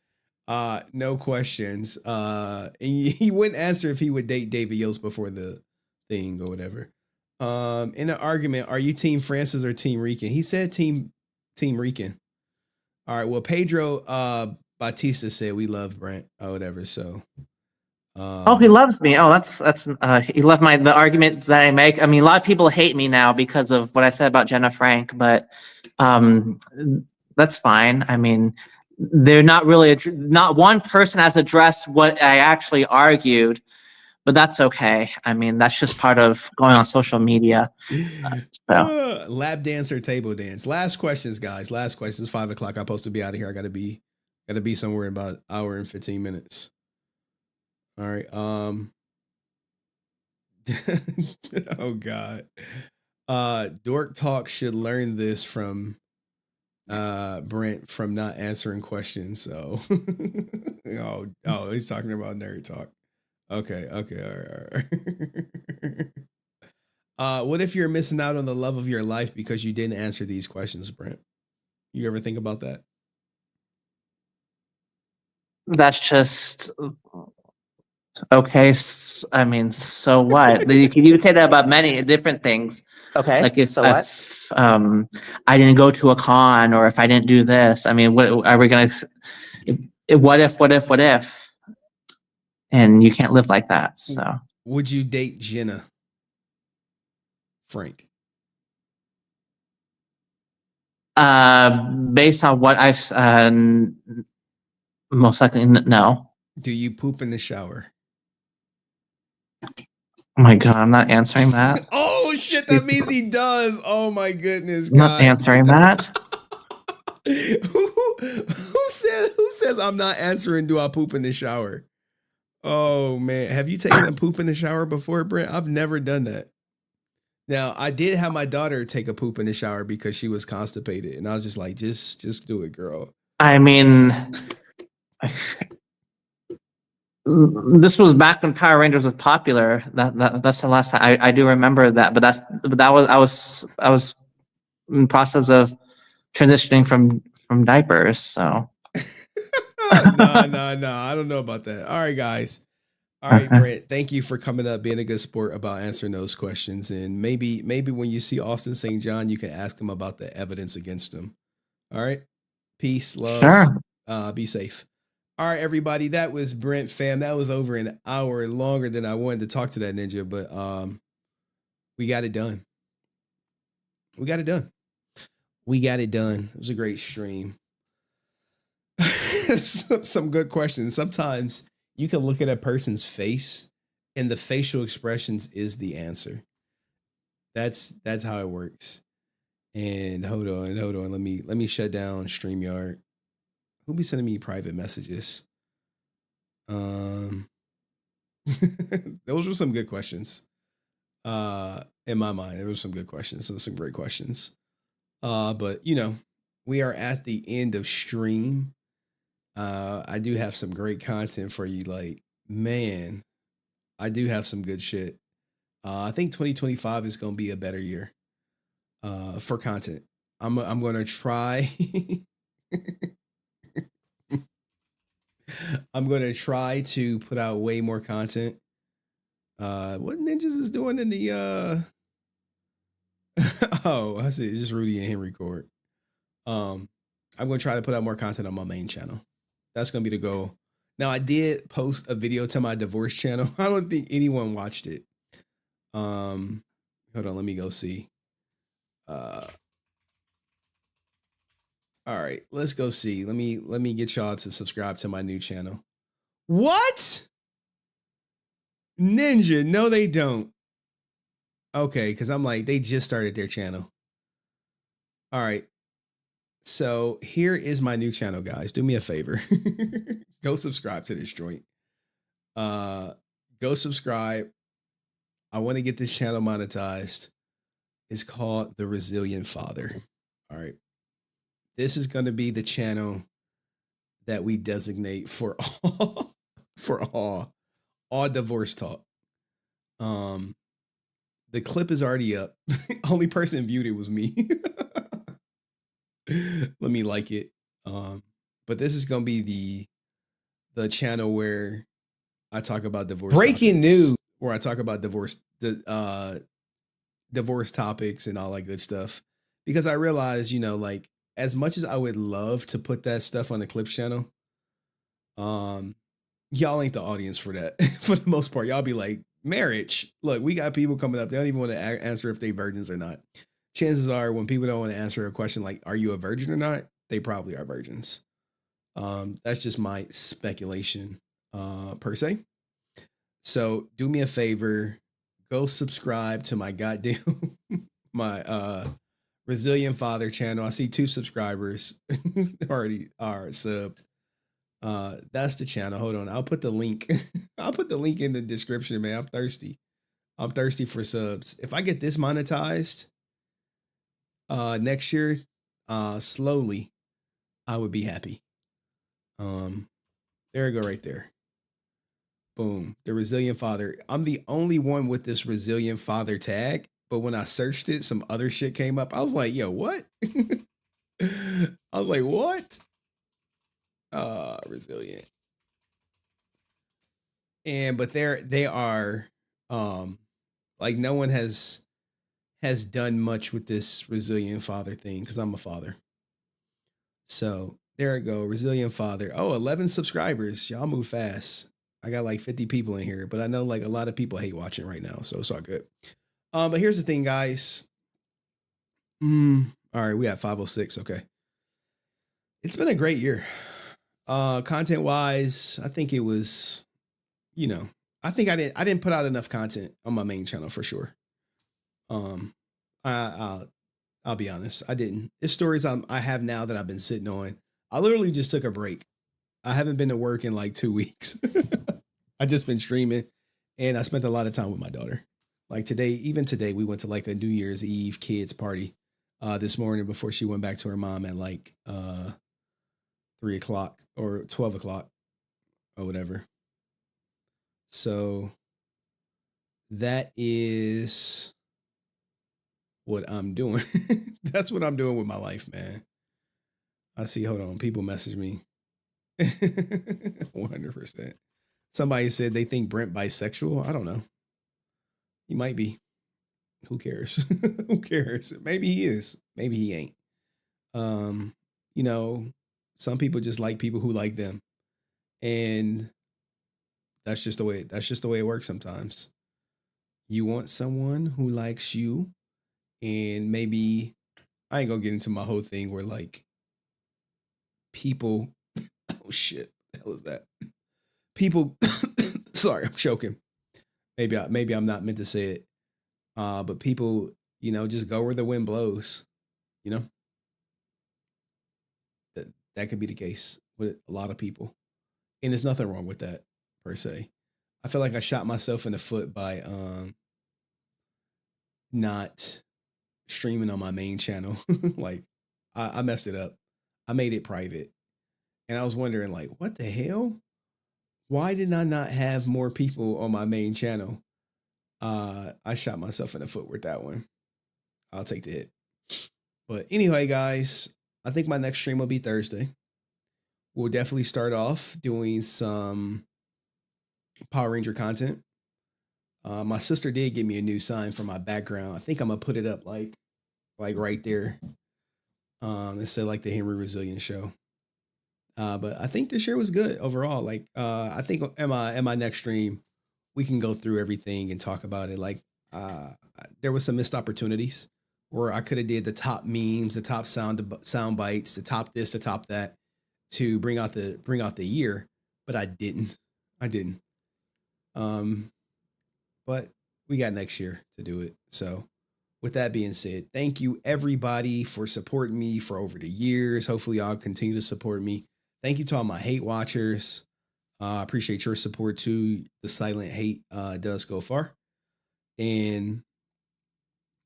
No questions. And he wouldn't answer if he would date David Yost before the thing or whatever. In an argument, are you Team Francis or Team Rican? He said Team Rican. All right. Well, Pedro Batista said we love Brent or whatever. So. Oh, he loves me. Oh, that's he loved the argument that I make. I mean, a lot of people hate me now because of what I said about Jenna Frank, but that's fine. I mean, they're not really not one person has addressed what I actually argued, but that's okay. I mean, that's just part of going on social media. Lap dance or table dance? Last questions, guys. Last questions. 5 o'clock. I'm supposed to be out of here. I gotta be somewhere in about an hour and 15 minutes. All right. Oh God. Dork Talk should learn this from Brent from not answering questions. So oh, he's talking about nerd talk. Okay, all right. What if you're missing out on the love of your life because you didn't answer these questions, Brent? You ever think about that? That's just okay. I mean, so what? You can say that about many different things. Okay. Like if, so what? if I didn't go to a con, or if I didn't do this. I mean, what are we gonna? What if? And you can't live like that. So, would you date Jenna Frank? Based on what I've most likely no. Do you poop in the shower? Oh my god, I'm not answering that. Oh shit, that means he does. Oh my goodness, I'm not answering that. Who says I'm not answering? Do I poop in the shower? Oh man, have you taken a poop in the shower before, Brent? I've never done that. Now, I did have my daughter take a poop in the shower because she was constipated, and I was just like, just do it, girl. I mean, this was back when Power Rangers was popular. That's the last time I do remember that. But I was in the process of transitioning from diapers. So no, I don't know about that. All right, guys. All right, Brent. Thank you for coming up, being a good sport about answering those questions, and maybe when you see Austin St. John, you can ask him about the evidence against him. All right. Peace, love. Sure. Be safe. All right, everybody. That was Brent Pham. That was over an hour longer than I wanted to talk to that ninja, but we got it done. We got it done. It was a great stream. Some good questions. Sometimes you can look at a person's face and the facial expressions is the answer. That's how it works. And hold on. Let me shut down StreamYard. Who'll be sending me private messages? Those were some good questions. In my mind, there were some good questions. Some great questions. But we are at the end of stream. I do have some great content for you. Like, man, I do have some good shit. I think 2025 is going to be a better year for content. I'm going to try. I'm going to try to put out way more content. What Ninjas is doing in the oh, I see, just Rudy and Henry Court. I'm going to try to put out more content on my main channel. That's going to be the goal. Now, I did post a video to my divorce channel. I don't think anyone watched it. Hold on, let me go see. All right, let's go see. Let me get y'all to subscribe to my new channel. What? Ninja, no, they don't. Okay, because I'm like, they just started their channel. All right. So here is my new channel, guys. Do me a favor. Go subscribe to this joint. Go subscribe. I want to get this channel monetized. It's called The Resilient Father. All right. This is going to be the channel that we designate for all all divorce talk. The clip is already up. Only person viewed it was me. Let me like it. But this is gonna be the channel where I talk about divorce. Breaking news, where I talk about divorce topics and all that good stuff. Because I realize, you know, like as much as I would love to put that stuff on the Clips channel, y'all ain't the audience for that. For the most part, y'all be like, marriage. Look, we got people coming up. They don't even want to answer if they virgins or not. Chances are when people don't want to answer a question like, are you a virgin or not? They probably are virgins. That's just my speculation, per se. So do me a favor, go subscribe to my goddamn, my, Resilient Father channel. I see 2 subscribers already are subbed. That's the channel. Hold on. I'll put the link. I'll put the link in the description, man. I'm thirsty. I'm thirsty for subs. If I get this monetized next year, slowly, I would be happy. There we go right there. Boom. The Resilient Father. I'm the only one with this Resilient Father tag, but when I searched it, some other shit came up. I was like, yo, what? I was like, what? Resilient. But they are like no one has done much with this Resilient Father thing because I'm a father. So there we go. Resilient Father. Oh, 11 subscribers. Y'all move fast. I got like 50 people in here, but I know like a lot of people hate watching right now, so it's all good. But here's the thing, guys. All right, we at 506. Okay. It's been a great year. Content wise, I think it was, you know, I think I didn't put out enough content on my main channel for sure. I'll be honest, I didn't. It's stories I have now that I've been sitting on. I literally just took a break. I haven't been to work in like 2 weeks. I just been streaming, and I spent a lot of time with my daughter. Like today, even today, we went to like a New Year's Eve kids party this morning before she went back to her mom at like 3 o'clock or 12 o'clock or whatever. So that is what I'm doing. That's what I'm doing with my life, man. I see, hold on, people message me. 100%. Somebody said they think Brent bisexual. I don't know. He might be. Who cares? Who cares? Maybe he is. Maybe he ain't. You know, some people just like people who like them. And that's just the way it works sometimes. You want someone who likes you, and maybe I ain't gonna get into my whole thing where like people oh shit, the hell is that? People sorry, I'm choking. Maybe I'm not meant to say it. But people, you know, just go where the wind blows, you know? That could be the case with a lot of people. And there's nothing wrong with that per se. I feel like I shot myself in the foot by not streaming on my main channel. Like I messed it up. I made it private. And I was wondering like, what the hell? Why did I not have more people on my main channel? I shot myself in the foot with that one. I'll take the hit. But anyway, guys, I think my next stream will be Thursday. We'll definitely start off doing some Power Ranger content. My sister did give me a new sign for my background. I think I'm gonna put it up like right there. It said like the Henry Resilient Show. But I think this year was good overall. Like I think in my next stream, we can go through everything and talk about it. Like there was some missed opportunities where I could have did the top memes, the top sound bites, the top this, the top that to bring out the year, but I didn't. But we got next year to do it. So with that being said, thank you everybody for supporting me for over the years. Hopefully y'all continue to support me. Thank you to all my hate watchers. I appreciate your support too. The silent hate does go far. And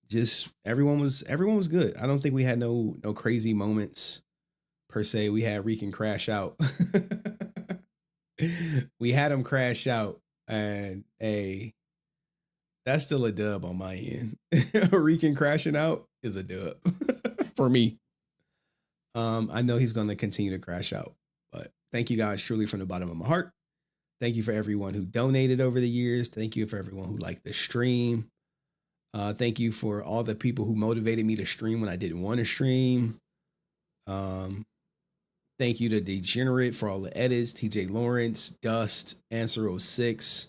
just everyone was good. I don't think we had no crazy moments per se. We had Rican crash out. We had him crash out, and that's still a dub on my end. Rican crashing out is a dub for me. I know he's going to continue to crash out, but thank you guys truly from the bottom of my heart. Thank you for everyone who donated over the years. Thank you for everyone who liked the stream. Thank you for all the people who motivated me to stream when I didn't want to stream. Thank you to Degenerate for all the edits, TJ Lawrence, Dust, Answer06,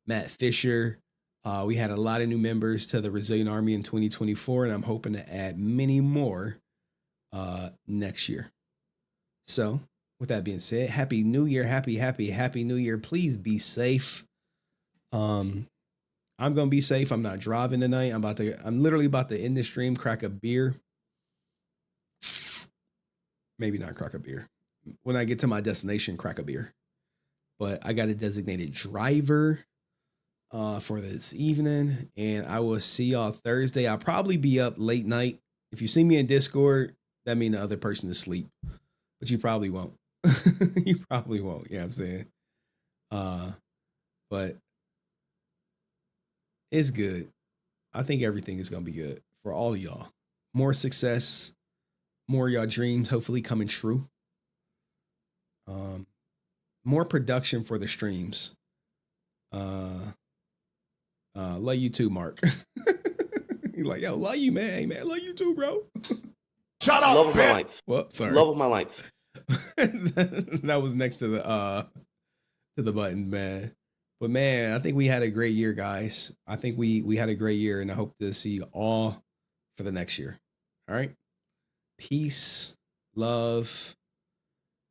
Matt Fisher. We had a lot of new members to the Resilient Army in 2024, and I'm hoping to add many more next year. So with that being said, Happy New Year, Happy New Year. Please be safe. I'm gonna be safe. I'm not driving tonight. I'm literally about to end the stream, crack a beer. Maybe not crack a beer. When I get to my destination, crack a beer. But I got a designated driver for this evening, and I will see y'all Thursday. I'll probably be up late night. If you see me in Discord, that means the other person is asleep, but you probably won't. You probably won't. You know what I'm saying? But it's good. I think everything is going to be good for all of y'all. More success, more of y'all dreams hopefully coming true. More production for the streams. Love you too, Mark. He's like, yo, love you, man. Hey, man, love you too, bro. Shut up, love of my life. Well, sorry. Love of my life. That was next to the button, man. But man, I think we had a great year, guys. I think we had a great year, and I hope to see you all for the next year. All right. Peace, love,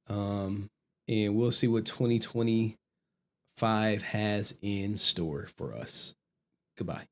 and we'll see what 2025 has in store for us. Goodbye.